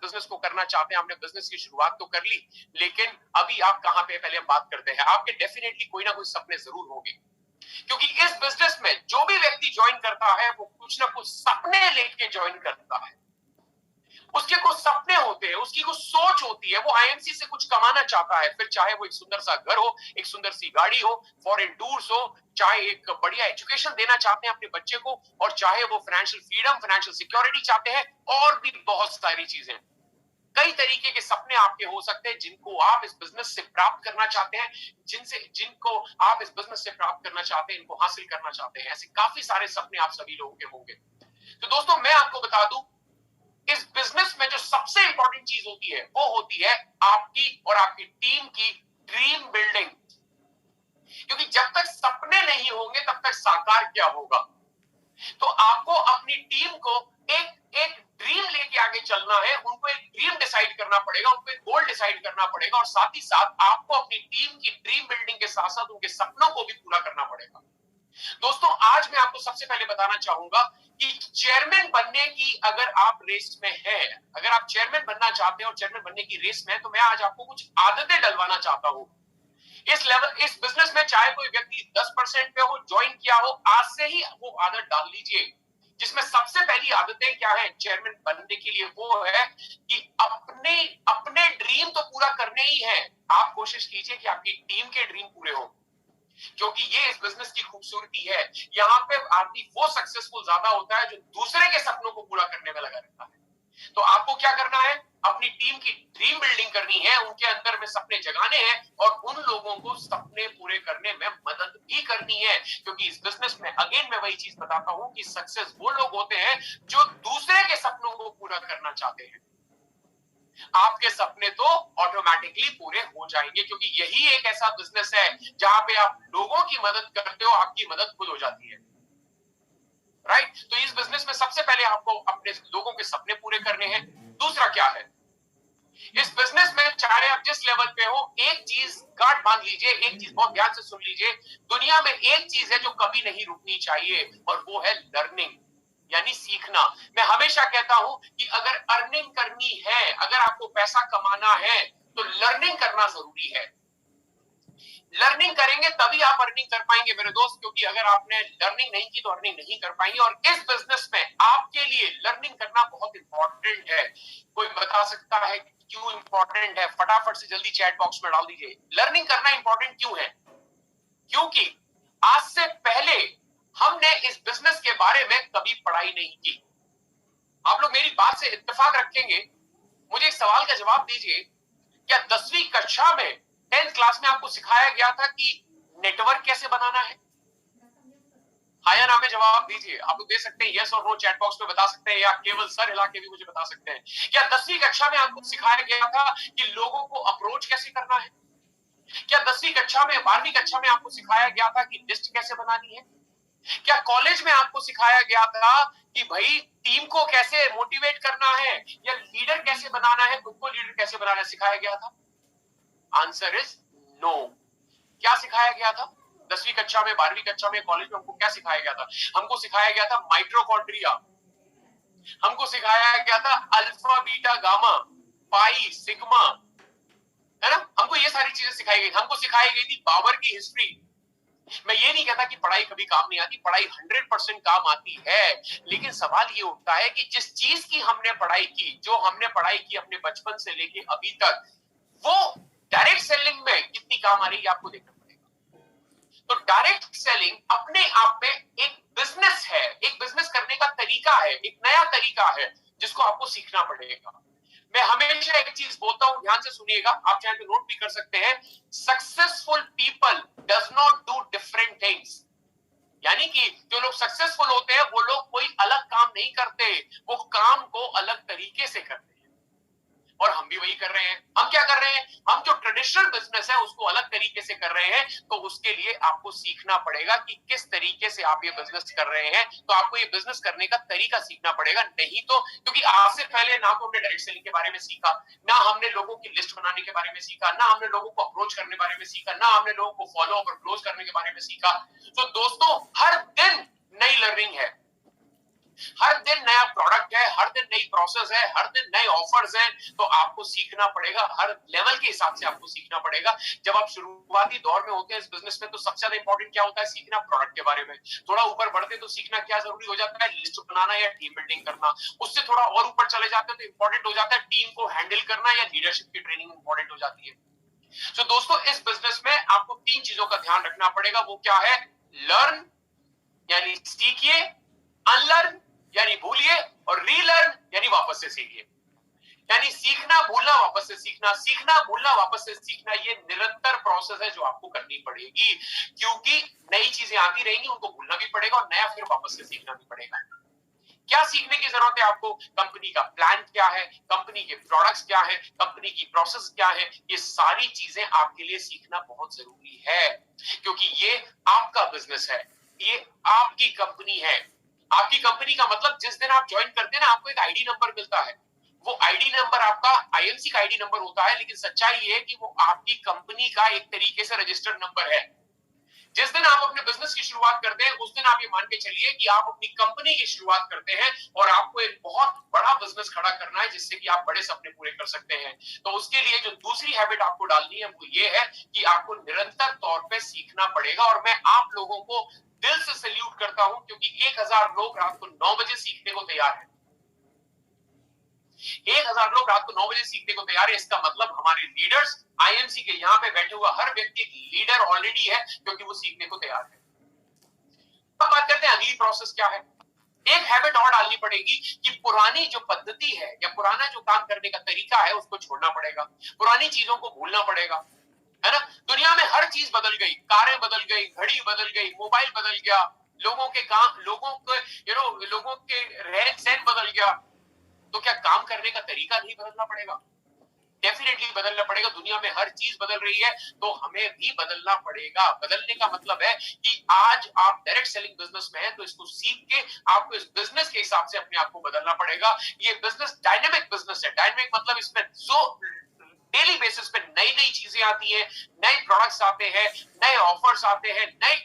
Business को करना चाहते हैं, आपने बिजनेस की शुरुआत तो कर ली, लेकिन अभी आप कहां पे, पहले हम बात करते हैं। आपके डेफिनेटली कोई ना कोई सपने जरूर होंगे, क्योंकि इस बिजनेस में जो भी व्यक्ति ज्वाइन करता है वो कुछ ना कुछ सपने लेके ज्वाइन करता है। उसके कुछ सपने होते हैं, उसकी कुछ सोच होती है, वो आईएमसी से कुछ कमाना चाहता है, फिर चाहे वो एक सुंदर सा घर हो, एक सुंदर सी गाड़ी हो, फॉरेन टूर्स हो, चाहे एक बढ़िया एजुकेशन देना चाहते हैं अपने बच्चे को, और चाहे वो फाइनेंशियल फ्रीडम, फाइनेंशियल सिक्योरिटी चाहते हैं, और भी बहुत सारी चीजें। कई तरीके के सपने आपके हो सकते हैं जिनको आप इस बिजनेस से प्राप्त करना चाहते हैं, जिनको आप इस बिजनेस से प्राप्त करना चाहते हैं, इनको हासिल करना चाहते हैं। ऐसे काफी सारे सपने आप सभी लोगों के होंगे। तो दोस्तों, मैं आपको बता दूं, इस बिजनेस में जो सबसे इंपॉर्टेंट चीज होती है वो होती है आपकी और आपकी टीम की ड्रीम बिल्डिंग। क्योंकि जब तक सपने नहीं होंगे तब तक साकार क्या होगा। तो आपको अपनी टीम को एक एक ड्रीम लेके आगे चलना है, उनको एक ड्रीम डिसाइड करना पड़ेगा, उनको एक गोल डिसाइड करना पड़ेगा, और साथ ही साथ आपको अपनी टीम की ड्रीम बिल्डिंग के साथ साथ उनके सपनों को भी पूरा करना पड़ेगा। दोस्तों, आज मैं आपको सबसे पहले बताना चाहूंगा कि चेयरमैन बनने की अगर आप रेस में हैं, अगर आप चेयरमैन बनना चाहते हैं और चेयरमैन बनने की रेस में हैं, तो मैं आज आपको कुछ आदतें डलवाना चाहता हूं। इस बिजनेस में चाहे कोई व्यक्ति 10% पे हो, ज्वाइन किया हो, आज से ही वो आदत डाल लीजिए, जिसमें सबसे पहली आदतें क्या है चेयरमैन बनने के लिए, वो है कि अपने अपने ड्रीम तो पूरा करने ही है। आप कोशिश कीजिए कि आपकी टीम के ड्रीम पूरे हो, क्योंकि ये इस बिजनेस की खूबसूरती है। यहाँ पे आदमी वो सक्सेसफुल ज्यादा होता है जो दूसरे के सपनों को पूरा करने में लगा रहता है। तो आपको क्या करना है, अपनी टीम की ड्रीम बिल्डिंग करनी है, उनके अंदर में सपने जगाने हैं, और उन लोगों को सपने पूरे करने में मदद भी करनी है। क्योंकि इस बिजनेस में अगेन मैं वही चीज बताता हूं कि सक्सेस वो लोग होते हैं जो दूसरे के सपनों को पूरा करना चाहते हैं। आपके सपने तो ऑटोमेटिकली पूरे हो जाएंगे, क्योंकि यही एक ऐसा बिजनेस है जहां पे आप लोगों की मदद करते हो, आपकी मदद खुद हो जाती है। राइट? तो इस बिजनेस में सबसे पहले आपको अपने लोगों के सपने पूरे करने हैं। दूसरा क्या है, इस बिजनेस में चाहे आप जिस लेवल पे हो, एक चीज गांठ बांध लीजिए, एक चीज बहुत ध्यान से सुन लीजिए। दुनिया में एक चीज है जो कभी नहीं रुकनी चाहिए, और वो है लर्निंग, यानी सीखना। मैं हमेशा कहता हूं कि अगर अर्निंग करनी है, अगर आपको पैसा कमाना है, तो लर्निंग करना जरूरी है। लर्निंग करेंगे तभी आप अर्निंग कर पाएंगे मेरे दोस्त, क्योंकि अगर आपने लर्निंग नहीं की तो अर्निंग नहीं कर पाएंगे। और इस बिजनेस में आपके लिए लर्निंग करना बहुत इंपॉर्टेंट है। कोई बता सकता है क्यों इंपॉर्टेंट है? फटाफट से जल्दी चैट बॉक्स में डाल दीजिए, लर्निंग करना इंपॉर्टेंट क्यों है। क्योंकि आज से पहले हमने इस बिजनेस के बारे में कभी पढ़ाई नहीं की। आप लोग मेरी बात से इत्तेफाक रखेंगे। मुझे एक सवाल का जवाब दीजिए, क्या 10वीं कक्षा में, 10th क्लास में आपको सिखाया गया था कि नेटवर्क कैसे बनाना है? हाँ या ना में जवाब दीजिए। आप लोग दे सकते हैं यस और नो, चैट बॉक्स में बता सकते हैं, या केवल सर हिला के भी मुझे बता सकते हैं। क्या 10वीं कक्षा में आपको सिखाया गया था कि लोगों को अप्रोच कैसे करना है? क्या 10वीं कक्षा में, 12वीं कक्षा में आपको सिखाया गया था कि लिस्ट कैसे बनानी है? क्या कॉलेज में आपको सिखाया गया था कि भाई टीम को कैसे मोटिवेट करना है, या लीडर कैसे बनाना है, खुद को लीडर कैसे बनाना है, सिखाया गया था? Answer is no. क्या सिखाया गया था 10वीं कक्षा में, 12वीं कक्षा में, कॉलेज में? हमको क्या सिखाया गया था? हमको सिखाया गया था माइटोकॉन्ड्रिया, हमको सिखाया गया था alpha beta gamma pi sigma, है ना? हमको ये सारी चीजें सिखाई गई। हमको सिखाई गई थी पावर की हिस्ट्री। मैं ये नहीं कहता कि पढ़ाई कभी काम नहीं आती, पढ़ाई 100% काम आती है, लेकिन सवाल ये उठता है कि जिस चीज की हमने पढ़ाई की, जो हमने पढ़ाई की अपने बचपन से लेके अभी तक, वो डायरेक्ट सेलिंग में कितनी काम आ रही है, आपको देखना पड़ेगा। तो डायरेक्ट सेलिंग अपने आप में एक बिजनेस है, एक बिजनेस करने का तरीका है, एक नया तरीका है जिसको आपको सीखना पड़ेगा। मैं हमेशा एक चीज बोलता हूं, ध्यान से सुनिएगा, आप चाहे तो नोट भी कर सकते हैं। Successful people does not do different things, यानी कि जो लोग सक्सेसफुल होते हैं वो लोग कोई अलग काम नहीं करते, वो काम को अलग तरीके से करते हैं। और हम भी वही कर रहे हैं। हम क्या कर रहे हैं? हम जो ट्रेडिशनल बिजनेस है उसको अलग तरीके से कर रहे हैं। तो उसके लिए आपको सीखना पड़ेगा कि किस तरीके से आप ये बिजनेस कर रहे हैं। तो आपको ये बिजनेस करने का तरीका सीखना पड़ेगा, नहीं तो, क्योंकि आज से पहले ना तो हमने डायरेक्ट सेलिंग के बारे में सीखा, ना हमने लोगों की लिस्ट बनाने के बारे में सीखा, ना हमने लोगों को अप्रोच करने के बारे में सीखा, ना हमने लोगों को फॉलो अप और क्लोज करने के बारे में सीखा। तो दोस्तों, हर दिन नई लर्निंग है, हर दिन नया प्रोडक्ट है, हर दिन नई प्रोसेस है, हर दिन नए ऑफर्स हैं, तो आपको सीखना पड़ेगा, हर लेवल के हिसाब से आपको सीखना पड़ेगा। जब आप शुरुआती दौर में होते हैं इस बिजनेस में, तो सबसे ज्यादा इंपॉर्टेंट क्या होता है? सीखना प्रोडक्ट के बारे में। थोड़ा ऊपर बढ़ते तो सीखना क्या जरूरी हो जाता है? लिस्ट बनाना या टीम बिल्डिंग करना। उससे थोड़ा और ऊपर चले जाते हैं तो इंपॉर्टेंट हो जाता है टीम को हैंडल करना या लीडरशिप की ट्रेनिंग इंपॉर्टेंट हो जाती है। तो दोस्तों, इस बिजनेस में आपको 3 चीजों का ध्यान रखना पड़ेगा। वो क्या है? लर्न यानी सीखिए, अनलर्न यानी भूलिए, और रीलर्न यानी वापस से सीखिए। यानी सीखना, भूलना, वापस से सीखना, सीखना, भूलना, वापस से सीखना, ये निरंतर प्रोसेस है जो आपको करनी पड़ेगी, क्योंकि नई चीजें आती रहेंगी, उनको भूलना भी पड़ेगा और नया फिर वापस से सीखना भी पड़ेगा। क्या सीखने की जरूरत है आपको? कंपनी का प्लान क्या है, कंपनी के प्रोडक्ट्स क्या है, कंपनी की प्रोसेस क्या है, ये सारी चीजें आपके लिए सीखना बहुत जरूरी है, क्योंकि ये आपका बिजनेस है, ये आपकी कंपनी है। आपकी कंपनी का मतलब जिस दिन आप ज्वाइन करते हैं ना, आपको एक आईडी नंबर मिलता है। वो आईडी नंबर आपका आईएमसी का आईडी नंबर होता है, लेकिन सच्चाई ये है कि वो आपकी कंपनी का एक तरीके से रजिस्टर्ड नंबर है। जिस दिन आप अपने बिजनेस की शुरुआत करते हैं, उस दिन आप ये मान के चलिए कि आप अपनी कंपनी की शुरुआत करते हैं, और आपको एक बहुत बड़ा बिजनेस खड़ा करना है जिससे कि आप बड़े सपने पूरे कर सकते हैं। तो उसके लिए जो दूसरी हैबिट आपको डालनी है वो ये है कि आपको निरंतर तौर पे सीखना पड़ेगा। और मैं आप लोगों को दिल से सैल्यूट करता हूं, क्योंकि 1000 लोग रात को 9 बजे सीखने को तैयार है। 1000 लोग रात को 9 बजे सीखने को तैयार है। इसका मतलब हमारे लीडर्स, आईएमसी के यहाँ पे बैठे हुआ हर व्यक्ति एक लीडर ऑलरेडी है, क्योंकि वो सीखने को तैयार है। अब बात करते हैं अगली प्रोसेस क्या है। एक हैबिट और डालनी पड़ेगी कि पुरानी जो पद्धति है या पुराना जो काम करने का तरीका है उसको छोड़ना पड़ेगा, पुरानी चीजों को भूलना पड़ेगा, है ना। दुनिया में हर चीज बदल गई, कारें बदल गई, घड़ी बदल गई, मोबाइल बदल गया, लोगों के काम, लोगों के रहन सहन बदल गया। तो क्या काम करने का तरीका नहीं बदलना पड़ेगा? डेफिनेटली बदलना पड़ेगा। दुनिया में हर चीज बदल रही है, तो हमें भी बदलना पड़ेगा। बदलने का मतलब है कि आज आप डायरेक्ट सेलिंग बिजनेस में हैं, तो इसको सीख के आपको इस बिजनेस के हिसाब से अपने आप को बदलना पड़ेगा। ये बिजनेस डायनेमिक बिजनेस है। डायनेमिक मतलब इसमें जो डेली बेसिस पे नई नई चीजें आती हैं, नए प्रोडक्ट्स आते हैं, नए ऑफर्स आते हैं, नई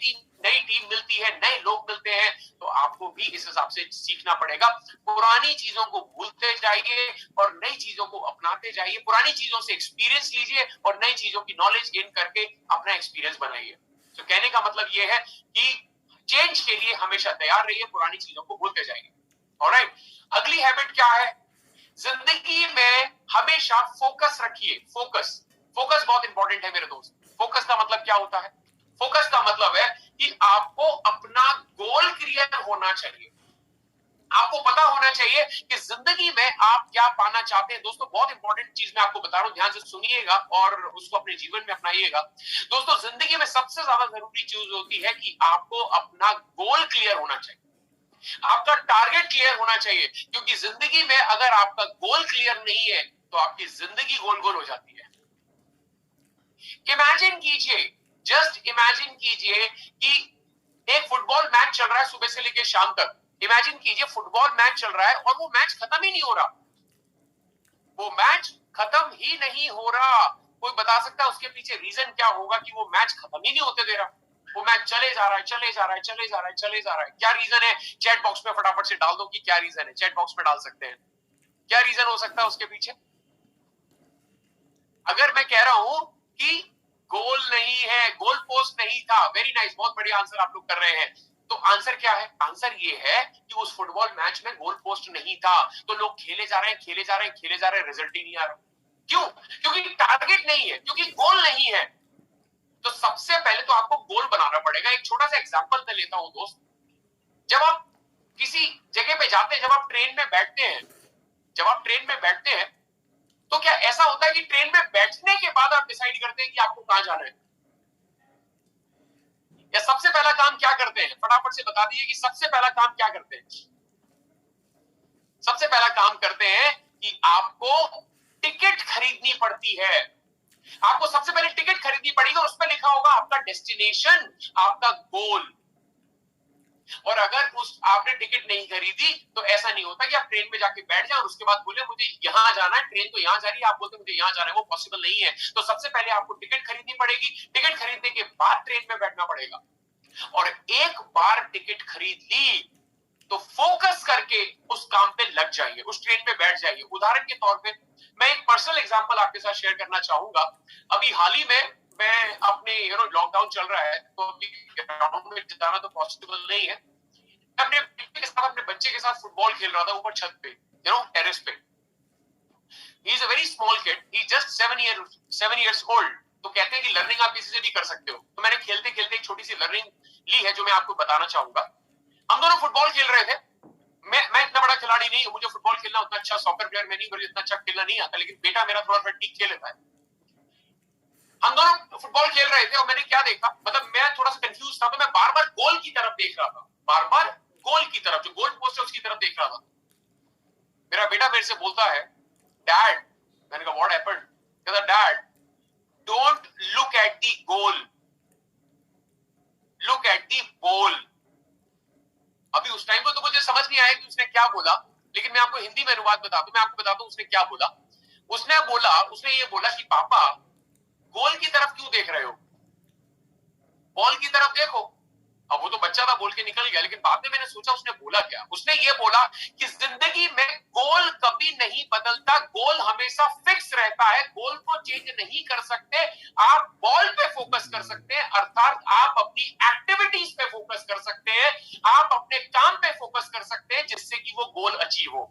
टीम मिलती है, नए लोग मिलते हैं, तो आपको भी इस हिसाब से सीखना पड़ेगा। पुरानी चीजों को भूलते जाइए और नई चीजों को अपनाते जाइए। पुरानी चीजों से एक्सपीरियंस लीजिए और नई चीजों की नॉलेज गेन करके अपना एक्सपीरियंस बनाइए। तो कहने का मतलब यह है कि चेंज के लिए हमेशा तैयार रहिए, पुरानी चीजों को भूलते जाइए। ऑलराइट, अगली हैबिट क्या है? जिंदगी में हमेशा फोकस रखिए। फोकस, फोकस बहुत इंपॉर्टेंट है मेरे दोस्त। फोकस का मतलब क्या होता है? फोकस का मतलब है कि आपको अपना गोल क्लियर होना चाहिए। आपको पता होना चाहिए कि जिंदगी में आप क्या पाना चाहते हैं। दोस्तों, बहुत इंपॉर्टेंट चीज मैं आपको बता रहा हूं, ध्यान से सुनिएगा और उसको अपने जीवन में अपनाइएगा। दोस्तों, जिंदगी में सबसे ज्यादा जरूरी चीज होती है कि आपको अपना गोल क्लियर होना चाहिए, आपका टारगेट क्लियर होना चाहिए। क्योंकि जिंदगी में अगर आपका गोल क्लियर नहीं है, तो आपकी जिंदगी गोल गोल हो जाती है। इमेजिन कीजिए, जस्ट इमेजिन कीजिए कि एक फुटबॉल मैच चल रहा है सुबह से लेकर शाम तक। इमेजिन कीजिए फुटबॉल मैच चल रहा है और वो मैच खत्म ही नहीं हो रहा। वो मैच खत्म ही नहीं हो रहा। कोई बता सकता है उसके पीछे रीजन क्या होगा कि वो मैच खत्म ही नहीं होते दे रहा? वो मैच चले जा रहा है, चले जा रहा है, चले जा रहा है, चले जा रहा है। क्या रीजन है? चैट बॉक्स में फटाफट से डाल दो कि क्या रीजन है। चैट बॉक्स में डाल सकते हैं, क्या रीजन हो सकता है उसके पीछे? अगर मैं कह रहा हूं कि गोल नहीं है, गोल पोस्ट नहीं था, वेरी नाइस, बहुत बढ़िया आंसर आप लोग कर रहे हैं। तो आंसर क्या है? आंसर ये है कि उस फुटबॉल मैच में गोल पोस्ट नहीं था, तो लोग खेले जा रहे हैं, खेले जा रहे हैं, खेले जा रहे हैं, रिजल्ट ही नहीं आ रहा। क्यों? क्योंकि टारगेट नहीं है, क्योंकि गोल नहीं है। तो सबसे पहले तो आपको गोल बनाना पड़ेगा। एक छोटा सा एग्जांपल मैं लेता हूं दोस्त। जब आप किसी जगह पे जाते हैं, जब आप ट्रेन में बैठते हैं, जब आप ट्रेन में बैठते हैं, तो क्या ऐसा होता है कि ट्रेन में बैठने के बाद आप डिसाइड करते हैं कि आपको कहां जाना है? या सबसे पहला काम क्या करते हैं? फटाफट से बता दीजिए कि सबसे पहला काम क्या करते हैं। सबसे पहला काम करते हैं कि आपको टिकट खरीदनी पड़ती है। आपको सबसे पहले टिकट खरीदनी पड़ेगी और उस पर लिखा होगा आपका डेस्टिनेशन, आपका गोल। और अगर उस आपने टिकट नहीं खरीदी, तो ऐसा नहीं होता कि आप ट्रेन में जाके बैठ जाए और उसके बाद बोले मुझे यहां जाना है, ट्रेन तो यहां जा रही है, आप बोलते मुझे यहां जाना है, वो पॉसिबल नहीं है। तो सबसे पहले आपको टिकट खरीदनी पड़ेगी। टिकट खरीदने के बाद ट्रेन में बैठना पड़ेगा। और एक बार टिकट खरीद ली, तो फोकस करके उस काम पे लग जाइए, उस ट्रेन पे बैठ जाइए। उदाहरण के तौर पे मैं एक पर्सनल एग्जांपल आपके साथ शेयर करना चाहूंगा। अभी हाल ही में मैं अपने लॉकडाउन चल रहा है तो अभी ग्राउंड में जाना तो पॉसिबल नहीं है। मैं अपने बच्चे के साथ फुटबॉल खेल रहा था ऊपर छत पे, टेरेस पे। He is a very small kid, he just 7 years old। तो कहते हैं कि लर्निंग आप किसी से भी कर सकते हो। तो मैंने खेलते खेलते एक छोटी सी लर्निंग ली है जो मैं आपको बताना चाहूंगा। हम दोनों फुटबॉल खेल रहे थे। मैं इतना बड़ा खिलाड़ी नहीं हूं, मुझे फुटबॉल खेलना उतना अच्छा, सॉकर प्लेयर में नहीं, मुझे इतना अच्छा खेलना नहीं आता, लेकिन बेटा मेरा थोड़ा सा ठीक खेल लेता है। हम दोनों फुटबॉल खेल रहे थे और मैंने क्या देखा, मतलब मैं थोड़ा सा कंफ्यूज था, तो मैं बार बार गोल की तरफ देख रहा था, बार बार गोल की तरफ, जो गोल पोस्ट है उसकी तरफ देख रहा था। मेरा बेटा मेरे से बोलता है, डैड, मैंने कहा व्हाट हैपेंड? कहता dad, don't look at the goal, look at the ball. अभी उस टाइम पे तो मुझे समझ नहीं आया कि उसने क्या बोला, लेकिन मैं आपको हिंदी में अनुवाद बता दूं, मैं आपको बताता हूं उसने क्या बोला। उसने ये बोला कि पापा, गोल की तरफ क्यों देख रहे हो, बॉल की तरफ देखो। अब वो तो बच्चा था, बोल के निकल गया, लेकिन बाद में मैंने सोचा उसने बोला क्या। उसने ये बोला कि जिंदगी में गोल कभी नहीं बदलता, गोल हमेशा फिक्स रहता है, गोल को चेंज नहीं कर सकते। आप बॉल पे फोकस कर सकते हैं, अर्थात आप अपनी एक्टिविटीज पे फोकस कर सकते हैं, आप अपने काम पे फोकस कर सकते हैं, जिससे कि वो गोल अचीव हो।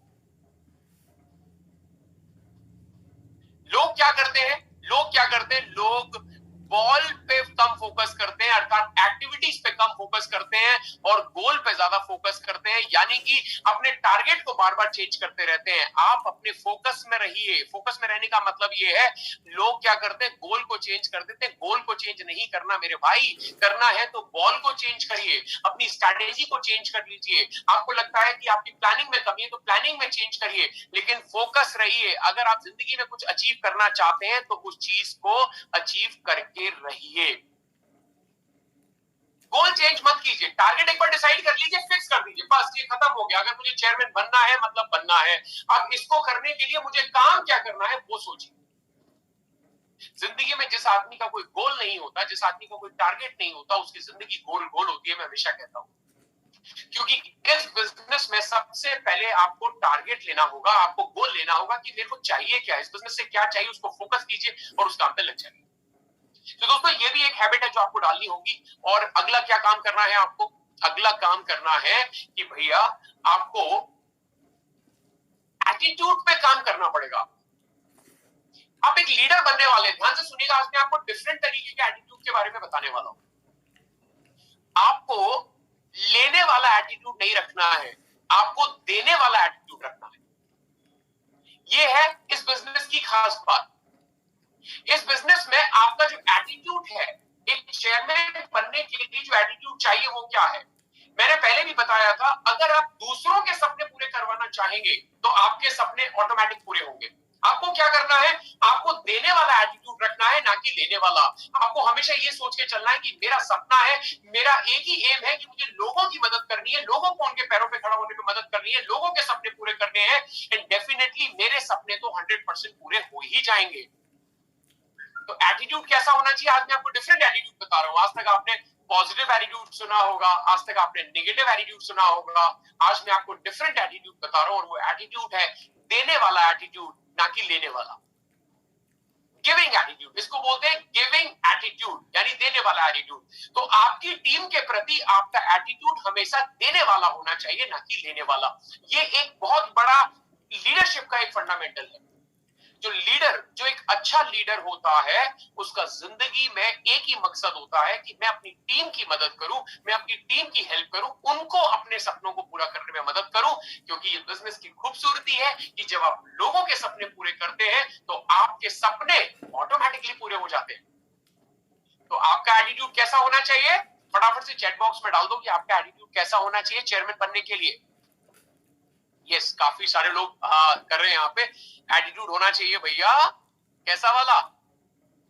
लोग क्या करते हैं, लोग बॉल पे कम फोकस करते हैं, अर्थात एक्टिविटीज पे कम फोकस करते हैं और गोल पे ज्यादा फोकस करते हैं, यानी कि अपने टारगेट को बार बार चेंज करते रहते हैं। आप अपने फोकस में रहिए। फोकस में रहने का मतलब ये है, लोग क्या करते हैं, गोल को चेंज कर देते हैं। गोल को चेंज नहीं करना मेरे भाई, करना है तो बॉल को चेंज करिए, अपनी स्ट्रैटेजी को चेंज कर लीजिए। आपको लगता है कि आपकी प्लानिंग में कमी है तो प्लानिंग में चेंज करिए, लेकिन फोकस रहिए। अगर आप जिंदगी में कुछ अचीव करना चाहते हैं तो उस चीज को अचीव करके रहिए। गोल चेंज मत कीजिए, टारगेट एक बार डिसाइड कर लीजिए, फिक्स कर दीजिए, बस ये खत्म हो गया। अगर मुझे चेयरमैन बनना है मतलब बनना है। अब इसको करने के लिए मुझे काम क्या करना है वो सोचिए। जिंदगी में जिस आदमी का कोई गोल नहीं होता, जिस आदमी का कोई टारगेट नहीं होता, उसकी जिंदगी गोल गोल होती है, मैं हमेशा कहता हूं। क्योंकि इस बिजनेस में सबसे पहले आपको टारगेट लेना होगा, आपको गोल लेना होगा कि मेरे को चाहिए क्या, इस बिजनेस से क्या चाहिए, उसको फोकस कीजिए और उस काम पे लग जाइए। तो दोस्तों ये भी एक हैबिट है जो आपको डालनी होगी। और अगला क्या काम करना है आपको? अगला काम करना है कि भैया आपको एटीट्यूड पे काम करना पड़ेगा। आप एक लीडर बनने वाले, ध्यान से सुनिएगा, आज मैं आपको डिफरेंट तरीके के एटीट्यूड के बारे में बताने वाला हूं। आपको लेने वाला एटीट्यूड नहीं रखना है, आपको देने वाला एटीट्यूड रखना है। यह है इस बिजनेस की खास बात। इस बिजनेस में आपका जो एटीट्यूड है, एक चेयरमैन बनने के लिए जो एटीट्यूड चाहिए वो क्या है? मैंने पहले भी बताया था, अगर आप दूसरों के सपने पूरे करवाना चाहेंगे तो आपके सपने ऑटोमेटिक पूरे होंगे। आपको क्या करना है? आपको देने वाला एटीट्यूड रखना है, ना कि लेने वाला। आपको हमेशा ये सोच के चलना है कि मेरा सपना है, मेरा एक ही एम है कि मुझे लोगों की मदद करनी है, लोगों को उनके पैरों पे खड़ा होने में मदद करनी है, लोगों के सपने पूरे करने हैं। एंड डेफिनेटली मेरे सपने तो 100% पूरे हो ही जाएंगे। तो एटीट्यूड कैसा होना चाहिए? आज मैं आपको डिफरेंट एटीट्यूड बता रहा हूं। आज तक आपने पॉजिटिव एटीट्यूड सुना होगा, आज तक आपने नेगेटिव एटीट्यूड सुना होगा। आज मैं आपको डिफरेंट एटीट्यूड बता रहा हूं और वो एटीट्यूड है देने वाला एटीट्यूड, ना कि लेने वाला। गिविंग एटीट्यूड, इसको बोलते हैं गिविंग एटीट्यूड, यानी देने वाला एटीट्यूड। तो आपकी टीम के प्रति आपका एटीट्यूड हमेशा देने वाला होना चाहिए, ना कि लेने वाला। ये एक बहुत बड़ा लीडरशिप का एक फंडामेंटल है। जो एक अच्छा लीडर होता है, उसका जिंदगी में एक ही मकसद होता है कि मैं अपनी टीम की मदद करूं, मैं अपनी टीम की हेल्प करूं, उनको अपने सपनों को पूरा करने में मदद करूं। क्योंकि ये बिजनेस की खूबसूरती है कि जब आप लोगों के सपने पूरे करते हैं तो आपके सपने ऑटोमेटिकली पूरे हो जाते हैं। तो आपका एटीट्यूड कैसा होना चाहिए? फटाफट से चैट बॉक्स में डाल दो कि आपका एटीट्यूड कैसा होना चाहिए चेयरमैन बनने के लिए। यस, काफी सारे लोग कर रहे हैं यहाँ पे। एटीट्यूड होना चाहिए भैया कैसा वाला?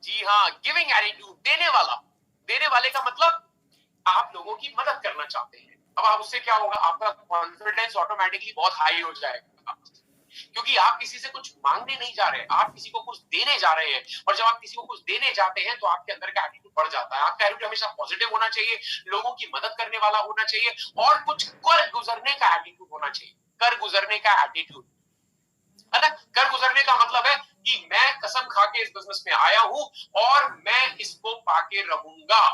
जी हाँ, गिविंग एटीट्यूड, देने वाला। देने वाले का मतलब आप लोगों की मदद करना चाहते हैं। अब आप उससे क्या होगा? आपका कॉन्फिडेंस ऑटोमेटिकली बहुत हाई हो जाएगा। क्योंकि आप किसी से कुछ मांगने नहीं जा रहे, आप किसी को कुछ देने जा रहे हैं। और जब आप किसी को कुछ देने जाते हैं तो आपके अंदर का एटीट्यूड बढ़ जाता है। आपका एटीट्यूड हमेशा पॉजिटिव होना चाहिए, लोगों की मदद करने वाला होना चाहिए और कुछ कर गुजरने का एटीट्यूड होना चाहिए। कर गुजरने का एटीट्यूड है ना। कर गुजरने का मतलब है कि मैं कसम खा के इस बिजनेस में आया हूं और मैं इसको पाके रहूंगा,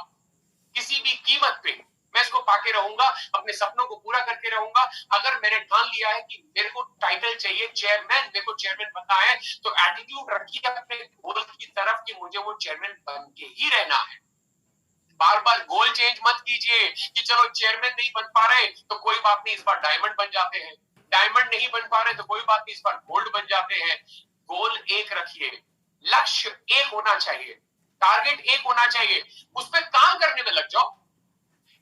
किसी भी कीमत पे मैं इसको पाके रहूंगा, अपने सपनों को पूरा करके रहूंगा। अगर मैंने ठान लिया है कि मेरे को टाइटल चाहिए चेयरमैन, मेरे को चेयरमैन बनना है, तो एटीट्यूड रखिए अपने गोल की तरफ कि मुझे वो चेयरमैन बन के ही रहना है। बार बार गोल चेंज मत कीजिए कि चलो चेयरमैन नहीं बन पा रहे तो कोई बात नहीं, इस बार डायमंड बन जाते हैं, डायमंड नहीं बन पा रहे तो कोई बात नहीं, इस बार गोल्ड बन जाते हैं। गोल एक रखिए, लक्ष्य एक होना चाहिए, टारगेट एक होना चाहिए, उस पर काम करने में लग जाओ।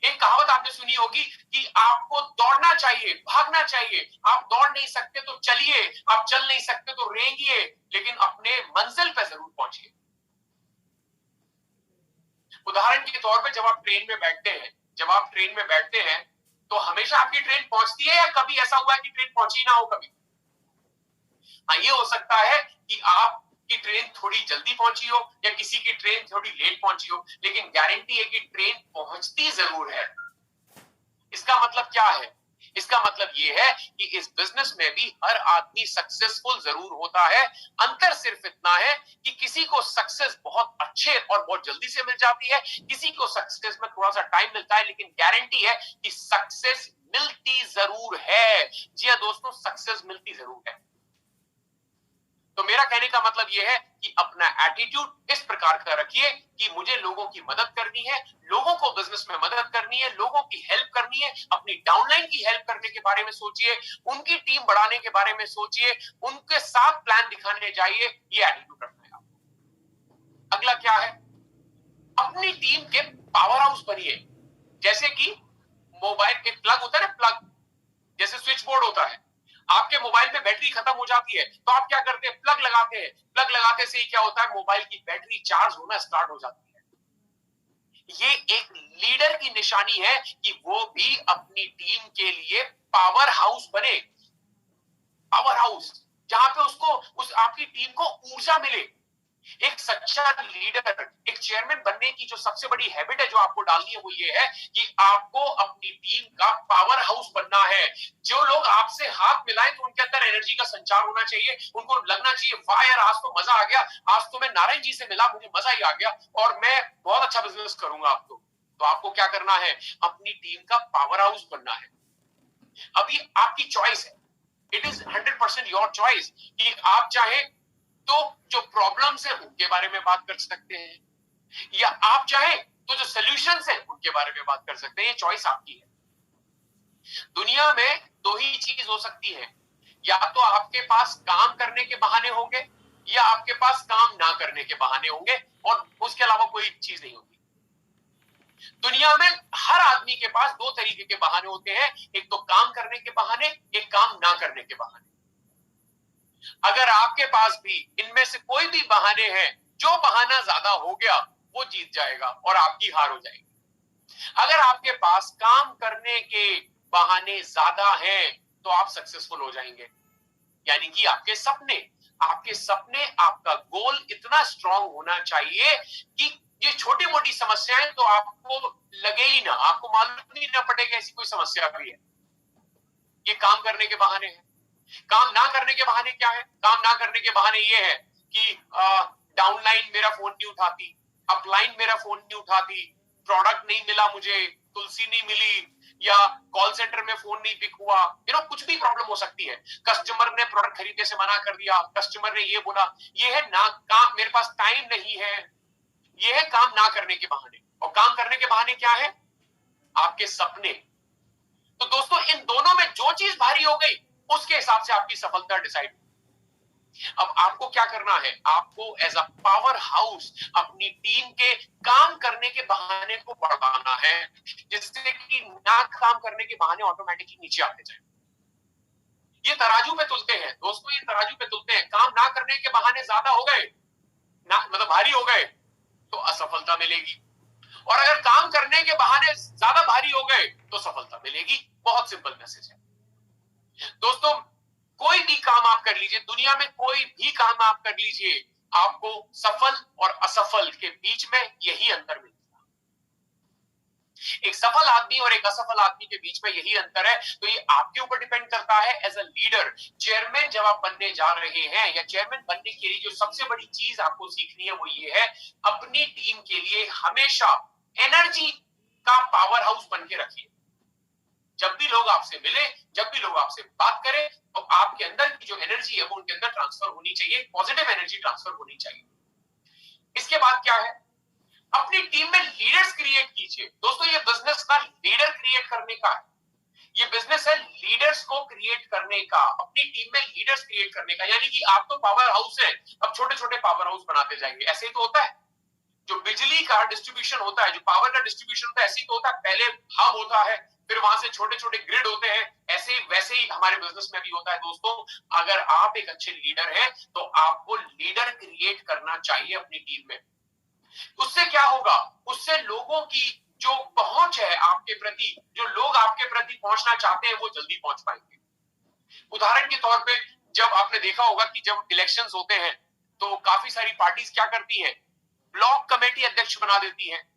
एक कहावत आपने सुनी होगी कि आपको दौड़ना चाहिए, भागना चाहिए। आप दौड़ नहीं सकते तो चलिए, आप चल नहीं सकते तो रेंगिए, लेकिन अपने मंजिल पे जरूर पहुंचिए। उदाहरण के तौर पे जब आप ट्रेन में बैठते हैं, जब आप ट्रेन में बैठते हैं तो हमेशा आपकी ट्रेन पहुंचती है या कभी ऐसा हुआ है कि ट्रेन पहुंची ना हो कभी? हाँ, ये हो सकता है कि आपकी ट्रेन थोड़ी जल्दी पहुंची हो या किसी की ट्रेन थोड़ी लेट पहुंची हो, लेकिन गारंटी है कि ट्रेन पहुंचती जरूर है। इसका मतलब क्या है? इसका मतलब ये है कि इस बिजनेस में भी हर आदमी सक्सेसफुल जरूर होता है। अंतर सिर्फ इतना है कि किसी को सक्सेस बहुत अच्छे और बहुत जल्दी से मिल जाती है, किसी को सक्सेस में थोड़ा सा टाइम मिलता है, लेकिन गारंटी है कि सक्सेस मिलती जरूर है। जी हाँ दोस्तों, सक्सेस मिलती जरूर है। तो मेरा कहने का मतलब यह है कि अपना एटीट्यूड इस प्रकार का रखिए कि मुझे लोगों की मदद करनी है, लोगों को बिजनेस में मदद करनी है, लोगों की हेल्प करनी है, अपनी डाउनलाइन की हेल्प करने के बारे में सोचिए, उनकी टीम बढ़ाने के बारे में सोचिए, उनके साथ प्लान दिखाने जाइए। ये एटीट्यूड रखना है आपको। अगला क्या है? अपनी टीम के पावर हाउस बनिए। जैसे कि मोबाइल के प्लग होता है ना, प्लग जैसे स्विच बोर्ड होता है, आपके मोबाइल में बैटरी खत्म हो जाती है तो आप क्या करते हैं? प्लग लगाते हैं। प्लग लगाते से ही क्या होता है? मोबाइल की बैटरी चार्ज होना स्टार्ट हो जाती है। ये एक लीडर की निशानी है कि वो भी अपनी टीम के लिए पावर हाउस बने। पावर हाउस जहां पे उसको उस आपकी टीम को ऊर्जा मिले। एक सच्चा लीडर, एक चेयरमैन बनने की जो सबसे बड़ी हैबिट है जो आपको डालनी है वो ये है कि आपको अपनी टीम का पावर हाउस बनना है। जो लोग आपसे हाथ मिलाएं तो उनके अंदर एनर्जी का संचार होना चाहिए, उनको लगना चाहिए वाह यार आज तो मजा आ गया, आज तो मैं नारायण जी से मिला, मुझे मजा ही आ गया और मैं बहुत अच्छा बिजनेस करूंगा। तो आपको क्या करना है? अपनी टीम का पावर हाउस बनना है। अभी आपकी चॉइस है, इट इज 100% योर चॉइस कि आप चाहे तो जो प्रॉब्लम्स है उनके बारे में बात कर सकते हैं, या आप चाहे तो जो सॉल्यूशंस है उनके बारे में बात कर सकते हैं। ये चॉइस आपकी है। दुनिया में दो ही चीज हो सकती है, या तो आपके पास काम करने के बहाने होंगे या आपके पास काम ना करने के बहाने होंगे, और उसके अलावा कोई चीज नहीं होती। दुनिया में हर आदमी के पास दो तरीके के बहाने होते हैं, एक तो काम करने के बहाने, एक काम ना करने के बहाने। अगर आपके पास भी इनमें से कोई भी बहाने हैं, जो बहाना ज्यादा हो गया वो जीत जाएगा और आपकी हार हो जाएगी। अगर आपके पास काम करने के बहाने ज्यादा हैं तो आप सक्सेसफुल हो जाएंगे। यानी कि आपके सपने, आपका गोल इतना स्ट्रांग होना चाहिए कि ये छोटी मोटी समस्याएं तो आपको लगे ही ना, आपको मालूम ही ना पड़ेगा ऐसी कोई समस्या भी है। ये काम करने के बहाने हैं। काम ना करने के बहाने क्या है? काम ना करने के बहाने ये है कि डाउनलाइन मेरा फोन नहीं उठाती, अपलाइन मेरा फोन नहीं उठाती, प्रोडक्ट नहीं मिला मुझे, तुलसी नहीं मिली, या कॉल सेंटर में फोन नहीं पिक हुआ, कुछ भी प्रॉब्लम हो सकती है। कस्टमर ने प्रोडक्ट खरीदने से मना कर दिया, कस्टमर ने ये बोला, ये है ना काम, मेरे पास टाइम नहीं है। ये है काम ना करने के बहाने। और काम करने के बहाने क्या है? आपके सपने। तो दोस्तों इन दोनों में जो चीज भारी हो गई उसके हिसाब से आपकी सफलता डिसाइड। अब आपको क्या करना है? आपको एज अ पावर हाउस अपनी टीम के काम करने के बहाने को बढ़ाना है, जिससे कि ना काम करने के बहाने ऑटोमेटिकली नीचे आते जाए। ये तराजू पे तुलते हैं दोस्तों, ये तराजू पे तुलते हैं। काम ना करने के बहाने ज्यादा हो गए, ना मतलब भारी हो गए, तो असफलता मिलेगी। और अगर काम करने के बहाने ज्यादा भारी हो गए तो सफलता मिलेगी। बहुत सिंपल मैसेज है दोस्तों। कोई भी काम आप कर लीजिए, दुनिया में कोई भी काम आप कर लीजिए, आपको सफल और असफल के बीच में यही अंतर मिलेगा। एक सफल आदमी और एक असफल आदमी के बीच में यही अंतर है। तो ये आपके ऊपर डिपेंड करता है एज अ लीडर। चेयरमैन जब आप बनने जा रहे हैं या चेयरमैन बनने के लिए जो सबसे बड़ी चीज आपको सीखनी है वो ये है, अपनी टीम के लिए हमेशा एनर्जी का पावर हाउस बन के रखिए। जब भी लोग आपसे मिले, जब भी लोग आपसे बात करें, तो आपके अंदर की जो एनर्जी है वो उनके अंदर ट्रांसफर होनी चाहिए, पॉजिटिव एनर्जी ट्रांसफर होनी चाहिए। इसके बाद क्या है, अपनी टीम में लीडर्स क्रिएट कीजिए। दोस्तों ये बिजनेस का लीडर क्रिएट करने का है, ये बिजनेस है लीडर्स को क्रिएट करने का, अपनी टीम में लीडर्स क्रिएट करने का। यानी कि आप तो पावर हाउस है, अब छोटे छोटे पावर हाउस बनाते जाएंगे। ऐसे ही तो होता है, जो बिजली का डिस्ट्रीब्यूशन होता है, जो पावर का डिस्ट्रीब्यूशन होता है, ऐसे ही तो होता है। पहले हब होता है, फिर वहां से छोटे छोटे ग्रिड होते हैं। ऐसे ही वैसे ही हमारे बिजनेस में भी होता है। दोस्तों अगर आप एक अच्छे लीडर हैं तो आपको लीडर क्रिएट करना चाहिए अपनी टीम में। उससे क्या होगा, उससे लोगों की जो पहुंच है आपके प्रति, जो लोग आपके प्रति पहुंचना चाहते हैं वो जल्दी पहुंच पाएंगे। उदाहरण के तौर पे जब आपने देखा होगा कि जब इलेक्शंस होते हैं तो काफी सारी पार्टीज क्या करती हैं, ब्लॉक कमेटी अध्यक्ष बना देती हैं,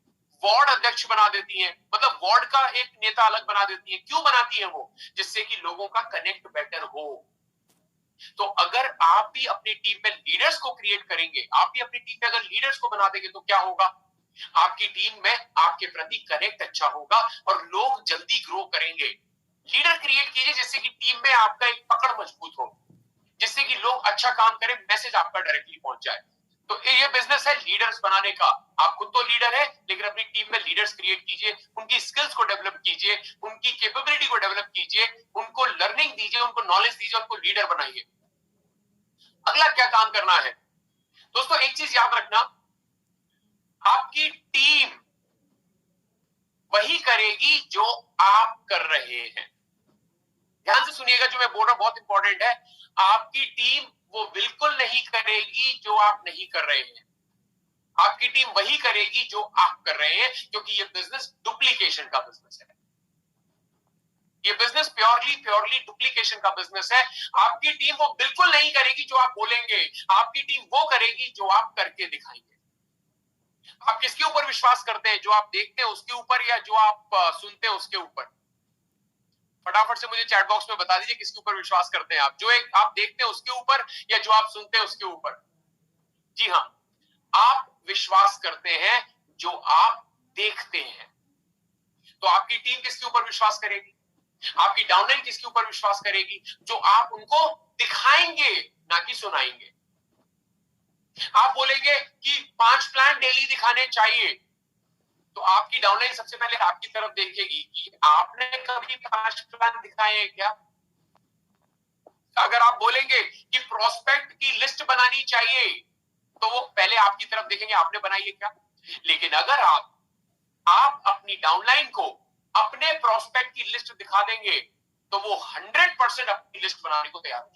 वार्ड अध्यक्ष बना देती हैं, मतलब वार्ड का एक नेता अलग बना देती है। क्यों बनाती है वो? जिससे कि लोगों का कनेक्ट बेटर हो। तो अगर आप भी अपनी टीम में लीडर्स को क्रिएट करेंगे, आप भी अपनी टीम में अगर लीडर्स को बना देंगे तो क्या होगा, आपकी टीम में आपके प्रति कनेक्ट अच्छा होगा और लोग जल्दी ग्रो करेंगे। लीडर क्रिएट कीजिए जिससे कि टीम में आपका एक पकड़ मजबूत हो, जिससे कि लोग अच्छा काम करें, मैसेज आपका डायरेक्टली पहुंच जाए। तो ये बिजनेस है लीडर्स बनाने का। आप खुद तो लीडर है, लेकिन अपनी टीम में लीडर्स क्रिएट कीजिए, उनकी स्किल्स को डेवलप कीजिए, उनकी कैपेबिलिटी को डेवलप कीजिए, उनको लर्निंग दीजिए, उनको नॉलेज दीजिए, उनको लीडर बनाइए। अगला क्या काम करना है दोस्तों, एक चीज याद रखना, आपकी टीम वही करेगी जो आप कर रहे हैं। ध्यान से सुनिएगा, जो मैं बोल रहा हूं बहुत इंपॉर्टेंट है। आपकी टीम वो बिल्कुल नहीं करेगी जो आप नहीं कर रहे हैं। आपकी टीम वही करेगी जो आप कर रहे हैं, क्योंकि ये बिजनेस डुप्लीकेशन का बिजनेस है। ये बिजनेस प्योरली डुप्लीकेशन का बिजनेस है। आपकी टीम वो बिल्कुल नहीं करेगी जो आप बोलेंगे, आपकी टीम वो करेगी जो आप करके दिखाएंगे। आप किसके ऊपर विश्वास करते हैं, जो आप देखते हैं उसके ऊपर या जो आप सुनते हैं उसके ऊपर? फटाफट से मुझे चैट बॉक्स में बता दीजिए किसके ऊपर विश्वास करते हैं आप, जो एक आप देखते हैं उसके ऊपर या जो आप सुनते हैं उसके ऊपर? जी हाँ, आप विश्वास करते हैं जो आप देखते हैं। तो आपकी टीम किसके ऊपर विश्वास करेगी, आपकी डाउनलाइन किसके ऊपर विश्वास करेगी? जो आप उनको दिखाएंगे ना कि सुनाएंगे। आप बोलेंगे कि 5 प्लान डेली दिखाने चाहिए, तो आपकी डाउनलाइन सबसे पहले आपकी तरफ देखेगी कि आपने कभी 5 प्लान दिखाए हैं क्या। अगर आप बोलेंगे कि प्रोस्पेक्ट की लिस्ट बनानी चाहिए, तो वो पहले आपकी तरफ देखेंगे आपने बनाई है क्या। लेकिन अगर आप अपनी डाउनलाइन को अपने प्रोस्पेक्ट की लिस्ट दिखा देंगे, तो वो 100% अपनी लिस्ट बनाने को तैयार हो,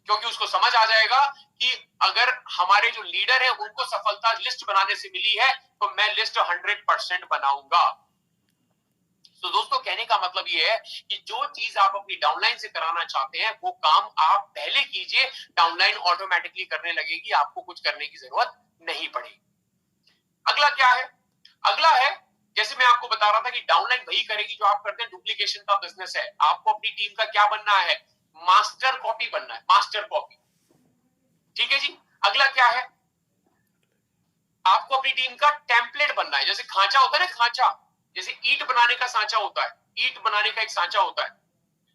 क्योंकि उसको समझ आ जाएगा कि अगर हमारे जो लीडर है उनको सफलता लिस्ट बनाने से मिली है, तो मैं लिस्ट 100% बनाऊंगा। तो दोस्तों कहने का मतलब ये है कि जो चीज आप अपनी डाउनलाइन से कराना चाहते हैं वो काम आप पहले कीजिए, डाउनलाइन ऑटोमेटिकली करने लगेगी, आपको कुछ करने की जरूरत नहीं पड़ेगी। अगला क्या है, अगला है, जैसे मैं आपको बता रहा था कि डाउनलाइन वही करेगी जो आप करते हैं, डुप्लीकेशन का बिजनेस है। आपको अपनी टीम का क्या बनना है, मास्टर कॉपी बनना है, मास्टर कॉपी। ठीक है जी। अगला क्या है, आपको अपनी टीम का टेम्पलेट बनना है। जैसे खांचा होता है ना, खांचा, जैसे ईंट बनाने का सांचा होता है, ईंट बनाने का एक सांचा होता है,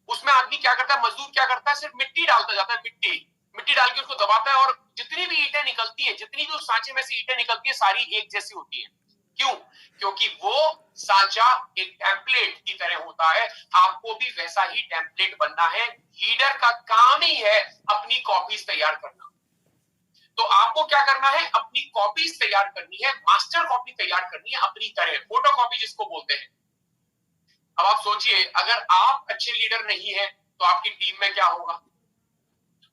उसमें आदमी क्या करता है, मजदूर क्या करता है, सिर्फ मिट्टी डालता जाता है, मिट्टी मिट्टी डाल के उसको दबाता है, और जितनी भी ईंटें निकलती है, जितनी भी उस सांचे में से ईंटें निकलती है, सारी एक जैसी होती है। क्यों? क्योंकि वो सांचा एक टेम्पलेट की तरह होता है। आपको भी वैसा ही टेम्पलेट बनना है। लीडर का काम ही है अपनी कॉपीज तैयार करना। तो आपको क्या करना है, अपनी कॉपीज तैयार करनी है, मास्टर कॉपी तैयार करनी है अपनी तरह, फोटो कॉपी जिसको बोलते हैं। अब आप सोचिए, अगर आप अच्छे लीडर नहीं है तो आपकी टीम में क्या होगा,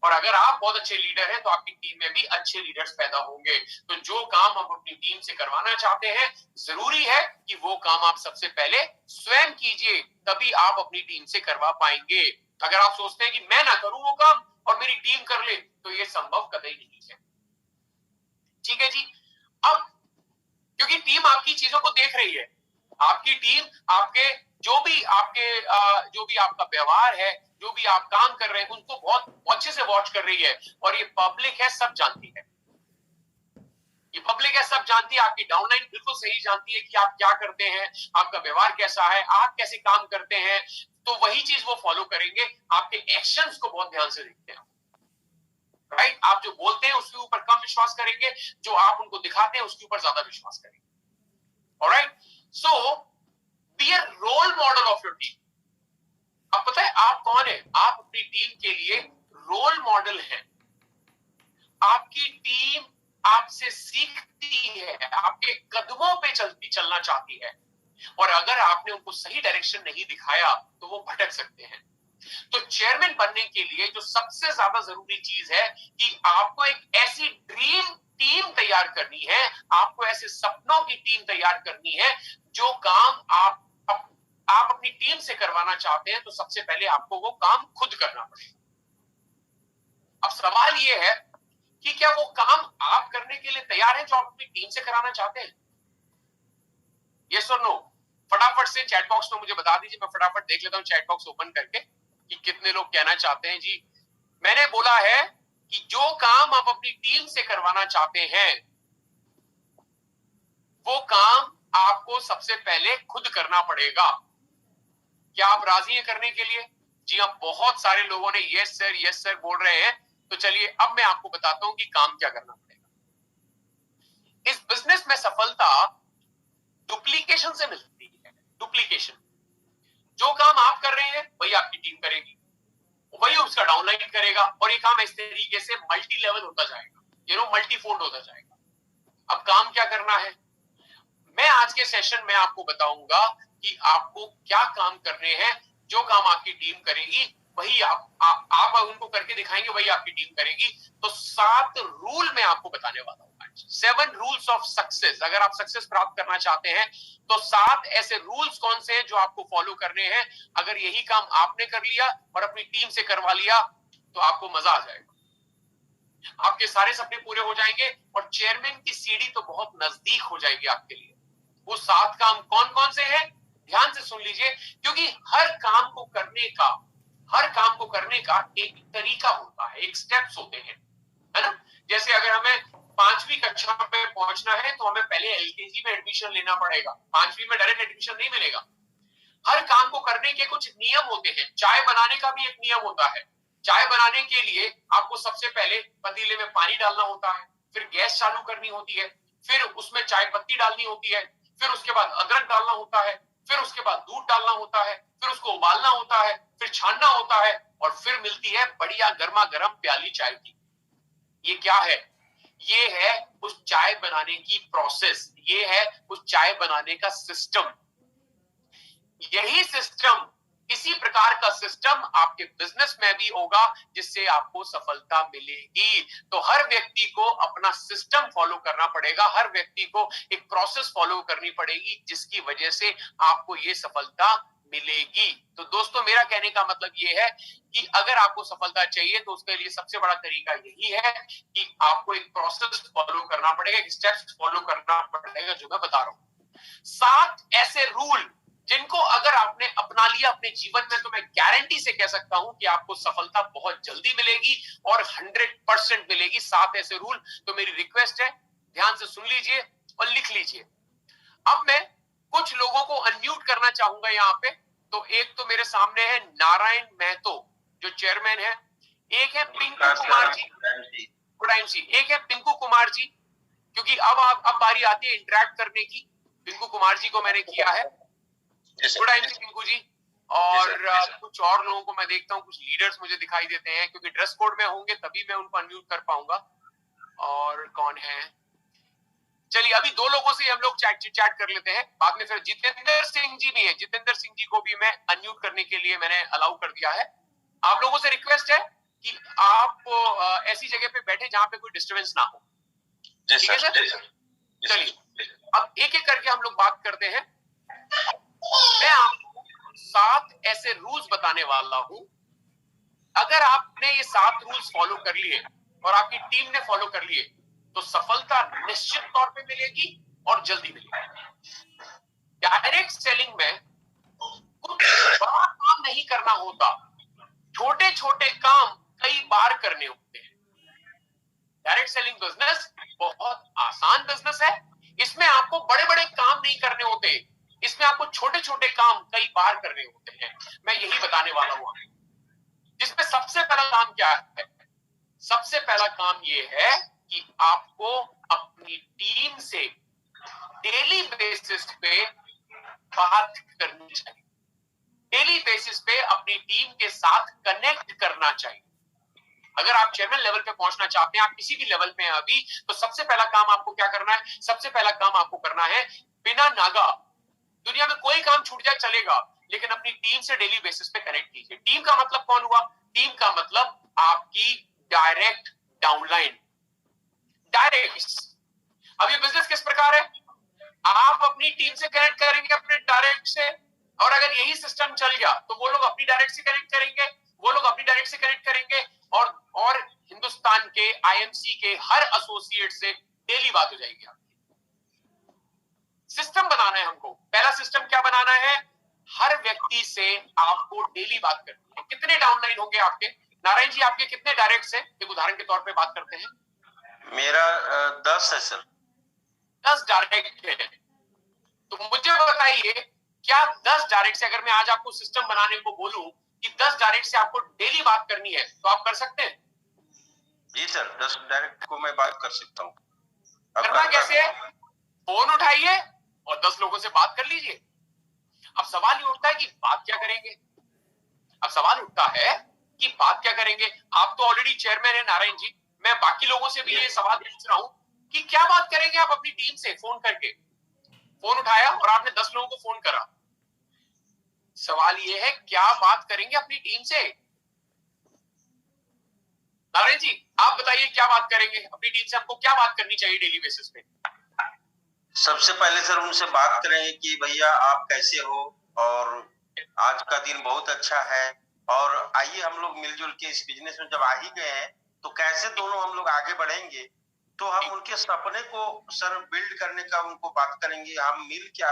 और अगर आप बहुत अच्छे लीडर हैं तो आपकी टीम में भी अच्छे लीडर्स पैदा होंगे। तो जो काम आप अपनी टीम से करवाना चाहते हैं, जरूरी है कि वो काम आप सबसे पहले स्वयं कीजिए, तभी आप अपनी टीम से करवा पाएंगे। अगर आप सोचते हैं कि मैं ना करूं वो काम और मेरी टीम कर ले, तो ये संभव कतई नहीं है। ठीक है जी। अब क्योंकि टीम आपकी चीजों को देख रही है, आपकी टीम आपके जो भी आपका व्यवहार है, जो भी आप काम कर रहे हैं, उनको बहुत अच्छे से वॉच कर रही है। और ये पब्लिक है, सब जानती है, ये पब्लिक है, सब जानती है, आपकी डाउनलाइन बिल्कुल सही जानती है कि आप क्या करते हैं, आपका व्यवहार कैसा है, आप कैसे काम करते हैं। तो वही चीज वो फॉलो करेंगे, आपके एक्शंस को बहुत ध्यान से देखते हैं, राइट। आप जो बोलते हैं उसके ऊपर कम विश्वास करेंगे, जो आप उनको दिखाते हैं उसके ऊपर ज्यादा विश्वास करेंगे। Alright, so be a role model of your team. अब पता है आप कौन है? आप अपनी टीम के लिए रोल मॉडल हैं। आपकी टीम आपसे सीखती है, आपके कदमों पे चलना चाहती है, और अगर आपने उनको सही डायरेक्शन नहीं दिखाया तो वो भटक सकते हैं। तो चेयरमैन बनने के लिए जो सबसे ज्यादा जरूरी चीज है कि आपको एक ऐसी ड्रीम टीम तैयार करनी है, आपको ऐसे सपनों की टीम तैयार करनी है, जो काम आप अपनी टीम से करवाना चाहते हैं, तो सबसे पहले आपको वो काम खुद करना पड़ेगा। अब सवाल ये है कि क्या वो काम आप करने के लिए तैयार हैं जो आप अपनी टीम से कराना चाहते हैं? यस और नो? फटाफट से चैट बॉक्स में मुझे बता दीजिए, मैं फटाफट देख लेता हूं चैट बॉक्स ओपन करके कि कितने लोग कहना चाहते हैं। जी, मैंने बोला है कि जो काम आप अपनी टीम से करवाना चाहते हैं, वो काम आपको सबसे पहले खुद करना पड़ेगा। क्या आप राजी हैं करने के लिए? जी हाँ, बहुत सारे लोगों ने यस सर बोल रहे हैं। तो चलिए अब मैं आपको बताता हूं कि काम क्या करना पड़ेगा। इस बिजनेस में सफलता डुप्लीकेशन से मिलती है। डुप्लीकेशन, जो काम आप कर रहे हैं वही आपकी टीम करेगी, वही उसका डाउनलाइन करेगा, और ये काम इस तरीके से मल्टी लेवल होता जाएगा, मल्टीफोल्ड होता जाएगा। अब काम क्या करना है, मैं आज के सेशन में आपको बताऊंगा कि आपको क्या काम करने हैं। जो काम आपकी टीम करेगी वही आप उनको करके दिखाएंगे, वही आपकी टीम करेगी। तो 7 रूल मैं आपको बताने वाला हूं। 7 रूल्स ऑफ सक्सेस। अगर आप सक्सेस प्राप्त करना चाहते हैं तो 7 ऐसे रूल्स कौन से हैं जो आपको फॉलो करने हैं। अगर यही काम आपने कर लिया और अपनी टीम से करवा लिया तो आपको मजा आ जाएगा, आपके सारे सपने पूरे हो जाएंगे और चेयरमैन की सीढ़ी तो बहुत नजदीक हो जाएगी आपके लिए। वो 7 काम कौन कौन से हैं, ध्यान से सुन लीजिए, क्योंकि हर काम को करने का एक तरीका होता है, एक स्टेप्स होते हैं, है ना। जैसे अगर हमें 5वीं कक्षा में पहुंचना है तो हमें पहले एलकेजी में एडमिशन लेना पड़ेगा, 5वीं में डायरेक्ट एडमिशन नहीं मिलेगा। हर काम को करने के कुछ नियम होते हैं। चाय बनाने का भी एक नियम होता है। चाय बनाने के लिए आपको सबसे पहले पतीले में पानी डालना होता है, फिर गैस चालू करनी होती है, फिर उसमें चाय पत्ती डालनी होती है, फिर उसके बाद अदरक डालना होता है, फिर उसके बाद दूध डालना होता है, फिर उसको उबालना होता है, फिर छानना होता है, और फिर मिलती है बढ़िया गर्मा गर्म प्याली चाय की। ये क्या है? ये है उस चाय बनाने की प्रोसेस, ये है उस चाय बनाने का सिस्टम। यही सिस्टम, इसी प्रकार का सिस्टम आपके बिजनेस में भी होगा, जिससे आपको सफलता मिलेगी। तो हर व्यक्ति को अपना सिस्टम फॉलो करना पड़ेगा, हर व्यक्ति को एक प्रोसेस फॉलो करनी पड़ेगी, जिसकी वजह से आपको ये सफलता मिलेगी। तो दोस्तों, मेरा कहने का मतलब ये है कि अगर आपको सफलता चाहिए तो उसके लिए सबसे बड़ा तरीका यही है कि आपको एक प्रोसेस फॉलो करना पड़ेगा, एक स्टेप्स फॉलो करना पड़ेगा, जो मैं बता रहा हूं। 7 ऐसे रूल जिनको अगर आपने अपना लिया अपने जीवन में, तो मैं गारंटी से कह सकता हूं कि आपको सफलता बहुत जल्दी मिलेगी और 100% मिलेगी। 7 ऐसे रूल। तो मेरी रिक्वेस्ट है, ध्यान से सुन लीजिए और लिख लीजिए। अब मैं कुछ लोगों को अनम्यूट करना चाहूंगा यहाँ पे। तो एक तो मेरे सामने है नारायण महतो, जो चेयरमैन है। एक है पिंकू कुमार जी, गुड टाइम जी। एक है पिंकू कुमार जी, क्योंकि अब बारी आती है इंटरेक्ट करने की। पिंकू कुमार जी को मैंने किया है। गुड टाइम जी पिंकू जी। और कुछ और लोगों को मैं देखता हूँ, कुछ लीडर्स मुझे दिखाई देते हैं, क्योंकि ड्रेस कोड में होंगे तभी मैं उनको अनम्यूट कर पाऊंगा। और कौन है? चलिए अभी 2 लोगों से हम लोग चैट कर लेते हैं, बाद में फिर जितेंद्र सिंह जी भी है। जितेंद्र सिंह जी को भी मैं अनम्यूट करने के लिए मैंने अलाउ कर दिया है। आप लोगों से रिक्वेस्ट है कि आप ऐसी जगह पे बैठे जहां पे कोई डिस्टर्बेंस ना हो। ठीक है सर? चलिए अब एक एक करके हम लोग बात करते हैं। मैं आपको 7 ऐसे रूल्स बताने वाला हूं अगर आपने ये 7 रूल्स फॉलो कर लिए और आपकी टीम ने फॉलो कर लिए तो सफलता निश्चित तौर पे मिलेगी और जल्दी मिलेगी। डायरेक्ट सेलिंग में कुछ बड़ा काम नहीं करना होता, छोटे छोटे काम कई बार करने होते हैं। डायरेक्ट सेलिंग बिजनेस बहुत आसान बिजनेस है। इसमें आपको बड़े बड़े काम नहीं करने होते, इसमें आपको छोटे छोटे काम कई बार करने होते हैं। मैं यही बताने वाला हूं, जिसमें सबसे पहला काम क्या है? सबसे पहला काम यह है कि आपको अपनी टीम से डेली बेसिस पे बात करनी चाहिए। डेली बेसिस पे अपनी टीम के साथ कनेक्ट करना चाहिए। अगर आप चेयरमैन लेवल पे पहुंचना चाहते हैं, आप किसी भी लेवल पे हैं अभी, तो सबसे पहला काम आपको क्या करना है? सबसे पहला काम आपको करना है, बिना नागा, दुनिया में कोई काम छूट जाए चलेगा, लेकिन अपनी टीम से डेली बेसिस पे कनेक्ट कीजिए। टीम का मतलब कौन हुआ? टीम का मतलब आपकी डायरेक्ट डाउनलाइन, डायरेक्ट। अब ये बिजनेस किस प्रकार है? आप अपनी टीम से कनेक्ट करेंगे अपने डायरेक्ट से, और अगर यही सिस्टम चल गया तो वो लोग अपनी डायरेक्ट से कनेक्ट करेंगे, वो लोग अपनी डायरेक्ट से कनेक्ट करेंगे, और हिंदुस्तान के आईएमसी के हर एसोसिएट से डेली बात हो जाएगी। सिस्टम बनाना है हमको। पहला सिस्टम क्या बनाना है? हर व्यक्ति से आपको डेली बात करनी है। कितने डाउनलाइन होंगे आपके? नारायण जी, आपके कितने डायरेक्ट है? एक उदाहरण के तौर पे बात करते हैं। मेरा 10 है सर। 10 डायरेक्ट है। तो मुझे बताइए, क्या 10 डायरेक्ट से अगर मैं आज आपको सिस्टम बनाने को बोलूं कि 10 डायरेक्ट से आपको डेली बात करनी है, तो आप कर सकते हैं? जी सर, 10 डायरेक्ट को मैं बात कर सकता हूँ। करना कैसे है? फोन उठाइए और 10 लोगों से बात कर लीजिए। अब सवाल ये उठता है कि बात क्या करेंगे? अब सवाल उठता है कि बात क्या करेंगे? आप तो ऑलरेडी चेयरमैन है नारायण जी, मैं बाकी लोगों से भी ये सवाल पूछ रहा हूं कि क्या बात करेंगे आप अपनी टीम से? फोन करके, फोन उठाया और आपने 10 लोगों को फोन करा। सवाल ये है, क्या बात करेंगे अपनी टीम से? नारायण जी, आप बताइए, क्या बात करेंगे अपनी टीम से? आपको क्या बात करनी चाहिए डेली बेसिस पे? सबसे पहले सर उनसे बात करेंगे कि भैया आप कैसे हो, और आज का दिन बहुत अच्छा है, और आइए हम लोग मिलजुल के इस बिजनेस में जब आ ही गए हैं तो कैसे दोनों हम लोग आगे बढ़ेंगे। तो हम उनके सपने को सर बिल्ड करने का उनको बात करेंगे, हम मिल के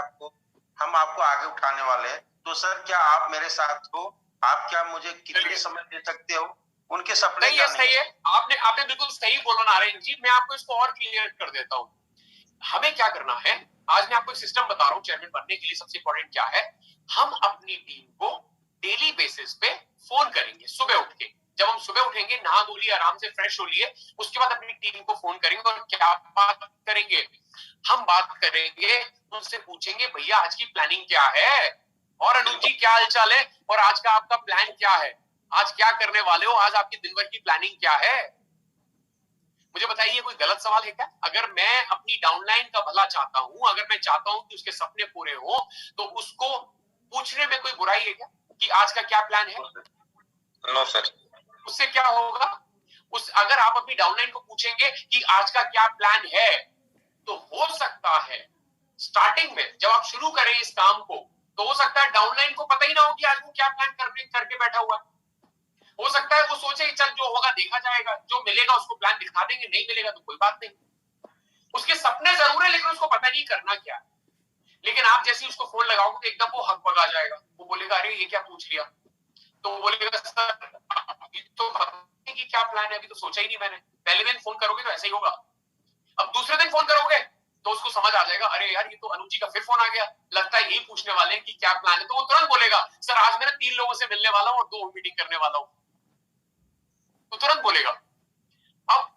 हम आपको आगे उठाने वाले हैं। तो सर क्या आप मेरे साथ हो? आप क्या मुझे कितने समय दे सकते हो? उनके सपने नहीं, सही है। आपने बिल्कुल सही बोला नारायण जी। मैं आपको इसको और क्लियर कर देता हूँ। हमें क्या करना है, आज मैं आपको एक सिस्टम बता रहा हूँ चेयरमैन बनने के लिए सबसे इंपॉर्टेंट क्या है। हम अपनी टीम को डेली बेसिस पे फोन करेंगे। सुबह उठ के, जब हम सुबह उठेंगे, नहा धो लिए, आराम से फ्रेश हो लिए, उसके बाद अपनी टीम को फोन करेंगे। और क्या बात करेंगे? हम बात करेंगे, उनसे पूछेंगे, भैया आज की प्लानिंग क्या है? और अनुज जी, क्या हालचाल है? और आज का आपका प्लान क्या है? आज क्या करने वाले हो? आज आपकी दिन भर की प्लानिंग क्या है? मुझे बताइए, कोई गलत सवाल है क्या? अगर मैं अपनी डाउनलाइन का भला चाहता हूं, अगर मैं चाहता हूं कि उसके सपने पूरे हो, तो उसको पूछने में कोई बुराई है क्या कि आज का क्या प्लान है? No sir. उससे क्या होगा? अगर आप अपनी डाउनलाइन को पूछेंगे कि आज का क्या प्लान है, तो हो सकता है स्टार्टिंग में जब आप शुरू करें इस काम को, तो हो सकता है डाउनलाइन को पता ही ना हो कि आज वो क्या प्लान करके बैठा हुआ है। हो सकता है वो सोचे चल जो होगा देखा जाएगा, जो मिलेगा उसको प्लान दिखा देंगे, नहीं मिलेगा तो कोई बात नहीं। उसके सपने जरूर है, लेकिन उसको पता नहीं करना क्या है। लेकिन आप जैसे ही उसको फोन लगाओगे तो एकदम वो हक बगा जाएगा। वो बोलेगा, अरे ये क्या पूछ लिया? तो वो बोलेगा, सर अभी तो पता नहीं कि क्या प्लान है, अभी तो सोचा ही नहीं मैंने। पहले दिन फोन करोगे तो ऐसा ही होगा। अब दूसरे दिन फोन करोगे तो उसको समझ आ जाएगा, अरे यार ये तो अनुज जी का फिर फोन आ गया, लगता है यही पूछने वाले हैं कि क्या प्लान है। तो वो तुरंत बोलेगा, सर आज मैं 3 लोगों से मिलने वाला हूँ और 2 मीटिंग करने वाला हूँ। तो तुरंत बोलेगा। अब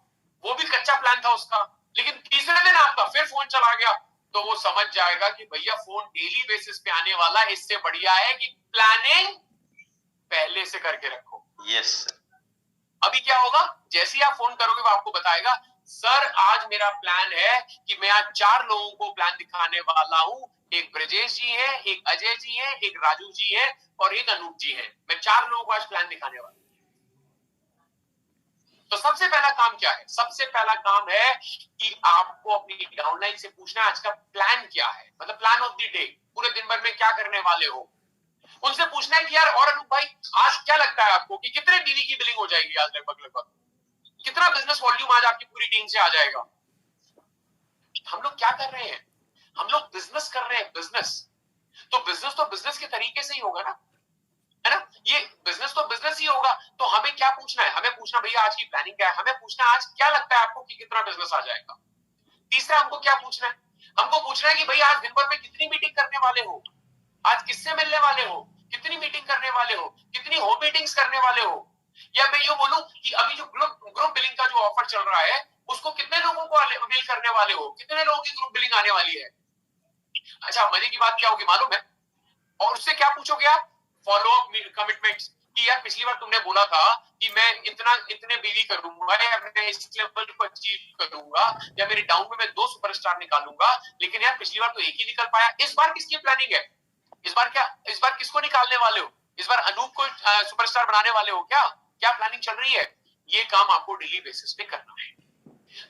वो भी कच्चा प्लान था उसका, लेकिन तीसरे दिन आपका फिर फोन चला गया, तो वो समझ जाएगा कि भैया फोन डेली बेसिस पे आने वाला, इससे बढ़िया है कि प्लानिंग पहले से करके रखो। यस। अभी क्या होगा? जैसे ही आप फोन करोगे वो आपको बताएगा, सर आज मेरा प्लान है कि मैं आज 4 लोगों को प्लान दिखाने वाला हूं। एक ब्रजेश जी है, एक अजय जी है, एक राजू जी है और एक अनूप जी है। मैं 4 लोगों को आज प्लान दिखाने वाला हूं। तो सबसे पहला काम क्या है? सबसे पहला काम है कि आपको अपनी डाउनलाइन से पूछना है आज का प्लान क्या है, मतलब प्लान ऑफ द डे, पूरे दिन भर में क्या करने वाले हो। उनसे पूछना है कि यार और अनूप भाई आज क्या लगता है आपको कि कितने बीवी की बिलिंग हो जाएगी आज, लगभग कितना बिजनेस वॉल्यूम आज आपकी पूरी टीम से आ जाएगा। हम लोग क्या कर रहे हैं, हम लोग बिजनेस कर रहे हैं, बिजनेस तो बिजनेस के तरीके से ही होगा ना, है ना, ये बिजनेस तो बिजनेस ही होगा। तो हमें क्या पूछना है, हमें पूछना भैया आज की प्लानिंग क्या है, हमें पूछना आज क्या लगता है आपको कि कितना बिजनेस आ जाएगा। तीसरा हमको क्या पूछना है, हमको पूछना है कि भैया आज दिन भर में कितनी मीटिंग करने वाले हो, आज किससे मिलने वाले हो, कितनी मीटिंग करने वाले हो, कितनी होम मीटिंग्स करने वाले हो। या मैं यूं बोलूं कि अभी जो ग्रुप बिलिंग का जो ऑफर चल रहा है उसको कितने लोगों को बिल करने वाले हो, कितने लोगों की ग्रुप बिलिंग आने वाली है। अच्छा मजे की बात क्या होगी मालूम है, और उससे क्या पूछोगे आप, फॉलो अप कमिटमेंट्स कि यार पिछली बार तुमने बोला था कि मैं इतने बिली करूंगा या मैं इस लेवल को अचीव करूंगा या मेरे डाउन में मैं 2 सुपरस्टार निकालूंगा, लेकिन यार पिछली बार तो एक ही निकल पाया। इस बार किसकी प्लानिंग है, इस बार किसको निकालने वाले हो, इस बार अनूप को सुपरस्टार बनाने वाले हो क्या, क्या प्लानिंग चल रही है। ये काम आपको डेली बेसिस पे करना है।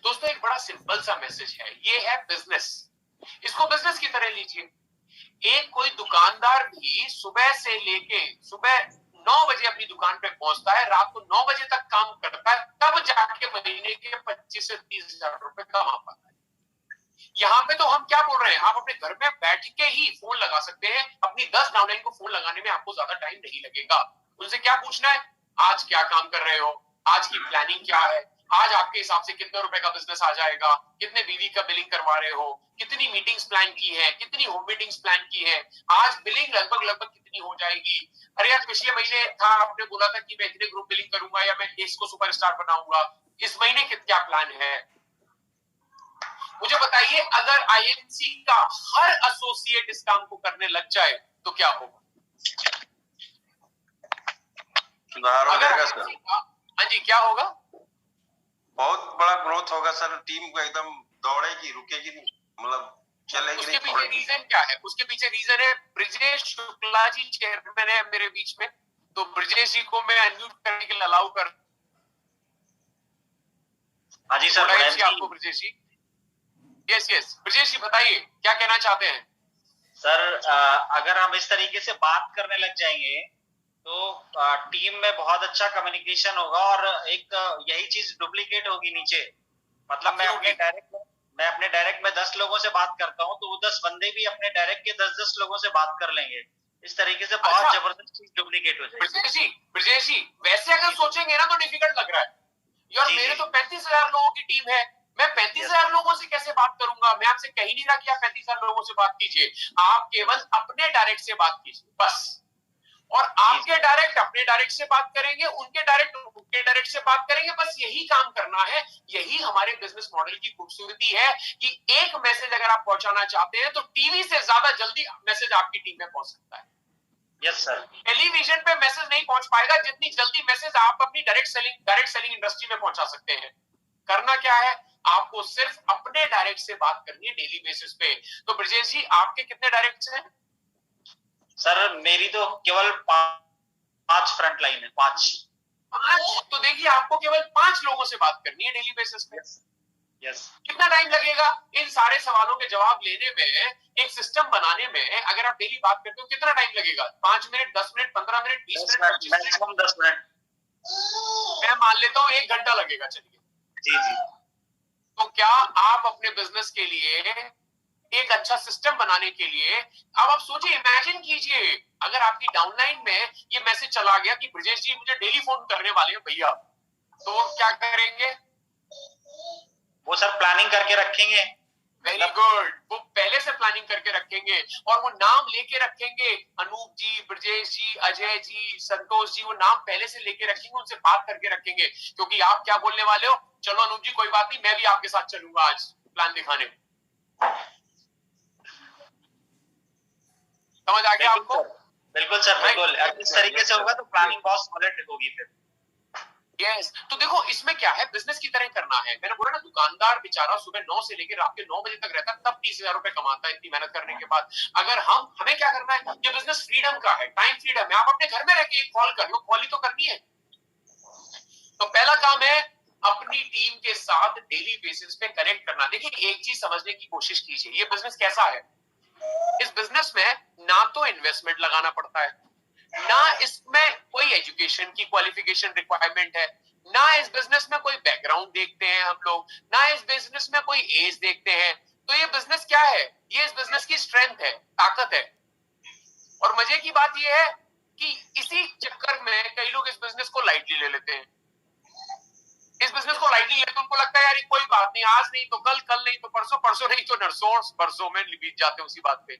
दोस्तों एक बड़ा सिंपल सा मैसेज है, ये है बिजनेस, इसको बिजनेस की तरह लीजिए। एक कोई दुकानदार भी सुबह 9 बजे अपनी दुकान पे पहुंचता है, रात को 9 बजे तक काम करता है, तब जाके महीने के 25 से 30 हजार रुपए कमा पाता है। यहाँ पे तो हम क्या बोल रहे हैं, आप अपने घर में बैठ के ही फोन लगा सकते हैं, अपनी 10 डाउनलाइन को फोन लगाने में आपको ज्यादा टाइम नहीं लगेगा। उनसे क्या पूछना है, आज क्या काम कर रहे हो, आज की प्लानिंग क्या है, आज आपके हिसाब से कितने रुपए का बिजनेस आ जाएगा, कितने बीवी का बिलिंग करवा रहे हो, कितनी मीटिंग्स प्लान की है, कितनी होम मीटिंग्स प्लान की है, आज बिलिंग लगभग कितनी हो जाएगी। अरे यार पिछले महीने था आपने बोला था कि मैं इतने ग्रुप बिलिंग करूंगा या मैं इसको सुपरस्टार बनाऊंगा, इस महीने क्या प्लान है। मुझे बताइए अगर आईएनसी का हर एसोसिएट इस काम को करने लग जाए तो क्या होगा, अगर हाँ जी क्या होगा, बहुत बड़ा ग्रोथ होगा सर, टीम को एकदम दौड़ेगी रुकेगी नहीं, मतलब चलेगी। उसके पीछे रीजन क्या है, उसके पीछे रीजन है ब्रिजेश शुक्ला जी चेयरमैन है मेरे बीच में, तो ब्रिजेश जी को मैं अनम्यूट करने के लिए अलाउ कर। हाँ जी सर, आपको ब्रिजेश जी, यस ब्रिजेश जी बताइए क्या कहना चाहते हैं। सर अगर हम इस तरीके से बात करने लग जाएंगे तो टीम में बहुत अच्छा कम्युनिकेशन होगा और एक यही चीज डुप्लीकेट होगी नीचे। मतलब मैं अपने डायरेक्ट में 10 लोगों से बात करता हूँ तो वो 10 बंदे भी अपने डायरेक्ट के 10 लोगों से बात कर लेंगे। इस तरीके से बहुत जबरदस्त चीज डुप्लीकेट हो जाएगी। ब्रिजेश जी वैसे अगर सोचेंगे ना तो डिफिकल्ट लग रहा है यार, मेरे तो 35,000 लोगों की टीम है, मैं 35,000 लोगों से कैसे बात करूंगा। मैं आपसे कह ही नहीं रहा कि आप 35,000 लोगों से बात कीजिए, आप केवल अपने डायरेक्ट से बात कीजिए बस। और आपके डायरेक्ट अपने डायरेक्ट से बात करेंगे, उनके डायरेक्ट से बात करेंगे, बस यही काम करना है। यही हमारे बिजनेस मॉडल की खूबसूरती है कि एक मैसेज अगर आप पहुंचाना चाहते हैं तो टीवी से ज्यादा जल्दी मैसेज आपकी टीम में पहुंच सकता है। यस सर, टेलीविजन पे मैसेज नहीं पहुंच पाएगा जितनी जल्दी मैसेज आप अपनी डायरेक्ट सेलिंग इंडस्ट्री में पहुंचा सकते हैं। करना क्या है, आपको सिर्फ अपने डायरेक्ट से बात करनी है डेली बेसिस पे। तो ब्रजेश जी आपके कितने डायरेक्ट हैं? सर मेरी तो केवल 5 फ्रंट लाइन है, 5। तो देखिए आपको केवल 5 लोगों से बात करनी है डेली बेसिस पे। यस। कितना टाइम लगेगा इन सारे सवालों के जवाब लेने में, एक सिस्टम बनाने में? अगर आप डेली बात करते हो कितना टाइम लगेगा? 5 minute, 10 minute, 15 minute, 20 minute, maximum 10 minute. मैं मान लेता हूँ 1 घंटा लगेगा। चलिए जी जी। तो क्या आप अपने बिजनेस के लिए एक अच्छा सिस्टम बनाने के लिए, अब आप सोचिए, इमेजिन कीजिए अगर आपकी डाउनलाइन में ये मैसेज चला गया कि ब्रजेश जी मुझे डेली फोन करने वाले हैं भैया, तो वो क्या करेंगे? वो सर प्लानिंग करके रखेंगे। वेरी गुड, वो पहले से प्लानिंग करके रखेंगे और वो नाम लेके रखेंगे, अनूप जी, ब्रजेश जी, अजय जी, संतोष जी, वो नाम पहले से लेके रखेंगे, उनसे बात करके रखेंगे। क्योंकि आप क्या बोलने वाले हो, चलो अनूप जी कोई बात नहीं, मैं भी आपके साथ चलूंगा आज प्लान दिखाने। समझ आ गया आपको? बिल्कुल सर, बिल्कुल। इस तरीके से होगा तो प्लानिंग बहुत सॉलिड होगी फिर। यस तो देखो इसमें क्या है, बिजनेस की तरह करना है। मैंने बोला ना, दुकानदार बेचारा सुबह 9 से लेकर रात के 9 बजे तक रहता है, तब 30,000 रुपए कमाता है इतनी मेहनत करने के बाद। अगर हमें क्या करना है, ये बिजनेस फ्रीडम का है, टाइम फ्रीडम है। आप अपने घर में रह के कॉल कर लो, कॉल ही तो करनी है। तो पहला काम है अपनी टीम के साथ डेली बेसिस पे कनेक्ट करना। देखिए एक चीज समझने की कोशिश कीजिए, ये बिजनेस कैसा है। इस बिजनेस में ना तो इन्वेस्टमेंट लगाना पड़ता है, ना इसमें कोई एजुकेशन की क्वालिफिकेशन रिक्वायरमेंट है, ना इस बिजनेस में कोई बैकग्राउंड देखते हैं हम लोग, ना इस बिजनेस में कोई एज देखते हैं। तो ये बिजनेस क्या है? ये इस बिजनेस की स्ट्रेंथ है, ताकत है। और मजे की बात ये है कि इसी चक्कर में कई लोग इस बिजनेस को लाइटली ले लेते हैं। इस बिजनेस को लाइटली लेते हैं, उनको लगता है यार ये कोई बात नहीं, आज नहीं तो कल, कल नहीं तो परसों, परसों नहीं तो नरसों, परसों में बीत जाते हैं उसी बात पे।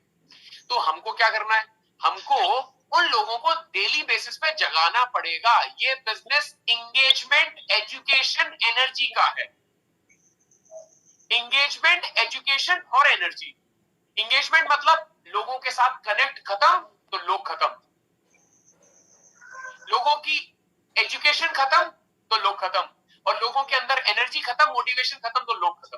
तो हमको क्या करना है? हमको उन लोगों को डेली बेसिस पे जगाना पड़ेगा। ये बिजनेस इंगेजमेंट, एजुकेशन, एनर्जी का है। इंगेजमेंट, एजुकेशन और एनर्जी। इंगेजमेंट मतलब लोगों के साथ कनेक्ट खत्म तो लोग खत्म, लोगों की एजुकेशन खत्म तो लोग खत्म, और लोगों के अंदर एनर्जी खत्म, मोटिवेशन खत्म तो लोग खत्म।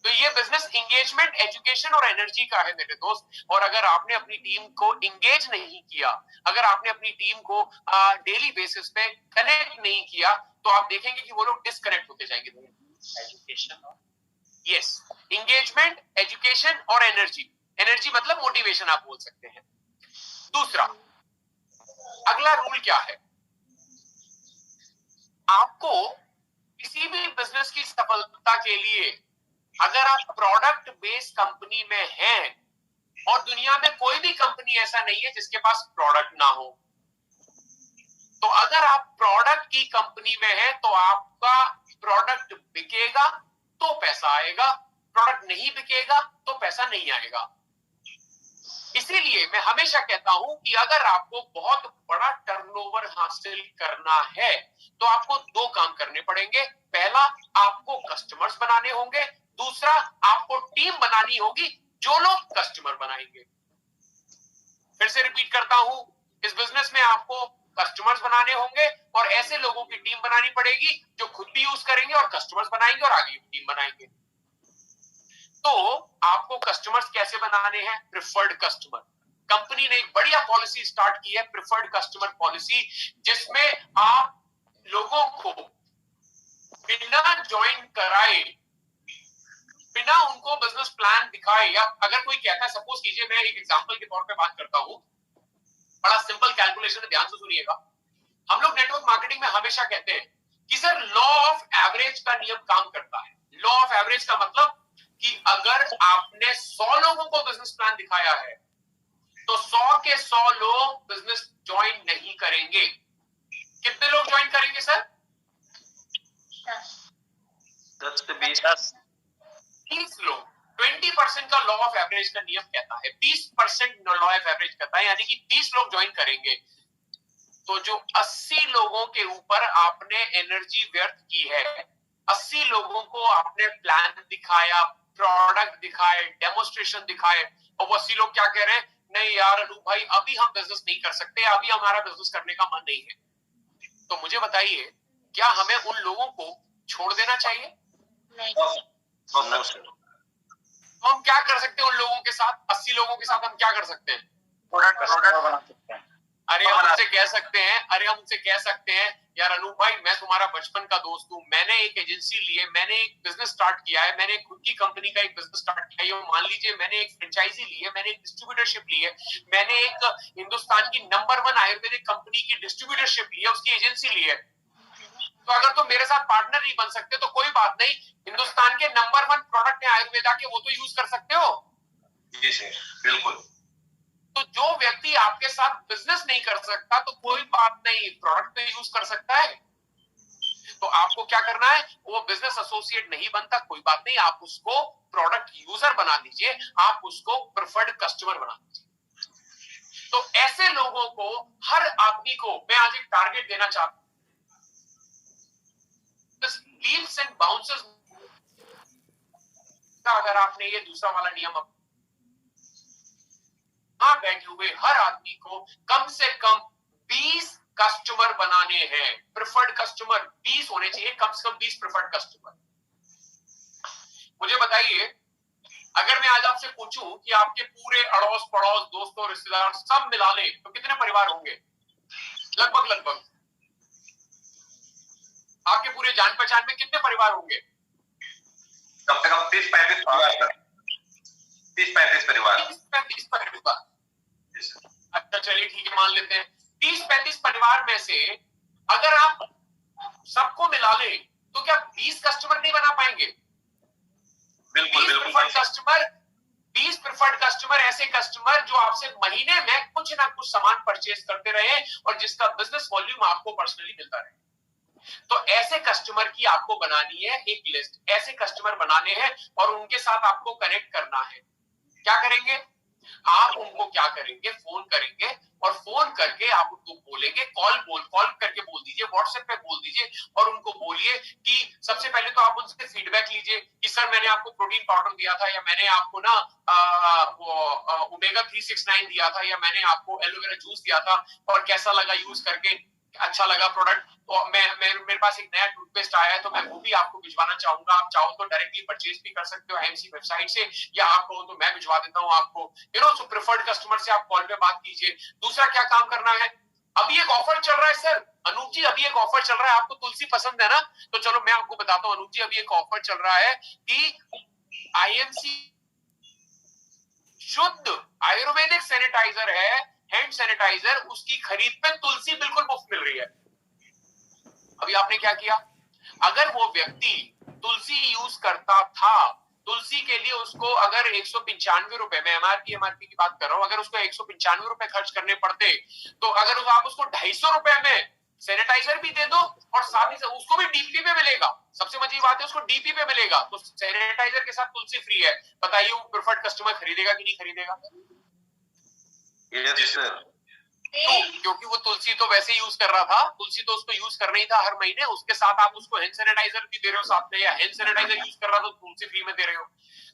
तो ये बिजनेस इंगेजमेंट, एजुकेशन और एनर्जी का है मेरे दोस्त। और अगर आपने अपनी टीम को इंगेज नहीं किया, अगर आपने अपनी टीम को डेली बेसिस पे कनेक्ट नहीं किया, तो आप देखेंगे कि वो लोग डिस्कनेक्ट होते जाएंगे। एजुकेशन, यस, इंगेजमेंट, एजुकेशन और एनर्जी। एनर्जी मतलब मोटिवेशन आप बोल सकते हैं। दूसरा, अगला रूल क्या है? आपको किसी भी बिजनेस की सफलता के लिए, अगर आप प्रोडक्ट बेस्ड कंपनी में हैं, और दुनिया में कोई भी कंपनी ऐसा नहीं है जिसके पास प्रोडक्ट ना हो, तो अगर आप प्रोडक्ट की कंपनी में हैं तो आपका प्रोडक्ट बिकेगा तो पैसा आएगा, प्रोडक्ट नहीं बिकेगा तो पैसा नहीं आएगा। इसीलिए मैं हमेशा कहता हूं कि अगर आपको बहुत बड़ा टर्नओवर हासिल करना है तो आपको दो काम करने पड़ेंगे। पहला, आपको कस्टमर्स बनाने होंगे। दूसरा, आपको टीम बनानी होगी जो लोग कस्टमर बनाएंगे। फिर से रिपीट करता हूं, इस बिजनेस में आपको कस्टमर्स बनाने होंगे और ऐसे लोगों की टीम बनानी पड़ेगी जो खुद भी यूज करेंगे और कस्टमर्स बनाएंगे और आगे टीम बनाएंगे। तो आपको कस्टमर्स कैसे बनाने हैं? Preferred customer. कंपनी ने एक बढ़िया पॉलिसी स्टार्ट की है, प्रिफर्ड कस्टमर पॉलिसी, जिसमें आप लोगों को बिना ज्वाइन कराए, बिना उनको बिजनेस प्लान दिखाए, या अगर कोई कहता है, सपोज कीजिए मैं एक एग्जांपल के तौर पे बात करता हूं, बड़ा सिंपल कैलकुलेशन है, ध्यान से सुनिएगा। हम लोग नेटवर्क मार्केटिंग में हमेशा कहते हैं कि सर लॉ ऑफ एवरेज का नियम काम करता है। लॉ ऑफ एवरेज का मतलब कि अगर आपने 100 लोगों को बिजनेस प्लान दिखाया है तो 100 के 100 लोग बिजनेस ज्वाइन नहीं करेंगे। कितने लोग ज्वाइन करेंगे सर? 10 से 20, 30 लोग। 20% का लॉ ऑफ एवरेज का नियम कहता है, 20% लॉ ऑफ एवरेज कहता है, यानी कि 30 लोग ज्वाइन करेंगे। तो जो 80 लोगों के ऊपर आपने एनर्जी व्यर्थ की है, 80 लोगों को आपने प्लान दिखाया, प्रोडक्ट दिखाए, डेमोस्ट्रेशन दिखाए, और वो 80 लोग क्या कह रहे हैं? नहीं यार अनूप भाई, अभी हम बिजनेस नहीं कर सकते, अभी हमारा बिजनेस करने का मन नहीं है। तो मुझे बताइए, क्या हमें उन लोगों को छोड़ देना चाहिए? नहीं। तो हम क्या कर सकते हैं उन लोगों के साथ? 80 लोगों के साथ हम क्या कर सकते हैं? प्रोडक्ट बना सकते हैं। अरे हम उनसे कह सकते हैं, यार अनूप भाई, मैं तुम्हारा बचपन का दोस्त हूँ, मैंने एक एजेंसी ली है, मैंने एक बिजनेस स्टार्ट किया है, मैंने खुद की कंपनी का एक बिजनेस स्टार्ट किया है, मान लीजिए मैंने एक फ्रेंचाइजी ली है, मैंने एक डिस्ट्रीब्यूटरशिप ली है, मैंने एक हिंदुस्तान की नंबर 1 आयुर्वेदिक कंपनी की डिस्ट्रीब्यूटरशिप ली है, उसकी एजेंसी ली है। तो अगर तुम मेरे साथ पार्टनर नहीं बन सकते तो कोई बात नहीं, हिंदुस्तान के नंबर 1 प्रोडक्ट है आयुर्वेदा के, वो तो यूज कर सकते हो। जी सर, बिल्कुल। तो जो व्यक्ति आपके साथ बिजनेस नहीं कर सकता तो कोई बात नहीं, प्रोडक्ट तो यूज कर सकता है। तो आपको क्या करना है? वो बिजनेस एसोसिएट नहीं बनता, कोई बात नहीं, आप उसको प्रोडक्ट यूजर बना दीजिए, आप उसको प्रेफर्ड कस्टमर बना दीजिए। तो ऐसे लोगों को, हर आदमी को मैं आज एक टारगेट देना चाहता हूं। लीव्स एंड बाउंसर्स का अगर आपने ये दूसरा वाला नियम बैठे हुए हर आदमी को कम से कम 20 कस्टमर बनाने हैं, प्रेफर्ड कस्टमर 20 होने चाहिए, कम से कम 20 प्रेफर्ड कस्टमर। मुझे बताइए, अगर मैं आज आपसे पूछूं कि आपके पूरे अड़ोस पड़ोस, दोस्तों, रिश्तेदार सब मिला ले तो कितने परिवार होंगे? लगभग आपके पूरे जान पहचान में कितने परिवार होंगे? कम से कम 30-35 परिवार। 30-35 परिवार। अच्छा चलिए ठीक है, मान लेते हैं 30-35 परिवार में से अगर आप सबको मिला ले तो क्या 20 कस्टमर नहीं बना पाएंगे? 20 प्रिफर्ड कस्टमर ऐसे कस्टमर जो आपसे महीने में कुछ ना कुछ सामान परचेज करते रहे और जिसका बिजनेस वॉल्यूम आपको पर्सनली मिलता रहे। तो ऐसे कस्टमर की आपको बनानी है एक लिस्ट, ऐसे कस्टमर बनाने हैं और उनके साथ आपको कनेक्ट करना है। क्या करेंगे आप? उनको क्या करेंगे, फोन करेंगे और फोन करके आप उनको बोलेंगे, कॉल करके बोल दीजिए, व्हाट्सएप पे बोल दीजिए और उनको बोलिए कि सबसे पहले तो आप उनसे फीडबैक लीजिए कि सर मैंने आपको प्रोटीन पाउडर दिया था, या मैंने आपको ना ओमेगा 369 दिया था, या मैंने आपको एलोवेरा जूस दिया था और कैसा लगा यूज करके, अच्छा लगा प्रोडक्ट। तो मेरे पास एक नया टूथपेस्ट आया है तो मैं वो भी आपको भिजवाना चाहूंगा, आप चाहो तो डायरेक्टली परचेज भी कर सकते हो आईएमसी वेबसाइट से, या आप कहो तो मैं भिजवा देता हूं आपको। सो प्रेफर्ड कस्टमर से आप कॉल पे बात कीजिए। दूसरा क्या काम करना है? अभी एक ऑफर चल रहा है सर, अनूप जी अभी एक ऑफर चल रहा है, आपको तुलसी पसंद है ना, तो चलो मैं आपको बताता हूँ अनूप जी, अभी एक ऑफर चल रहा है कि आईएमसी शुद्ध आयुर्वेदिक सैनिटाइजर है, हैंड सैनिटाइजर, उसकी खरीद पे तुलसी बिल्कुल मुफ्त मिल रही है। अभी आपने क्या किया? अगर वो व्यक्ति तुलसी यूज करता था, तुलसी के लिए उसको अगर 195 रुपए, मैं एमआरपी की बात कर रहा हूं, अगर उसको 195 रुपए खर्च करने पड़ते, तो अगर आप उसको 250 रुपए में सैनिटाइजर भी दे दो और साथ ही उसको भी डीपी पे मिलेगा। सबसे मजे बात है उसको डीपी पे मिलेगा, तो सैनिटाइजर के साथ तुलसी फ्री है। बताइए वो प्रेफर्ड कस्टमर खरीदेगा कि नहीं खरीदेगा? Yes sir. तो क्योंकि वो तुलसी तो वैसे यूज कर रहा था, तुलसी तो उसको यूज करना ही था हर महीने, उसके साथ आप उसको हैंड सैनिटाइजर भी दे रहे हो साथ में, या हैंड सैनिटाइजर यूज कर रहा तो तुलसी फ्री में दे रहे हो।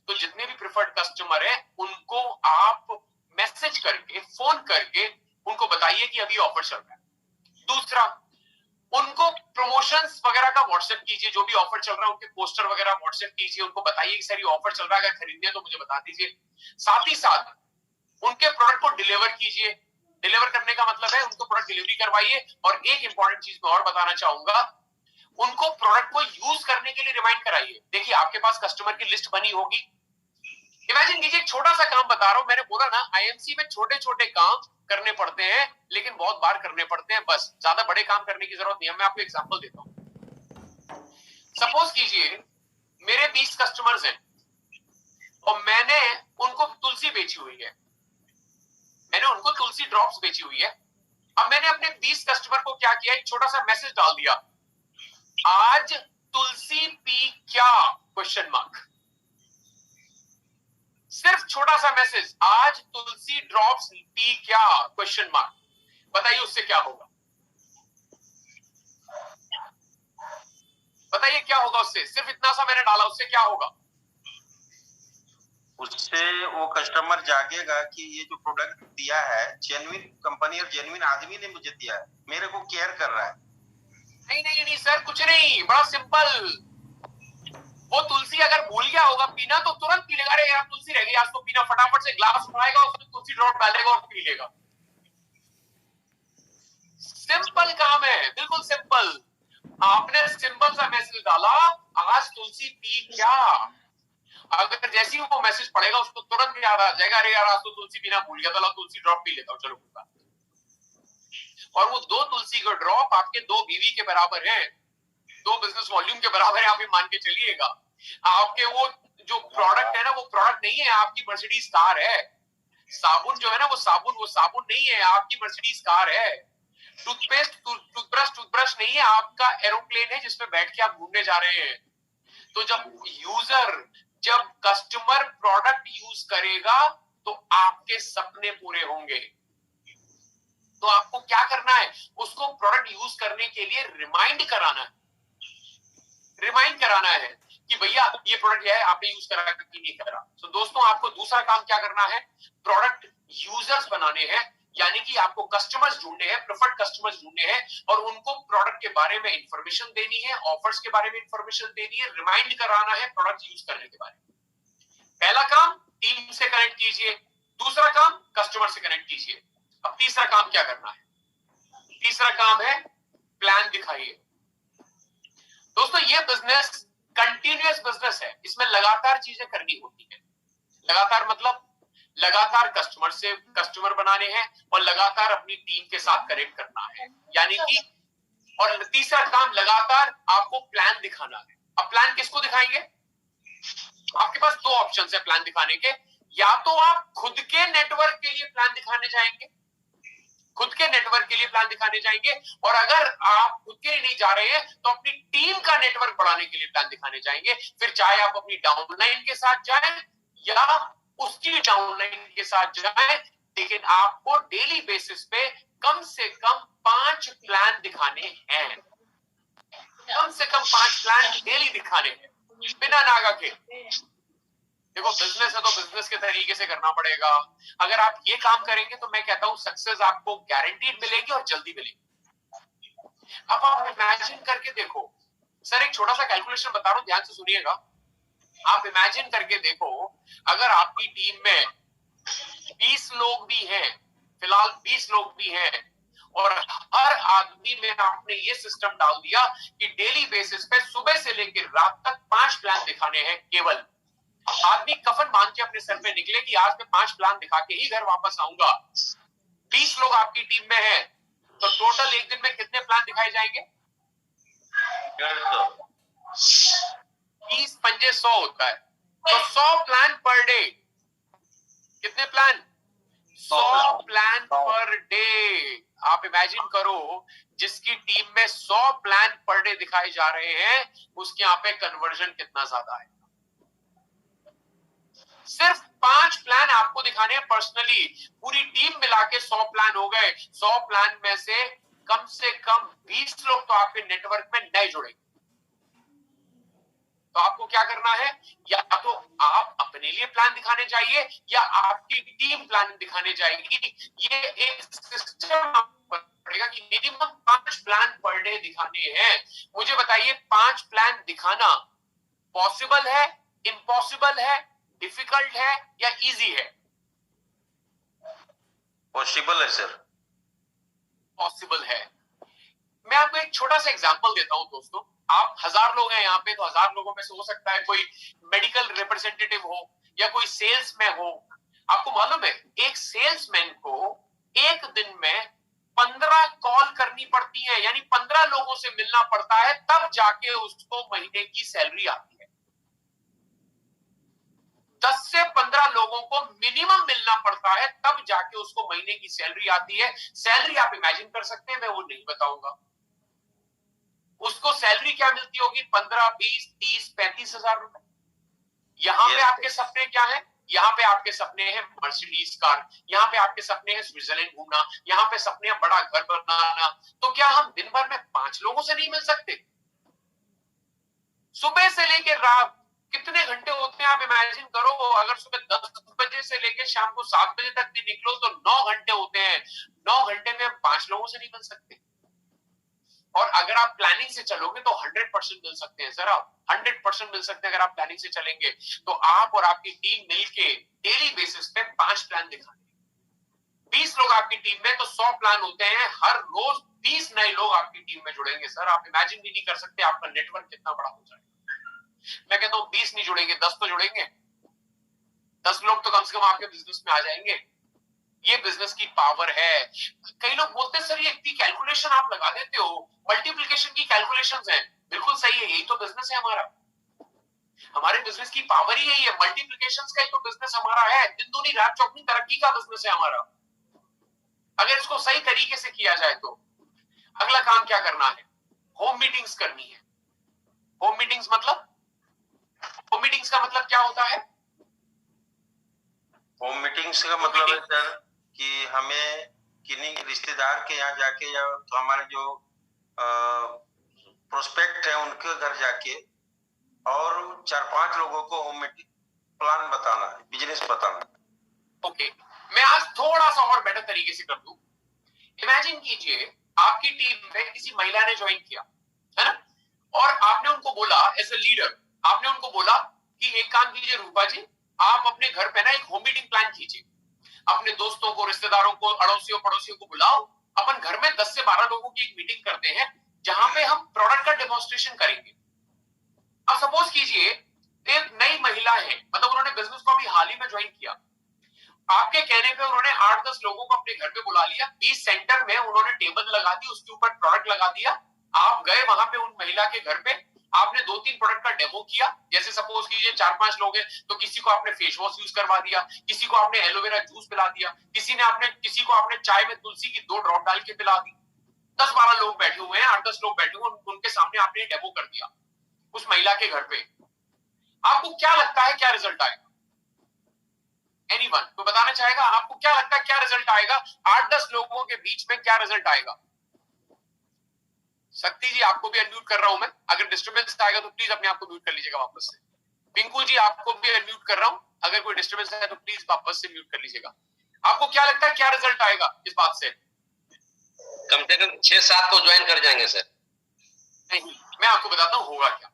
तो जितने भी प्रिफर्ड कस्टमर है उनको आप मैसेज करके, फोन करके उनको बताइए कि अभी ऑफर चल रहा है। दूसरा, उनको प्रमोशंस वगैरह का व्हाट्सएप कीजिए, जो भी ऑफर चल रहा है उनके पोस्टर वगैरह व्हाट्सएप कीजिए, उनको बताइए कि सर ये ऑफर चल रहा है, अगर खरीदने है तो मुझे बता दीजिए। साथ ही साथ उनके प्रोडक्ट को डिलीवर कीजिए। डिलीवर करने का मतलब है उनको प्रोडक्ट डिलीवरी करवाइए। और एक इंपॉर्टेंट चीज मैं और बताना चाहूंगा, उनको प्रोडक्ट को यूज करने के लिए रिमाइंड कराइए। देखिए आपके पास कस्टमर की लिस्ट बनी होगी, इमेजिन कीजिए, छोटा सा काम बता रहा हूं, मैंने बोला ना आईएमसी में छोटे छोटे काम करने पड़ते हैं लेकिन बहुत बार करने पड़ते हैं, बस ज्यादा बड़े काम करने की जरूरत नहीं है। मैं आपको एग्जांपल देता हूं। सपोज कीजिए मेरे 20 कस्टमर्स हैं और मैंने उनको तुलसी बेची हुई है, मैंने उनको तुलसी ड्रॉप्स बेची हुई है। अब मैंने अपने 20 कस्टमर को क्या किया, एक छोटा सा मैसेज डाल दिया, आज तुलसी पी क्या, क्वेश्चन मार्क। सिर्फ छोटा सा मैसेज, आज तुलसी ड्रॉप्स पी क्या, क्वेश्चन मार्क। बताइए उससे क्या होगा? बताइए क्या होगा उससे? सिर्फ इतना सा मैंने डाला, उससे क्या होगा? उससे वो कस्टमर जागेगा कि ये जो प्रोडक्ट दिया है जेन्युइन कंपनी और जेन्युइन आदमी ने मुझे दिया है, मेरे को केयर कर रहा है। नहीं नहीं नहीं सर, कुछ नहीं, बड़ा सिंपल। वो तुलसी अगर भूल गया होगा पीना तो तुरंत पी लेगा, अरे यार तुलसी रह गई आज तो पीना, फटाफट से ग्लास उठाएगा, उसमें तुलसी ड्रॉप डालेगा और पी लेगा। सिंपल काम है, बिल्कुल सिंपल। आपने सिंपल सा मैसेज डाला, आज तुलसी पी क्या। अगर जैसे ही वो मैसेज पढ़ेगा उसको तुरंत याद आ जाएगा, अरे यार आज तो तुलसी पीना भूल गया था, तुलसी ड्रॉप पी लेता हूँ, चलो। और वो 2 तुलसी का ड्रॉप आपके 2 बीवी के बराबर है, 2 बिजनेस वॉल्यूम के बराबर है, आप ये मान के चलिएगा। आपके वो जो प्रोडक्ट है ना, वो प्रोडक्ट नहीं है, आपकी मर्सिडीज कार है। साबुन जो है ना, वो साबुन नहीं है, आपकी मर्सिडीज कार है। टूथब्रश नहीं है, आपका एरोप्लेन है जिसमें बैठ के आप घूमने जा रहे हैं। तो जब कस्टमर प्रोडक्ट यूज करेगा तो आपके सपने पूरे होंगे। तो आपको क्या करना है, उसको प्रोडक्ट यूज करने के लिए रिमाइंड कराना है कि भैया ये प्रोडक्ट है, आपने यूज करा कि नहीं करा। तो दोस्तों आपको दूसरा काम क्या करना है, प्रोडक्ट यूजर्स बनाने हैं, यानी कि आपको कस्टमर्स ढूंढने हैं, प्रेफर्ड कस्टमर्स ढूंढने हैं और उनको प्रोडक्ट के बारे में इंफॉर्मेशन देनी है, ऑफर्स के बारे में इंफॉर्मेशन देनी है, रिमाइंड कराना है प्रोडक्ट यूज करने के बारे में। पहला काम टीम से कनेक्ट कीजिए, दूसरा काम कस्टमर से कनेक्ट कीजिए। अब तीसरा काम क्या करना है? तीसरा काम है प्लान दिखाइए। दोस्तों ये बिजनेस कंटिन्यूअस बिजनेस है, इसमें लगातार चीजें करनी होती है। लगातार मतलब लगातार कस्टमर बनाने हैं और लगातार अपनी टीम के साथ कनेक्ट करना है, यानी कि और तीसरा काम लगातार आपको प्लान दिखाना है। अब प्लान किसको दिखाएंगे? आपके पास दो ऑप्शन है प्लान दिखाने के, या तो आप खुद के नेटवर्क के लिए प्लान दिखाने जाएंगे, खुद के नेटवर्क के लिए प्लान दिखाने जाएंगे, और अगर आप खुद के लिए नहीं जा रहे हैं तो अपनी टीम का नेटवर्क बढ़ाने के लिए प्लान दिखाने जाएंगे। फिर चाहे आप अपनी डाउनलाइन के साथ जाएं या उसकी डाउनलाइन के साथ जाएं, लेकिन आपको डेली बेसिस पे कम से कम 5 प्लान दिखाने हैं, कम से कम 5 प्लान डेली दिखाने हैं, बिना नागा के। देखो बिजनेस है तो बिजनेस के तरीके से करना पड़ेगा। अगर आप ये काम करेंगे तो मैं कहता हूं सक्सेस आपको गारंटीड मिलेगी और जल्दी मिलेगी। अब आप इमेजिन करके देखो सर, एक छोटा सा कैलकुलेशन बता रहा हूं, ध्यान से सुनिएगा। आप इमेजिन करके देखो, अगर आपकी टीम में 20 लोग भी हैं, फिलहाल 20 लोग भी हैं, और हर आदमी में आपने ये सिस्टम डाल दिया कि डेली बेसिस पे सुबह से लेकर रात तक 5 प्लान दिखाने हैं केवल। आदमी कफन बांध के अपने सर पे निकले कि आज मैं 5 प्लान दिखा के ही घर वापस आऊंगा। 20 लोग आपकी टीम में हैं, तो टोटल एक दिन में कितने प्लान दिखाए जाएंगे? 20 पंजे 100 होता है, तो 100 प्लान पर डे। कितने प्लान? 100 plan per day. आप इमेजिन करो, जिसकी टीम में 100 प्लान पर डे दिखाए जा रहे हैं, उसके यहाँ पे कन्वर्जन कितना ज्यादा है। सिर्फ 5 प्लान आपको दिखाने हैं पर्सनली, पूरी टीम मिला के 100 प्लान हो गए। 100 प्लान में से कम 20 लोग तो आपके नेटवर्क में नए जुड़ेंगे। तो आपको क्या करना है, या तो आप अपने लिए प्लान दिखाने जाइए या आपकी टीम प्लान दिखाने जाएगी। ये एक सिस्टम पड़ेगा कि मिनिमम 5 प्लान पर डे दिखाने हैं। मुझे बताइए 5 प्लान दिखाना पॉसिबल है, इम्पॉसिबल है, डिफिकल्ट है या इजी है? पॉसिबल है सर, पॉसिबल है। मैं आपको एक छोटा सा एग्जांपल देता हूं दोस्तों। आप 1000 लोग हैं यहाँ पे, तो 1000 लोगों में से हो सकता है कोई मेडिकल रिप्रेजेंटेटिव हो या कोई सेल्समैन हो। आपको मालूम है एक सेल्समैन को एक दिन में 15 कॉल करनी पड़ती है, यानी 15 लोगों से मिलना पड़ता है, तब जाके उसको महीने की सैलरी आती है। 10 से 15 लोगों को मिनिमम मिलना पड़ता है, तब जाके उसको महीने की सैलरी आती है। सैलरी आप इमेजिन कर सकते हैं, मैं वो नहीं बताऊंगा। उसको सैलरी क्या मिलती होगी? 15, 20, 30, 35 हजार रुपए। यहां पे आपके सपने क्या है? यहाँ पे आपके सपने हैं मर्सिडीज कार, यहाँ पे आपके सपने हैं स्विट्जरलैंड घूमना, यहाँ पे सपने हैं बड़ा घर बनाना। तो क्या हम दिन भर में 5 लोगों से नहीं मिल सकते? सुबह से लेकर रात कितने घंटे होते हैं आप इमेजिन करो। अगर सुबह 10 बजे से लेकर शाम को 7 बजे तक भी निकलो तो 9 घंटे होते हैं। 9 घंटे में हम 5 लोगों से नहीं मिल सकते। और अगर आप प्लानिंग से चलोगे तो 100% मिल सकते हैं सर, आप 100% मिल सकते हैं अगर आप प्लानिंग से चलेंगे। तो आप और आपकी टीम मिलके डेली बेसिस पे 5 प्लान दिखाएंगे। 20 लोग आपकी टीम में तो 100 प्लान होते हैं, हर रोज 20 नए लोग आपकी टीम में जुड़ेंगे। सर आप इमेजिन भी नहीं कर सकते आपका नेटवर्क कितना बड़ा हो जाएगा। मैं कहता हूँ 20 नहीं जुड़ेंगे, 10 तो जुड़ेंगे। 10 लोग तो कम से कम आपके बिजनेस में आ जाएंगे। ये बिजनेस की पावर है। कई लोग बोलते हैं सर ये इतनी कैलकुलेशन आप लगा देते हो, मल्टीप्लिकेशन की कैलकुलेशंस हैं। बिल्कुल सही है, यही तो बिजनेस है हमारा। हमारे बिजनेस की पावर ही यही है, मल्टीप्लिकेशंस का ही तो बिजनेस हमारा है। दिन दूनी रात चौगुनी तरक्की का बिजनेस है हमारा, अगर इसको सही तरीके से किया जाए तो। अगला काम क्या करना है? होम मीटिंग्स करनी है। होम मीटिंग्स मतलब, होम मीटिंग्स का मतलब क्या होता है? होम मीटिंग्स का मतलब है सर कि हमें किन्हीं रिश्तेदार के यहाँ जाके या तो हमारे जो प्रोस्पेक्ट है उनके घर जाके और 4-5 लोगों को होम मीटिंग प्लान बताना है, बिजनेस बताना है। ओके, मैं आज थोड़ा सा और बेटर तरीके से कर दूं। इमेजिन कीजिए आपकी टीम में किसी महिला ने ज्वाइन किया है ना, और आपने उनको बोला एज ए लीडर, आपने उनको बोला कि एक काम कीजिए रूपा जी, आप अपने घर पे ना एक होम मीटिंग प्लान कीजिए। अपने दोस्तों को, रिश्तेदारों को, अड़ोसियों पड़ोसियों को बुलाओ। अपन घर में 10 से 12 लोगों की एक मीटिंग करते हैं जहां पे हम प्रोडक्ट का डेमोन्स्ट्रेशन करेंगे। अब सपोज कीजिए एक नई महिला है, मतलब उन्होंने बिजनेस को अभी हाल ही में ज्वाइन किया। आपके कहने पे उन्होंने 8-10 लोगों को अपने घर पे बुला लिया, 20 सेंटर में उन्होंने टेबल लगा दी, उसके ऊपर प्रोडक्ट लगा दिया। आप गए वहां पे उन महिला के घर पे, आपने 2-3 प्रोडक्ट का डेमो किया। जैसे सपोज कीजिए 4-5 लोग हैं, तो किसी को आपने फेस वॉश यूज करवा दिया, किसी को आपने एलोवेरा जूस पिला दिया, किसी को आपने चाय में तुलसी की 2 ड्रॉप डाल के पिला दी। 10-12 लोग बैठे हुए हैं, 8-10 लोग बैठे हुए हैं, उनके सामने आपने डेमो कर दिया उस महिला के घर पे। आपको क्या लगता है क्या रिजल्ट आएगा? एनीवन तो बताना चाहेगा? आपको क्या लगता है क्या रिजल्ट आएगा? 8-10 लोगों के बीच में क्या रिजल्ट आएगा? शक्ति जी, आपको भी अनम्यूट कर रहा हूं मैं, अगर डिस्टर्बेंस आएगा तो प्लीज अपने आप को म्यूट कर लीजिएगा वापस से। पिंकू जी, आपको भी अनम्यूट कर रहा हूं, अगर कोई डिस्टर्बेंस आए तो प्लीज वापस से म्यूट कर लीजिएगा। आपको क्या लगता है क्या रिजल्ट आएगा इस बात से? कम से कम 6-7 तो ज्वाइन कर जाएंगे सर। नहीं, मैं आपको बताता हूं होगा क्या।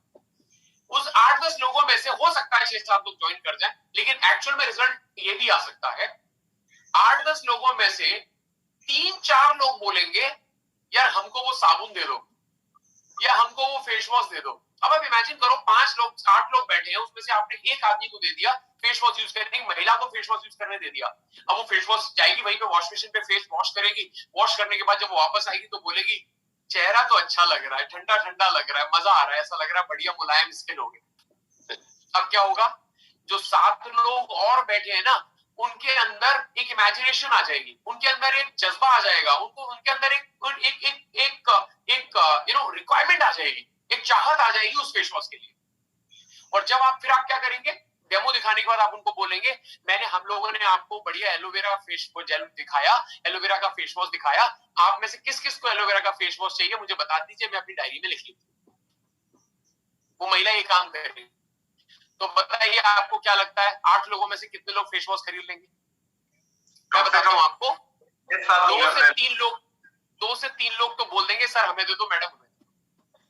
उस 8-10 लोगों में से हो सकता है 6-7 लोग ज्वाइन कर जाएं, लेकिन एक्चुअल में रिजल्ट ये भी आ सकता है 8-10 लोगों में से 3-4 लोग बोलेंगे यार हमको वो साबुन दे दो या हमको वो फेस वॉश दे दो। अब आप इमेजिन करो 8 लोग बैठे हैं, उसमें से आपने एक आदमी को दे दिया फेस वॉश यूज करने, महिला को फेस वॉश यूज करने दे दिया। अब वो फेस वॉश जाएगी वहीं पे वॉश बेसिन पे, फेस वॉश करेगी, वॉश करने के बाद जब वो वापस आएगी तो बोलेगी चेहरा तो अच्छा लग रहा है, ठंडा ठंडा लग रहा है, मजा आ रहा है, ऐसा लग रहा है बढ़िया मुलायम स्किन हो गई। अब क्या होगा? जो 7 लोग और बैठे हैं ना, उनके अंदर एक इमेजिनेशन आ जाएगी, उनके अंदर एक जज्बा आ जाएगा, उनके अंदर एक रिक्वायरमेंट आ जाएगी, एक चाहत आ जाएगी उस फेस वॉश के लिए। और जब आप क्या करेंगे? डेमो दिखाने के बाद आप उनको बोलेंगे हम लोगों ने आपको बढ़िया एलोवेरा फेस जेल दिखाया, एलोवेरा का फेस वॉश दिखाया, आप में से किस किस को एलोवेरा का फेस वॉश चाहिए मुझे बता दीजिए, मैं अपनी डायरी में लिख लूं। वो महिला ये काम करेगी। तो बताइए आपको क्या लगता है 8 लोगों में से कितने लोग फेस वॉश खरीद लेंगे? मैं बताता हूं आपको, 2 से 3 लोग तो बोल देंगे सर हमें दे दो मैडम, हमें।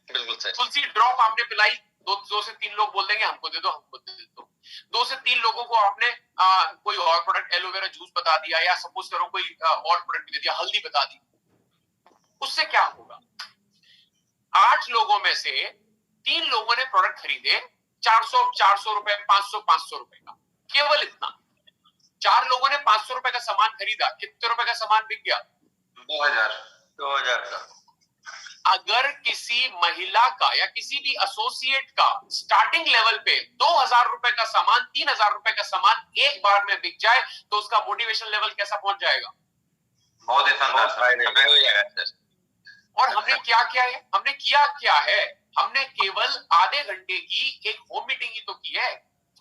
बिल्कुल सर। तुलसी ड्रॉप आपने पिलाई, 2 से 3 लोग बोल देंगे हमको दे दो, हमको दे दो। 2 से 3 लोगों को आपने कोई और प्रोडक्ट एलोवेरा जूस बता दिया, या सपोज करो कोई और प्रोडक्ट दे दिया, हल्दी बता दी। उससे क्या होगा? 8 लोगों में से 3 लोगों ने प्रोडक्ट खरीदे 400 रुपए, 500 रुपए का, केवल इतना। 4 लोगों ने 500 रुपए का सामान खरीदा, कितने रुपए का सामान बिक गया? 2000 का। अगर किसी महिला का या किसी भी एसोसिएट का स्टार्टिंग लेवल पे 2000 रुपए का सामान, 3000 रुपए का सामान एक बार में बिक जाए तो उसका मोटिवेशन लेवल कैसा पहुंच जाएगा? बहुत ही। और हमने क्या किया है? हमने किया क्या है? हमने केवल आधे घंटे की एक होम मीटिंग ही तो की है।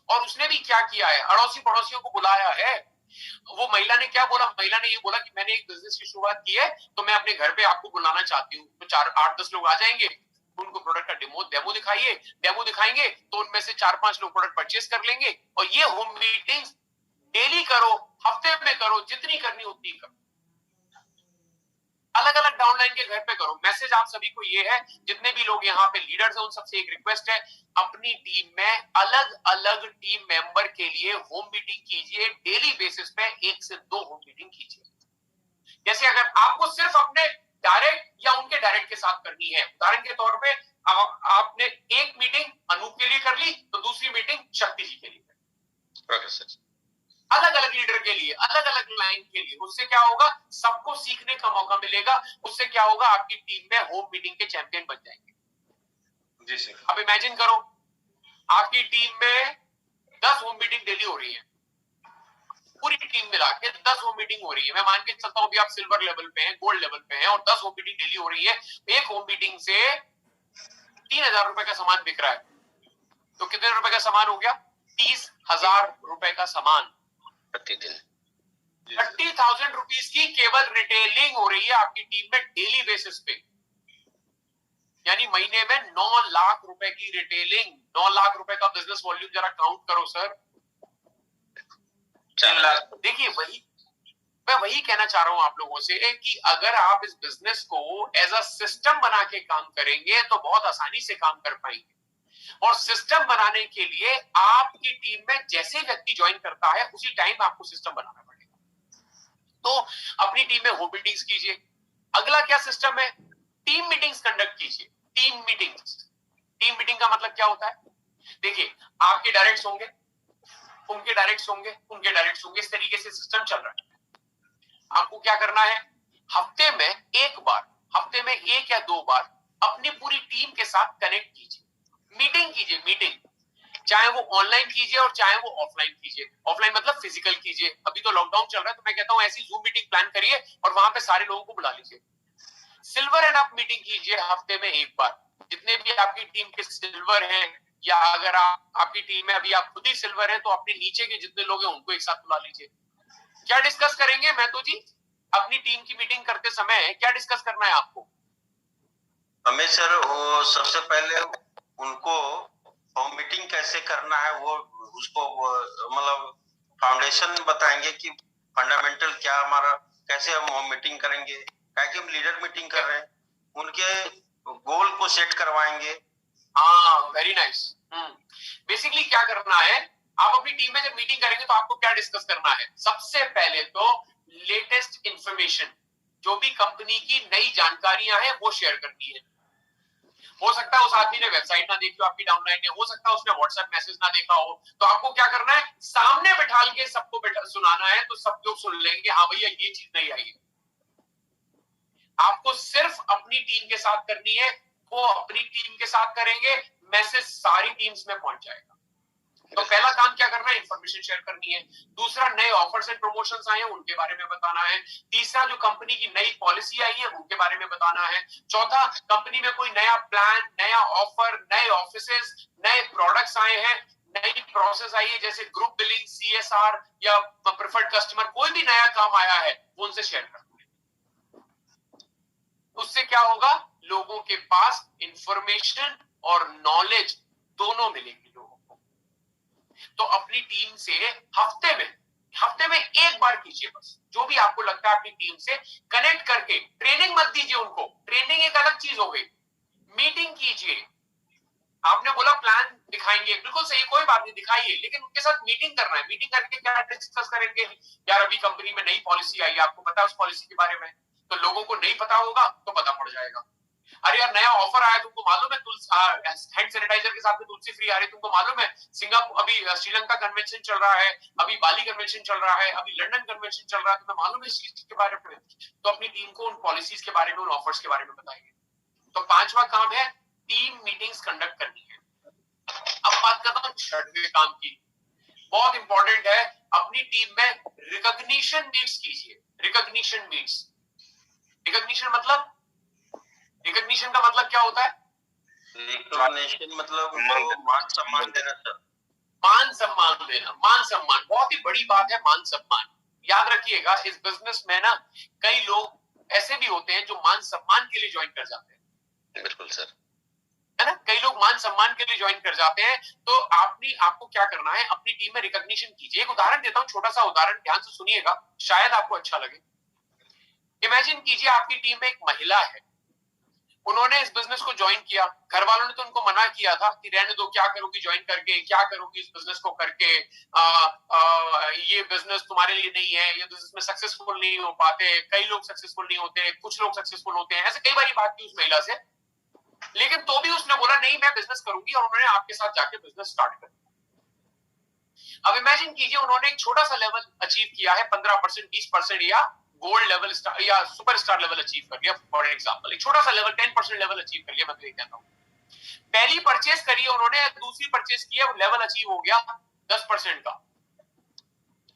और उसने भी क्या किया है? अड़ोसी पड़ोसियों को बुलाया है। वो महिला ने क्या बोला? महिला ने ये बोला कि मैंने एक बिजनेस की शुरुआत की है, तो मैं अपने घर पे आपको बुलाना चाहती हूँ। तो 8-10 लोग आ जाएंगे, उनको प्रोडक्ट का डेमो दिखाइए, डेमो दिखाएंगे तो उनमें से 4-5 लोग प्रोडक्ट परचेस कर लेंगे। और ये होम मीटिंग डेली करो, हफ्ते में करो, जितनी करनी उतनी करो, अलग अलग डाउनलाइन के घर पे करो। मैसेज आप सभी को ये है, जितने भी लोग यहाँ पे लीडर्स हैं उन सबसे एक रिक्वेस्ट है, अपनी टीम में अलग अलग टीम मेंबर के लिए होम मीटिंग कीजिए, डेली बेसिस पे 1 से 2 होम मीटिंग कीजिए। जैसे अगर आपको सिर्फ अपने डायरेक्ट या उनके डायरेक्ट के साथ करनी है, उदाहरण के तौर पे आपने एक मीटिंग अनूप के लिए कर ली तो दूसरी मीटिंग शक्ति जी के लिए, अलग अलग लीडर के लिए, अलग अलग लाइन के लिए। उससे क्या होगा? सबको सीखने का मौका मिलेगा। उससे क्या होगा? आपकी टीम में होम मीटिंग के चैंपियन बन जाएंगे। जी सर। अब इमेजिन करो आपकी टीम में 10 होम मीटिंग डेली हो रही है, पूरी टीम मिला के 10 होम मीटिंग हो रही है। मैं मान के चलता हूं अभी आप सिल्वर लेवल पे हैं, गोल्ड लेवल पे हैं, और 10 होम मीटिंग डेली हो रही है। एक होम मीटिंग से 3000 रुपए का सामान बिक रहा है, तो कितने रुपए का सामान हो गया? 30,000 रुपए का सामान प्रतिदिन। 30,000 रुपीज की केवल रिटेलिंग हो रही है आपकी टीम में डेली बेसिस पे। यानी महीने में 9 लाख रुपए की रिटेलिंग। 9 लाख रुपए का बिजनेस वॉल्यूम जरा काउंट करो सर। 4 लाख। देखिए मैं वही कहना चाह रहा हूं आप लोगों से कि अगर आप इस बिजनेस को एज अ सिस्टम बना के काम करेंगे तो बहुत आसानी से काम कर पाएंगे। और सिस्टम बनाने के लिए आपकी टीम में जैसे व्यक्ति ज्वाइन करता है उसी टाइम आपको सिस्टम बनाना पड़ेगा। तो अपनी टीम में होम मीटिंग्स कीजिए। अगला क्या सिस्टम है? टीम मीटिंग्स कंडक्ट कीजिए। टीम मीटिंग का मतलब क्या होता है? देखिए आपके डायरेक्ट्स होंगे, उनके डायरेक्ट होंगे, इस तरीके से सिस्टम चल रहा है। आपको क्या करना है, हफ्ते में एक या 2 बार अपनी पूरी टीम के साथ कनेक्ट कीजिए, मीटिंग, चाहे वो ऑनलाइन कीजिए और चाहे वो ऑफलाइन कीजिए। ऑफलाइन मतलब फिजिकल कीजिए, अभी तो लॉकडाउन चल रहा है, तो मैं कहता हूं ऐसी जूम मीटिंग प्लान करिए और वहां पे सारे लोगों को बुला लीजिए। सिल्वर एंड अप मीटिंग कीजिए हफ्ते में 1 बार, जितने भी आपकी टीम के सिल्वर हैं, या अगर आपकी टीम में अभी आप खुद ही सिल्वर हैं, तो अपने नीचे के जितने लोग हैं उनको एक साथ बुला लीजिए। क्या डिस्कस करेंगे महतो जी, अपनी टीम की मीटिंग करते समय क्या डिस्कस करना है आपको? हमें सर वो सबसे पहले उनको होम मीटिंग कैसे करना है, वो उसको मतलब फाउंडेशन बताएंगे कि फंडामेंटल क्या हमारा, कैसे हम होम मीटिंग करेंगे, क्या कि हम लीडर मीटिंग कर रहे हैं, उनके गोल को सेट करवाएंगे। हाँ, वेरी नाइस। बेसिकली क्या करना है, आप अपनी टीम में जब मीटिंग करेंगे तो आपको क्या डिस्कस करना है? सबसे पहले तो लेटेस्ट इंफॉर्मेशन, जो भी कंपनी की नई जानकारियां हैं वो शेयर करनी है। हो सकता है उस आदमी ने वेबसाइट ना देखी हो आपकी डाउनलाइन ने, हो सकता है उसने व्हाट्सएप मैसेज ना देखा हो, तो आपको क्या करना है, सामने बैठा के सबको सुनाना है, तो सब लोग सुन लेंगे, हाँ भैया ये चीज नहीं आई है। आपको सिर्फ अपनी टीम के साथ करनी है, वो अपनी टीम के साथ करेंगे, मैसेज सारी टीम्स में पहुंच जाएगा। तो पहला काम क्या करना है, इंफॉर्मेशन शेयर करनी है। दूसरा, नए ऑफर्स एंड प्रमोशंस आए हैं उनके बारे में बताना है। तीसरा, जो कंपनी की नई पॉलिसी आई है उनके बारे में बताना है। चौथा, कंपनी में कोई नया प्लान, नया ऑफर, नए ऑफिसेस, नए प्रोडक्ट्स आए हैं, नई प्रोसेस आई है, जैसे ग्रुप बिलिंग, CSR या प्रेफर्ड कस्टमर, कोई भी नया काम आया है वो उनसे शेयर करना है। उससे क्या होगा, लोगों के पास इंफॉर्मेशन और नॉलेज दोनों मिलेगी लोगों को। तो अपनी टीम से हफ्ते में 1 बार कीजिए बस, जो भी आपको लगता है अपनी टीम से कनेक्ट करके। ट्रेनिंग मत दीजिए उनको, ट्रेनिंग एक अलग चीज हो गई, मीटिंग कीजिए। आपने बोला प्लान दिखाएंगे, बिल्कुल सही, कोई बात नहीं, दिखाइए, लेकिन उनके साथ मीटिंग करना है। मीटिंग करके क्या डिस्कस करेंगे, यार अभी कंपनी में नई पॉलिसी आई है, आपको पता है उस पॉलिसी के बारे में, तो लोगों को नहीं पता होगा तो पता पड़ जाएगा। अरे यार नया ऑफर आया, तुमको मालूम है, हैंड सैनिटाइजर के साथ में तुलसी फ्री आ रही है, तुमको मालूम है? सिंगापुर, अभी श्रीलंका कन्वेंशन चल रहा है, अभी बाली कन्वेंशन चल रहा है, अभी लंदन कन्वेंशन चल रहा है, तुम्हें मालूम है इस चीज के बारे में? तो अपनी टीम को उन पॉलिसीज के बारे में, उन ऑफर्स के बारे में बताएंगे। तो 5वां काम है टीम मीटिंग्स कंडक्ट करनी है। अब बात करता हूँ 6वें काम की, बहुत इंपॉर्टेंट है, अपनी टीम में रिकॉग्निशन मीट्स कीजिए। रिकॉग्निशन का मतलब क्या होता है? रिकॉग्निशन मतलब मान सम्मान देना सर। मान सम्मान बहुत ही बड़ी बात है। मान सम्मान याद रखिएगा, इस बिजनेस में ना कई लोग ऐसे भी होते हैं जो मान सम्मान के लिए ज्वाइन कर जाते हैं। बिल्कुल सर, है ना, कई लोग मान सम्मान के लिए ज्वाइन कर जाते हैं। तो आपको क्या करना है, अपनी टीम में रिकॉग्निशन कीजिए। एक उदाहरण देता हूं, छोटा सा उदाहरण, ध्यान से सुनिएगा, शायद आपको अच्छा लगे। इमेजिन कीजिए आपकी टीम में एक महिला है, उन्होंने इस बिजनेस को ज्वाइन किया, घर वालों ने तो उनको मना किया था कि रहने दो, क्या करोगी ज्वाइन करके, क्या करोगी इस बिजनेस को करके, ये बिजनेस तुम्हारे लिए नहीं है, ये बिजनेस में सक्सेसफुल नहीं हो पाते, कई लोग सक्सेसफुल नहीं होते, कुछ लोग सक्सेसफुल होते हैं, ऐसे कई बार बात की उस महिला से। लेकिन तो भी उसने बोला नहीं मैं बिजनेस करूंगी, और उन्होंने आपके साथ जाके बिजनेस स्टार्ट कर दिया। अब इमेजिन कीजिए उन्होंने एक छोटा सा लेवल अचीव किया है, 15%, 20% या गोल्ड लेवल या सुपरस्टार लेवल अचीव कर लिया। फॉर एग्जांपल एक छोटा सा लेवल 10% लेवल अचीव कर लिया, मैं तो ये कहता हूं। पहली परचेस करी उन्होंने, दूसरी परचेस की है, लेवल अचीव हो गया 10% का।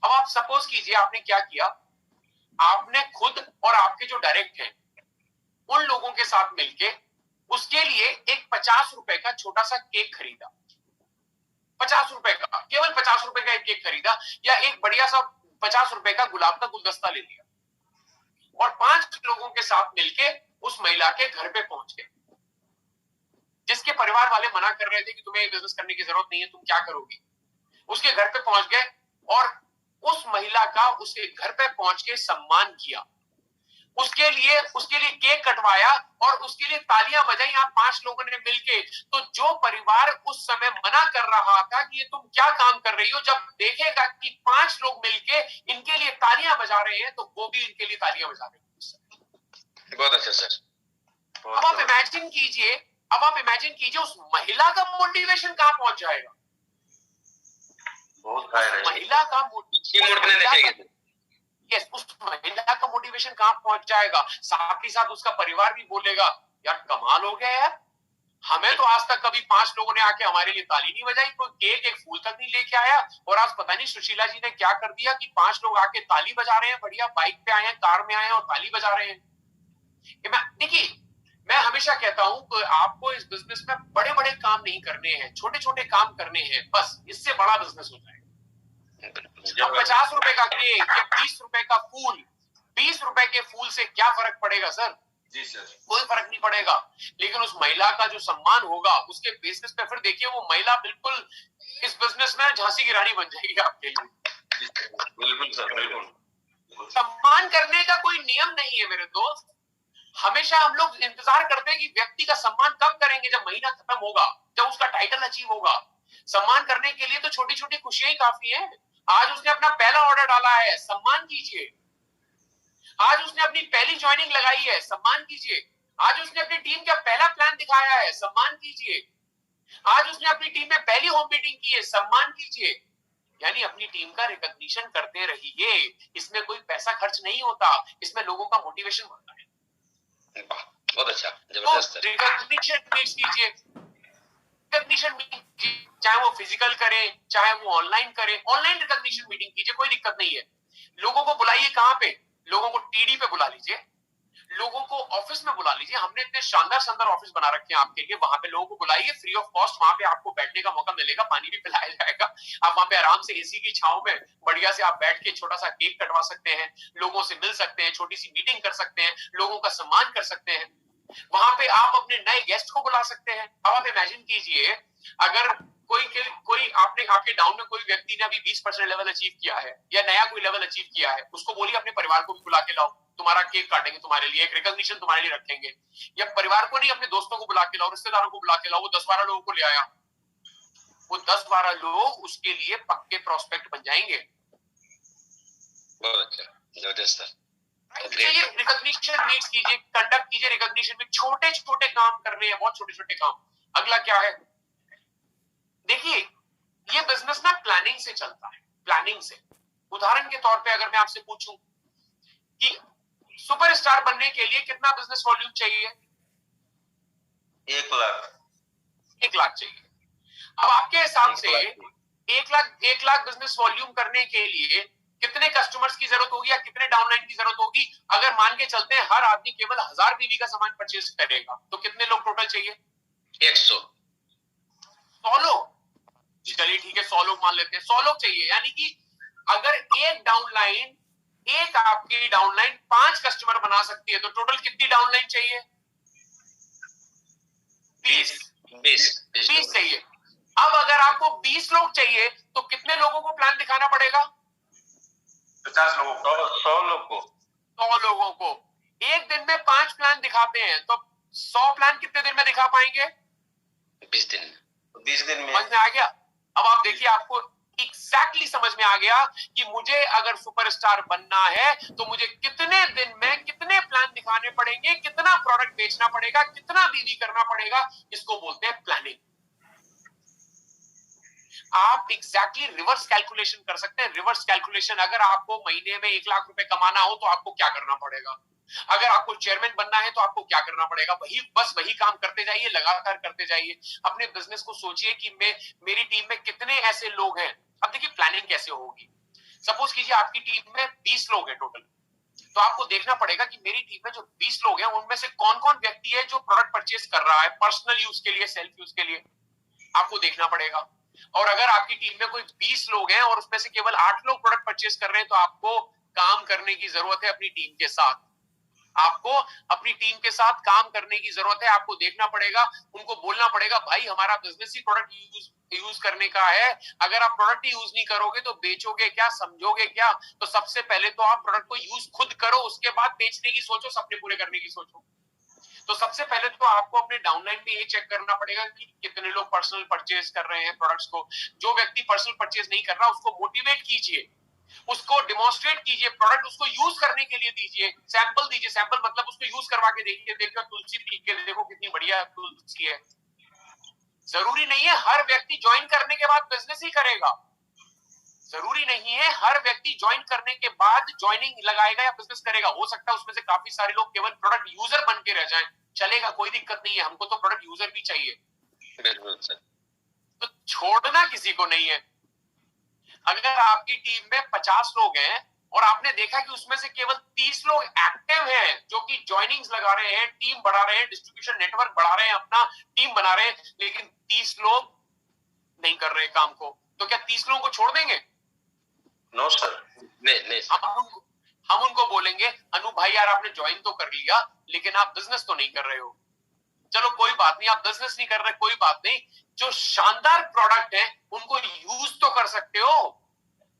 अब आप सपोज कीजिए आपने क्या किया, आपने खुद और आपके जो डायरेक्ट हैं उन लोगों के साथ मिलके उसके लिए एक 50 रुपए का छोटा सा केक खरीदा। 50 रुपए का, केवल 50 रुपए का एक केक खरीदा, या एक बढ़िया सा 50 रुपए का गुलाब का गुलदस्ता ले लिया, और 5 लोगों के साथ मिलके उस महिला के घर पे पहुंच गए, जिसके परिवार वाले मना कर रहे थे कि तुम्हें बिजनेस करने की जरूरत नहीं है, तुम क्या करोगी। उसके घर पे पहुंच गए और उस महिला का उसके घर पे पहुंच के सम्मान किया, उसके लिए केक कटवाया और उसके लिए तालियां बजाई, आप 5 लोगों ने मिलके। तो जो परिवार उस समय मना कर रहा था कि ये तुम क्या काम कर रही हो, जब देखेगा कि 5 लोग मिलके इनके लिए तालियां बजा रहे हैं, तो वो भी इनके लिए तालियां बजा रहे हैं। बहुत अच्छा सर। अब आप इमेजिन कीजिए उस महिला का मोटिवेशन कहां पहुंच जाएगा। बहुत खाए रहे। महिला का यस, उस महिला का मोटिवेशन कहाँ पहुंच जाएगा, साथ ही साथ उसका परिवार भी बोलेगा यार कमाल हो गया यार, हमें तो आज तक कभी 5 लोगों ने आके हमारे लिए ताली नहीं बजाई, कोई केक एक फूल तक नहीं लेके आया, और आज पता नहीं सुशीला जी ने क्या कर दिया कि 5 लोग आके ताली बजा रहे हैं, बढ़िया बाइक पे आए हैं, कार में आए हैं और ताली बजा रहे हैं। देखिए, मैं हमेशा कहता हूं कि आपको इस बिजनेस में बड़े बड़े काम नहीं करने हैं, छोटे छोटे काम करने हैं, बस इससे बड़ा बिजनेस हो जाएगा। अब 50 रुपए का केक या 30 रुपए का फूल, 20 रुपए के फूल से क्या फर्क पड़ेगा सर? जी सर, कोई फर्क नहीं पड़ेगा, लेकिन उस महिला का जो सम्मान होगा उसके बेसिस पे फिर देखिए वो महिला बिल्कुल इस बिजनेस में झांसी की रानी बन जाएगी आपके लिए। बिल्कुल सर, बिल्कुल। सम्मान करने का कोई नियम नहीं है मेरे दोस्त, हमेशा हम लोग इंतजार करते हैं कि व्यक्ति का सम्मान कब करेंगे, जब महीना खत्म होगा, जब उसका टाइटल अचीव होगा। सम्मान करने के लिए तो छोटी छोटी खुशियां ही काफी है। आज उसने अपना पहला ऑर्डर डाला है, सम्मान कीजिए। आज उसने अपनी पहली ज्वाइनिंग लगाई है, सम्मान कीजिए। आज उसने अपनी टीम का पहला प्लान दिखाया है, सम्मान कीजिए। आज उसने अपनी टीम में पहली होम मीटिंग की है, सम्मान कीजिए। यानी अपनी टीम का रिकॉग्निशन करते रहिए, इसमें कोई पैसा खर्च नहीं होता, इसमें लोगों का मोटिवेशन बढ़ता है। बहुत अच्छा, जबरदस्त। तो रिकॉग्निशन मीट कीजिए, रिकॉग्निशन मीटिंग, चाहे वो फिजिकल करें चाहे वो ऑनलाइन करें, ऑनलाइन रिकॉग्निशन मीटिंग कीजिए, कोई दिक्कत नहीं है। लोगों को बुलाइए, कहां पे? लोगों को टीडी पे बुला लीजिए, लोगों को ऑफिस में बुला लीजिए। हमने इतने शानदार शानदार ऑफिस बना रखे हैं आपके लिए, वहां पे लोगों को बुलाइए, फ्री ऑफ कॉस्ट वहां पे आपको बैठने का मौका मिलेगा, पानी भी पिलाया जाएगा। आप वहां पे आराम से एसी की छांव में बढ़िया से आप बैठ के छोटा सा केक कटवा सकते हैं, लोगों से मिल सकते हैं, छोटी सी मीटिंग कर सकते हैं, लोगों का सम्मान कर सकते हैं। वहां पे आप अपने नए गेस्ट को बुला सकते हैं। अब आप इमेजिन कीजिए, अगर कोई आपने आपके डाउन में कोई व्यक्ति ने अभी 20% लेवल अचीव किया है या नया कोई लेवल अचीव किया है, उसको बोलिए अपने परिवार को भी बुला के लाओ, तुम्हारा केक काटेंगे तुम्हारे लिए, एक रिकॉग्निशन तुम्हारे लिए रखेंगे। या परिवार को नहीं, अपने दोस्तों को बुला के लाओ, रिश्तेदारों को बुला के लाओ। वो 10-12 लोगों को ले आया, वो 10-12 लोग उसके लिए पक्के प्रोस्पेक्ट बन जाएंगे। बहुत अच्छा, जबरदस्त। रिकॉग्निशन मीट्स कीजिए, कंडक्ट कीजिए रिकॉग्निशन में, छोटे छोटे काम करने हैं, बहुत छोटे छोटे काम। अगला क्या है, देखिए ये बिजनेस ना प्लानिंग से चलता है, प्लानिंग से। उदाहरण के तौर पे अगर मैं आपसे पूछूं कि सुपरस्टार बनने के लिए कितना बिजनेस वॉल्यूम चाहिए? 1 लाख। 1 लाख चाहिए। अब आपके हिसाब से 1 लाख बिजनेस वॉल्यूम करने के लिए कितने कस्टमर्स की जरूरत होगी या कितने डाउनलाइन की जरूरत होगी? अगर मान के चलते हैं हर आदमी केवल 1000 बीवी का सामान परचेज करेगा, तो कितने लोग टोटल चाहिए? 100 लोग। चलिए ठीक है, 100 लोग मान लेते हैं, 100 लोग चाहिए। यानी कि अगर एक आपकी डाउनलाइन 5 कस्टमर बना सकती है, तो टोटल कितनी डाउनलाइन चाहिए? 20 चाहिए। अब अगर आपको 20 लोग चाहिए तो कितने लोगों को प्लान दिखाना पड़ेगा? 50 लोगों को, 100 लोग को। 100 लोगों को। एक दिन में 5 प्लान दिखाते हैं, तो 100 प्लान कितने दिन में दिखा पाएंगे? 20 दिन। 20 दिन में। समझ में आ गया? अब आप देखिए, आपको एग्जैक्टली समझ में आ गया कि मुझे अगर सुपरस्टार बनना है तो मुझे कितने दिन में कितने प्लान दिखाने पड़ेंगे, कितना प्रोडक्ट बेचना पड़ेगा, कितना बीवी करना पड़ेगा। इसको बोलते हैं प्लानिंग। आप एग्जैक्टली रिवर्स कैलकुलेशन कर सकते हैं। रिवर्स कैलकुलेशन, अगर आपको महीने में 1 लाख रुपए कमाना हो तो आपको क्या करना पड़ेगा? अगर आपको चेयरमैन बनना है तो आपको क्या करना पड़ेगा? बस वही काम करते जाइए, लगातार करते जाइए। अपने बिजनेस को सोचिए कि मेरी टीम में कितने ऐसे लोग हैं। अब देखिए प्लानिंग कैसे होगी। सपोज कीजिए आपकी टीम में 20 लोग हैं टोटल, तो आपको देखना पड़ेगा कि मेरी टीम में जो 20 लोग हैं उनमें से कौन कौन व्यक्ति है जो प्रोडक्ट परचेज कर रहा है पर्सनल यूज के लिए, सेल्फ यूज के लिए, आपको देखना पड़ेगा। और अगर आपकी टीम में कोई 20 लोग हैं और उसमें से केवल 8 लोग प्रोडक्ट परचेज कर रहे हैं, तो आपको काम करने की जरूरत है अपनी टीम के साथ। आपको अपनी टीम के साथ काम करने की जरूरत है। आपको देखना पड़ेगा, उनको बोलना पड़ेगा, भाई हमारा बिजनेस ही प्रोडक्ट यूज करने का है। अगर आप प्रोडक्ट ही यूज नहीं करोगे तो बेचोगे क्या, समझोगे क्या? तो सबसे पहले तो आप प्रोडक्ट को यूज खुद करो, उसके बाद बेचने की सोचो, सपने पूरे करने की सोचो। तो सबसे पहले तो आपको अपने डाउनलाइन में ये चेक करना पड़ेगा कि कितने लोग पर्सनल परचेज कर रहे हैं प्रोडक्ट्स को। जो व्यक्ति पर्सनल परचेज नहीं कर रहा उसको मोटिवेट कीजिए, उसको डिमॉन्स्ट्रेट कीजिए, प्रोडक्ट उसको यूज करने के लिए दीजिए, सैंपल दीजिए। सैंपल मतलब उसको यूज करवा के देखिए, देखो तुलसी पी के देखो कितनी बढ़िया तुलसी है। जरूरी नहीं है हर व्यक्ति ज्वाइन करने के बाद बिजनेस ही करेगा। जरूरी नहीं है हर व्यक्ति ज्वाइन करने के बाद ज्वाइनिंग लगाएगा या बिजनेस करेगा। हो सकता है उसमें से काफी सारे लोग केवल प्रोडक्ट यूजर बन के रह जाएं, चलेगा, कोई दिक्कत नहीं है, हमको तो प्रोडक्ट यूजर भी चाहिए। बिल्कुल सर। तो छोड़ना किसी को नहीं है। अगर आपकी टीम में 50 लोग हैं और आपने देखा कि उसमें से केवल 30 लोग एक्टिव हैं, जो कि ज्वाइनिंग्स लगा रहे हैं, टीम बढ़ा रहे हैं, डिस्ट्रीब्यूशन नेटवर्क बढ़ा रहे हैं, अपना टीम बना रहे हैं, लेकिन 30 लोग नहीं कर रहे काम को, तो क्या 30 लोगों को छोड़ देंगे? नो सर, नहीं हम उनको बोलेंगे अनु भाई यार आपने ज्वाइन तो कर लिया लेकिन आप बिजनेस तो नहीं कर रहे हो। चलो कोई बात नहीं, आप बिजनेस नहीं कर रहे, कोई बात नहीं, जो शानदार प्रोडक्ट है उनको यूज तो कर सकते हो।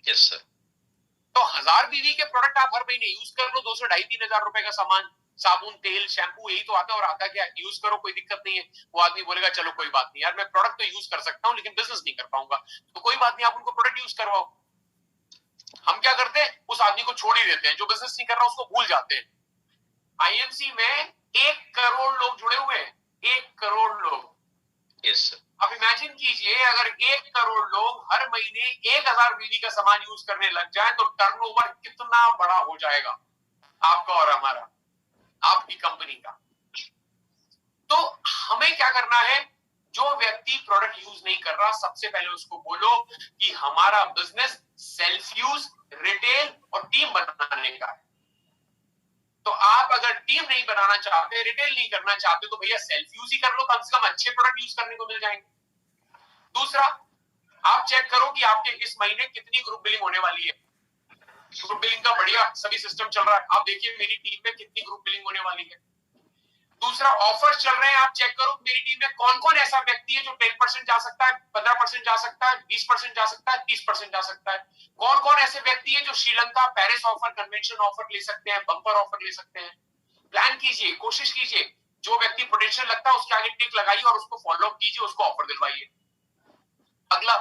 Yes sir. तो 1000 बीवी के प्रोडक्ट आप हर महीने यूज कर लो, 2 से 2,500-3,000 रुपए का सामान, साबुन, तेल, शैम्पू, यही तो आता है। और आता क्या, यूज करो, कोई दिक्कत नहीं है। वो आदमी बोलेगा चलो कोई बात नहीं यार, मैं प्रोडक्ट तो यूज कर सकता हूँ लेकिन बिजनेस नहीं कर पाऊंगा, तो कोई बात नहीं, आप उनको प्रोडक्ट यूज करवाओ। हम क्या करते हैं, उस आदमी को छोड़ ही देते हैं, जो बिजनेस नहीं कर रहा उसको भूल जाते हैं। आईएमसी में 1 करोड़ लोग जुड़े हुए हैं, 1 करोड़ लोग। Yes sir. अब इमेजिन कीजिए अगर 1 करोड़ लोग हर महीने 1000 बीवी का सामान यूज करने लग जाए तो टर्नओवर कितना बड़ा हो जाएगा आपका और हमारा, आपकी कंपनी का। तो हमें क्या करना है, जो व्यक्ति प्रोडक्ट यूज नहीं कर रहा सबसे पहले उसको बोलो कि हमारा बिजनेस सेल्फ यूज, रिटेल और टीम बनाने का है। तो आप अगर टीम नहीं बनाना चाहते, रिटेल नहीं करना चाहते, तो भैया सेल्फ यूज ही कर लो, कम से कम अच्छे प्रोडक्ट यूज करने को मिल जाएंगे। दूसरा, आप चेक करो कि आपके इस महीने कितनी ग्रुप बिलिंग होने वाली है। ग्रुप बिलिंग का बढ़िया सभी सिस्टम चल रहा है, आप देखिए मेरी टीम में कितनी ग्रुप बिलिंग होने वाली है। दूसरा, ऑफर्स चल रहे हैं, आप चेक करो मेरी टीम में कौन कौन ऐसा व्यक्ति है जो 10% जा सकता है, 15% जा सकता है, 20% जा सकता है, 30% जा सकता है। कौन कौन ऐसे व्यक्ति है जो Sri Lanka, Paris offer, convention offer ले सकते हैं, बम्पर ऑफर ले सकते हैं। प्लान कीजिए, कोशिश कीजिए, जो व्यक्ति पोटेंशियल लगता है उसके आगे टिक लगाइए और उसको फॉलो अप कीजिए, उसको ऑफर दिलवाइए। अगला,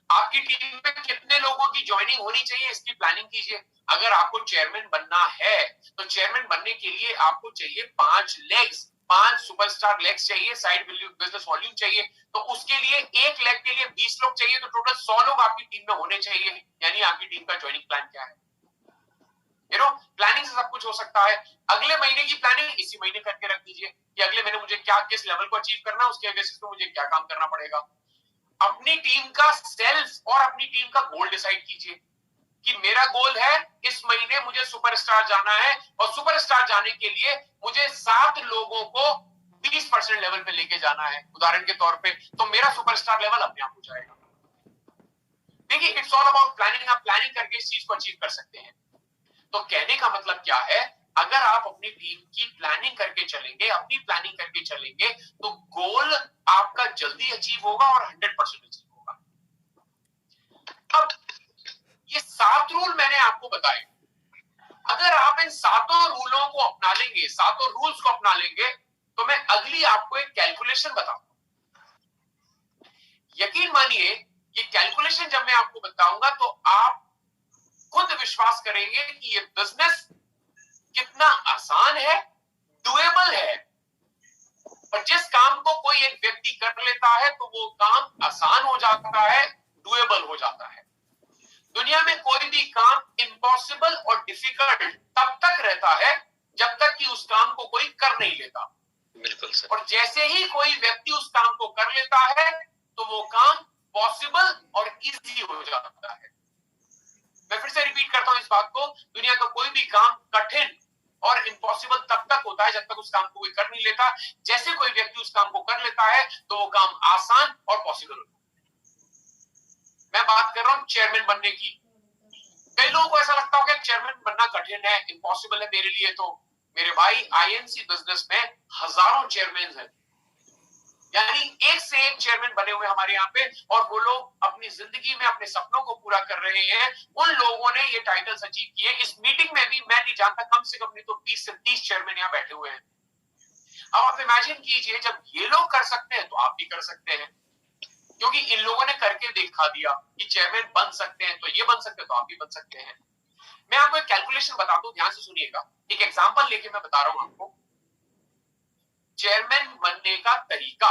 आपकी टीम में कितने लोगों की ज्वाइनिंग होनी चाहिए इसकी प्लानिंग कीजिए। अगर आपको चेयरमैन बनना है तो चेयरमैन बनने के लिए आपको चाहिए 5 लेग्स, 5 सुपरस्टार लेग्स चाहिए, साइड बिजनेस वॉल्यूम चाहिए। तो उसके लिए 1 लेग के लिए 20 लोग चाहिए, तो टोटल 100 लोग आपकी टीम में होने चाहिए। यानी आपकी टीम का ज्वाइनिंग प्लान क्या है। प्लानिंग से सब कुछ हो सकता है। अगले महीने की प्लानिंग इसी महीने करके रख दीजिए कि अगले महीने मुझे क्या, किस लेवल को अचीव करना है, उसके बेसिस पे मुझे क्या काम करना पड़ेगा। अपनी टीम का सेल्फ और अपनी टीम का गोल डिसाइड कीजिए कि मेरा गोल है इस महीने मुझे सुपरस्टार जाना है, और सुपरस्टार जाने के लिए मुझे 7 लोगों को 20% लेवल पे लेके जाना है उदाहरण के तौर पे, तो मेरा सुपरस्टार लेवल अपने आप हो जाएगा। देखिए, इट्स ऑल अबाउट प्लानिंग। आप प्लानिंग करके इस चीज को अचीव कर सकते हैं। तो कहने का मतलब क्या है, अगर आप अपनी टीम की प्लानिंग करके चलेंगे, अपनी प्लानिंग करके चलेंगे, तो गोल आपका जल्दी अचीव होगा और 100% अचीव होगा। अब ये 7 रूल मैंने आपको बताए, अगर आप इन 7 रूलों को अपना लेंगे, 7 रूल्स को अपना लेंगे, तो मैं अगली आपको एक कैलकुलेशन बताऊंगा। यकीन मानिए, ये कैलकुलेशन जब मैं आपको बताऊंगा तो आप खुद विश्वास करेंगे कि ये बिजनेस कितना आसान है, डुएबल है। और जिस काम को कोई एक व्यक्ति कर लेता है तो वो काम आसान हो जाता है, डुएबल हो जाता है। दुनिया में कोई भी काम इम्पॉसिबल और डिफिकल्ट तब तक रहता है जब तक कि उस काम को कोई कर नहीं लेता। बिल्कुल सर। और जैसे ही कोई व्यक्ति उस काम को कर लेता है तो वो काम पॉसिबल और इजी हो जाता है। मैं फिर से रिपीट करता हूं इस बात को, दुनिया का कोई भी काम कठिन और इम्पॉसिबल तब तक होता है जब तक उस काम को कोई कर नहीं लेता। जैसे कोई व्यक्ति उस काम को कर लेता है तो वो काम आसान और पॉसिबल होता है। मैं बात कर रहा हूं चेयरमैन बनने की। कई लोगों को ऐसा लगता होगा चेयरमैन बनना कठिन है, इम्पॉसिबल है मेरे लिए। तो मेरे भाई, आईएमसी बिजनेस में हजारों चेयरमैन हैं, यानी एक से एक चेयरमैन बने हुए हमारे यहाँ पे, और वो लोग अपनी जिंदगी में अपने सपनों को पूरा कर रहे हैं। उन लोगों ने ये टाइटल्स अचीव किए। इस मीटिंग में भी मैं नहीं जानता, कम से कम नहीं तो 20 से 30 चेयरमैन यहाँ बैठे हुए हैं। अब आप इमेजिन कीजिए, जब ये लोग कर सकते हैं तो आप भी कर सकते हैं, क्योंकि इन लोगों ने करके दिखा दिया कि चेयरमैन बन सकते हैं, तो ये बन सकते हैं तो आप भी बन सकते हैं। मैं आपको एक कैलकुलेशन बता दूं, ध्यान से सुनिएगा। एक एग्जांपल लेके मैं बता रहा हूं आपको चेयरमैन बनने का तरीका।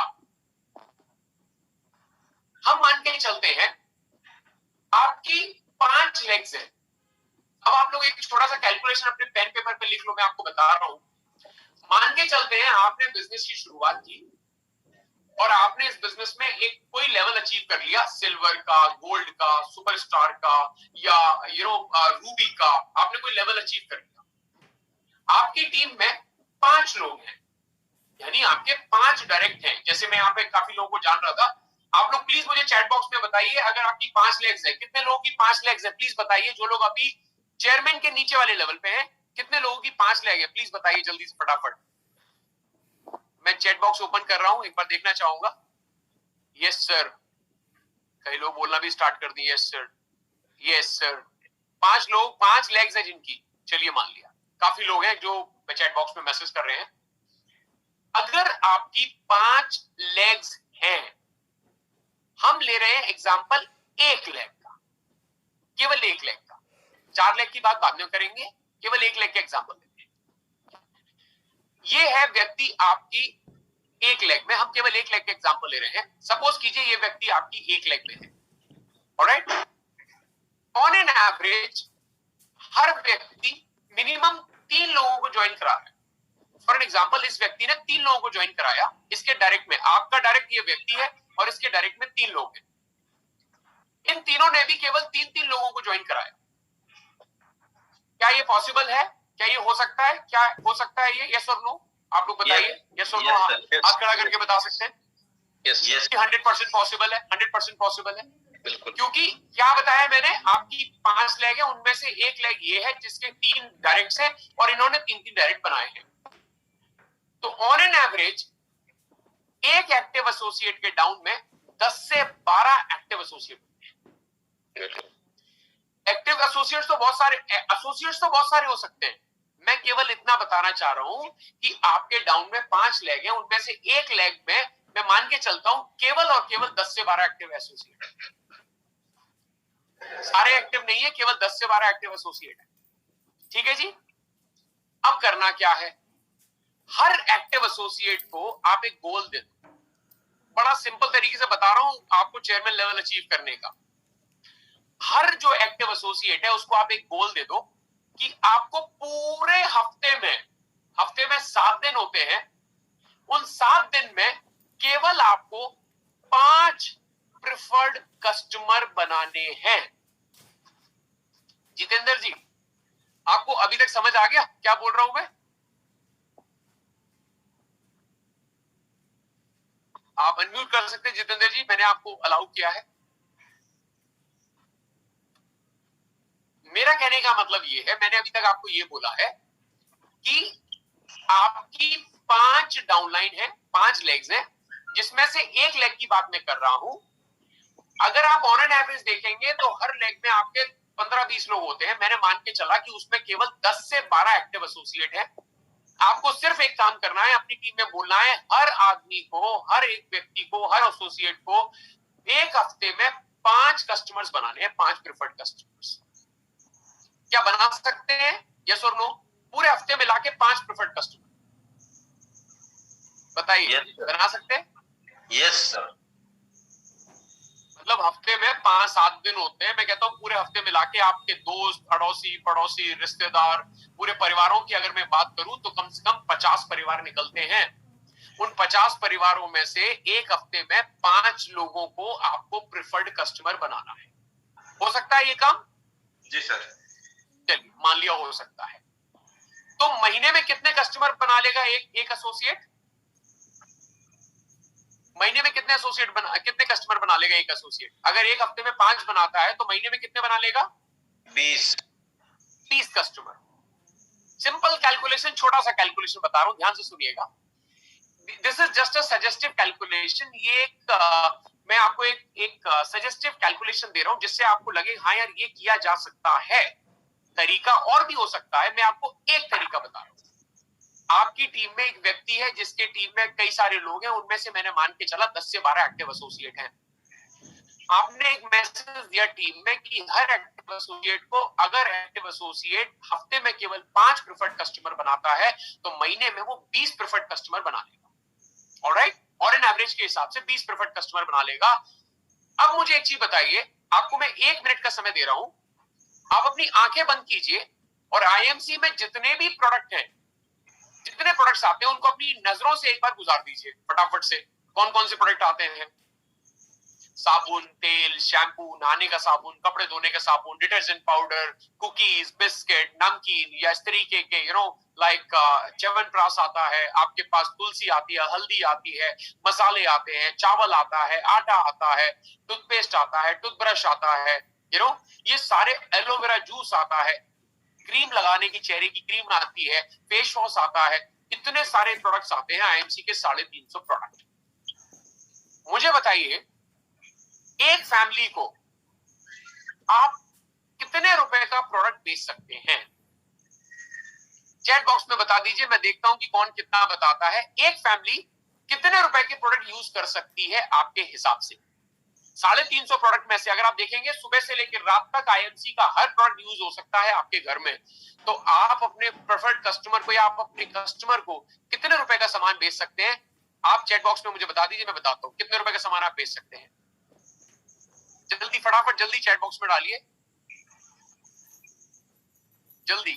हम मान के चलते हैं आपकी 5 लेग्स है। अब आप लोग एक छोटा सा कैलकुलेशन अपने पेन पेपर पे लिख लो, मैं आपको बता रहा हूं। मान के चलते हैं आपने बिजनेस की शुरुआत की और आपने इस बिजनेस में एक कोई लेवल अचीव कर लिया, सिल्वर का, गोल्ड का, सुपरस्टार का या रूबी का, आपने कोई लेवल अचीव कर लिया। आपकी टीम में 5 लोग हैं, यानी आपके 5 डायरेक्ट हैं। जैसे मैं यहाँ पे काफी लोगों को जान रहा था, आप लोग प्लीज मुझे चैट बॉक्स में बताइए, अगर आपकी 5 लेग्स है, कितने लोगों की 5 लेग्स है प्लीज बताइए। जो लोग अभी चेयरमैन के नीचे वाले लेवल पे हैं, कितने लोगों की 5 लेग है प्लीज बताइए जल्दी से फटाफट। मैं चैट बॉक्स ओपन कर रहा हूं, एक बार देखना चाहूंगा। यस सर, कई लोग बोलना भी स्टार्ट कर दिए, यस सर, यस सर। 5 लोग, 5 लेग्स है जिनकी, चलिए मान लिया। काफी लोग हैं जो चैट बॉक्स में मैसेज कर रहे हैं। अगर आपकी 5 लेग्स हैं, हम ले रहे हैं एग्जांपल 1 लेग का, केवल 1 लेग का। 4 लेग की बात बाद में करेंगे, केवल 1 लेग का एग्जांपल लेते हैं। ये है व्यक्ति आपकी 1 लेग में, हम केवल 1 लेग का एग्जांपल ले रहे हैं। सपोज कीजिए ये व्यक्ति आपकी 1 लेग में है, ऑलराइट। ऑन एन एवरेज हर व्यक्ति मिनिमम 3 लोगों को ज्वाइन करा है। फॉर एन एग्जांपल, इस व्यक्ति ने 3 लोगों को ज्वाइन कराया, इसके डायरेक्ट में, आपका डायरेक्ट ये व्यक्ति है और इसके डायरेक्ट में 3 लोग हैं। इन तीनों ने भी केवल 3-3 लोगों को ज्वाइन कराया। क्या ये पॉसिबल है? क्या ये हो सकता है? क्या हो सकता है ये? यस और नो? आप लोग बताइए। यस और नो, हाथ खड़ा करके बता सकते हैं। यस, 100% पॉसिबल है, 100% पॉसिबल है। बिल्कुल। क्योंकि क्या बताया मैंने, आपकी 5 लेग है, उनमें से 1 लेग ये है जिसके 3 डायरेक्ट है और इन्होंने 3-3 डायरेक्ट बनाए हैं। तो ऑन एन एवरेज एक एक्टिव एसोसिएट के डाउन में 10 से 12 एक्टिव एसोसिएट। एक्टिव एसोसिएट्स तो बहुत सारे हो सकते हैं। मैं केवल इतना बताना चाह रहा हूं कि आपके डाउन में 5 लेग हैं, उनमें से 1 लेग में मैं मान के चलता हूं केवल और केवल 10 से 12 एक्टिव एसोसिएट। सारे एक्टिव नहीं है, केवल 10 से 12 एक्टिव एसोसिएट है। ठीक है जी। अब करना क्या है, हर एक्टिव एसोसिएट को आप एक गोल दे दो। बड़ा सिंपल तरीके से बता रहा हूं आपको चेयरमैन लेवल अचीव करने का। हर जो एक्टिव एसोसिएट है उसको आप एक गोल दे दो कि आपको पूरे हफ्ते में 7 दिन होते हैं, उन 7 दिन में केवल आपको 5 प्रिफर्ड कस्टमर बनाने हैं। जितेंद्र जी, आपको अभी तक समझ आ गया क्या बोल रहा हूं मैं? आप अनम्यूट कर सकते हैं जितेंद्र जी, मैंने आपको अलाउ किया है। मेरा कहने का मतलब ये है, मैंने अभी तक आपको ये बोला है कि आपकी 5 डाउनलाइन है, 5 लेग्स हैं, जिसमें से 1 लेग की बात मैं कर रहा हूं। अगर आप ऑन एन एवरेज देखेंगे तो हर लेग में आपके 15-20 लोग होते हैं। मैंने मान के चला कि उसमें केवल 10 से 12 एक्टिव एसोसिएट है। आपको सिर्फ एक काम करना है, अपनी टीम में बोलना है, हर आदमी को, हर एक व्यक्ति को, हर एसोसिएट को एक हफ्ते में 5 कस्टमर्स बनाने हैं, 5 प्रिफर्ड कस्टमर्स। क्या बना सकते हैं? यस और नो? पूरे हफ्ते में लाके 5 प्रिफर्ड कस्टमर बताइए। बना सकते हैं? Yes sir. मतलब हफ्ते में 5-7 दिन होते हैं। मैं कहता हूं पूरे हफ्ते में लाके आपके दोस्त, पड़ोसी, रिश्तेदार, पूरे परिवारों की अगर मैं बात करूं तो कम से कम 50 परिवार निकलते हैं। उन 50 परिवारों में से एक हफ्ते में 5 लोगों को आपको प्रिफर्ड कस्टमर बनाना है। हो सकता है ये काम? जी सर। चलिए मान लिया हो सकता है। तो महीने में कितने कस्टमर बना लेगा एक एसोसिएट? महीने में कितने कस्टमर बना लेगा एक एसोसिएट? अगर एक हफ्ते में 5 बनाता है तो महीने में कितने बना लेगा? 20 कस्टमर। सिंपल कैलकुलेशन, छोटा सा कैलकुलेशन बता रहा हूं, ध्यान से सुनिएगा। This is just a suggestive calculation. ये मैं आपको एक सजेस्टिव कैलकुलेशन दे रहा हूं जिससे आपको लगे हाँ यार ये किया जा सकता है। तरीका और भी हो सकता है, मैं आपको एक तरीका बता रहा हूं। आपकी टीम में एक व्यक्ति है जिसके टीम में कई सारे लोग हैं, उनमें से मैंने मान के चला 10 से 12 एक्टिव एसोसिएट हैं। आपने एक मैसेज दिया टीम में कि हर एक्टिव एसोसिएट को, अगर एक्टिव एसोसिएट हफ्ते में केवल 5 प्रिफर्ड कस्टमर बनाता है तो महीने में वो 20 प्रिफर्ड कस्टमर बना लेगा। ऑलराइट, और एन एवरेज के हिसाब से 20 प्रिफर्ड कस्टमर बना लेगा। अब मुझे एक चीज बताइए, आपको मैं 1 मिनट का समय दे रहा हूं, आप अपनी आंखें बंद कीजिए और आईएमसी में जितने भी प्रोडक्ट हैं, जितने प्रोडक्ट्स आते हैं, उनको अपनी नजरों से एक बार गुजार दीजिए फटाफट से। कौन कौन से प्रोडक्ट आते हैं? साबुन, तेल, शैम्पू, नहाने का साबुन, कपड़े धोने का साबुन, डिटर्जेंट पाउडर, कुकीज, बिस्किट, नमकीन, या इस तरीके के लाइक च्यवनप्राश आता है, आपके पास तुलसी आती है, हल्दी आती है, मसाले आते हैं, चावल आता है, आटा आता है, टूथपेस्ट आता है, टूथब्रश आता है, ये सारे, एलोवेरा जूस आता है, क्रीम लगाने की चेहरे की क्रीम आती है, फेस वॉश आता है, इतने सारे प्रोडक्ट्स आते हैं आईएमसी के 350 प्रोडक्ट। मुझे बताइए, एक फैमिली को आप कितने रुपए का प्रोडक्ट बेच सकते हैं? चैट बॉक्स में बता दीजिए, मैं देखता हूं कि कौन कितना बताता है। एक फैमिली कितने रुपए के प्रोडक्ट यूज कर सकती है आपके हिसाब से? 350 प्रोडक्ट में से अगर आप देखेंगे, सुबह से लेकर रात तक आईएमसी का हर प्रोडक्ट यूज हो सकता है आपके घर में। तो आप अपने प्रेफर्ड कस्टमर को या आप अपने कस्टमर को कितने रुपए का सामान बेच सकते हैं? आप चैट बॉक्स में मुझे बता दीजिए, मैं बताता हूं कितने रुपए का सामान आप बेच सकते हैं। जल्दी, फटाफट जल्दी चैट बॉक्स में डालिए, जल्दी।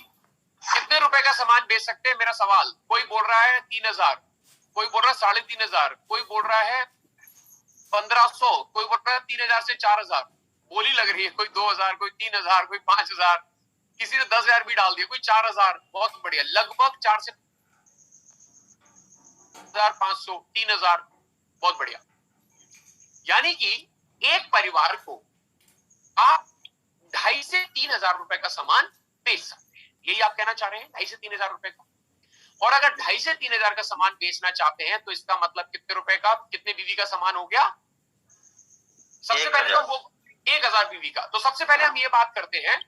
कितने रुपए का सामान बेच सकते हैं, मेरा सवाल। कोई बोल रहा है 3000, कोई बोल रहा है 3500, कोई बोल रहा है 1500, कोई बोल रहा है 3000 से 4000। बोली लग रही है, कोई 2000, कोई 3000, कोई 5000, किसी ने 10,000 भी डाल दिया, कोई 4000। बहुत बढ़िया, लगभग 4 से 500, 3000। बहुत बढ़िया। यानी कि एक परिवार को आप 2,500 से 3,000 रुपए का सामान बेच सकते हैं, यही आप कहना चाह रहे हैं? 2,500 से 3,000 रुपए का। और अगर 2,500 से 3,000 का सामान बेचना चाहते हैं तो इसका मतलब कितने रुपए का, कितने बीवी का सामान हो गया? सबसे पहले तो वो 1,000 बीवी का। तो सबसे पहले हम ये बात करते हैं,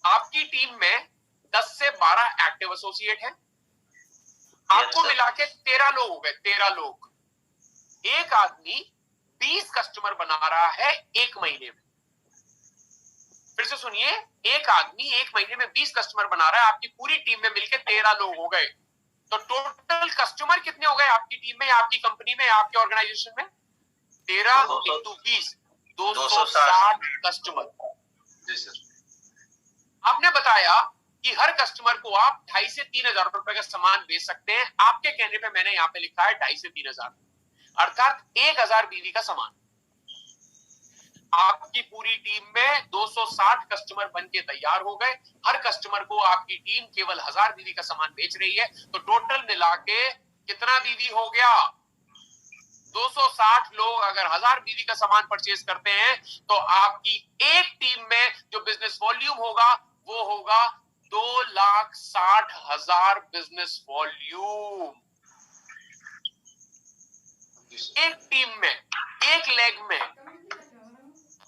आपकी टीम में 10 से 12 एक्टिव एसोसिएट हैं, आपको मिला के 13 लोग हो गए। 13 लोग। एक आदमी 20 कस्टमर बना रहा है एक महीने में। फिर से सुनिए, एक आदमी एक महीने में 20 कस्टमर बना रहा है, आपकी पूरी टीम में मिलकर 13 लोग हो गए। तो टोटल कस्टमर कितने हो गए आपकी टीम में, आपकी कंपनी में, आपके ऑर्गेनाइजेशन में? 13 × 20, 260 कस्टमर। जी सर। आपने बताया कि हर कस्टमर को आप 2,500 से 3,000 रुपए का सामान बेच सकते हैं। आपके कहने पे मैंने यहाँ पे लिखा है 2,500 से 3,000, अर्थात 1,000 बीवी का सामान। आपकी पूरी टीम में 260 कस्टमर बन के तैयार हो गए। हर कस्टमर को आपकी टीम केवल 1,000 बीवी का सामान बेच रही है। तो टोटल मिला के कितना बीवी हो गया? 260 लोग अगर 1,000 बीवी का सामान परचेज करते हैं तो आपकी एक टीम में जो बिजनेस वॉल्यूम होगा वो होगा 2,60,000 बिजनेस वॉल्यूम। एक टीम में, एक लेग में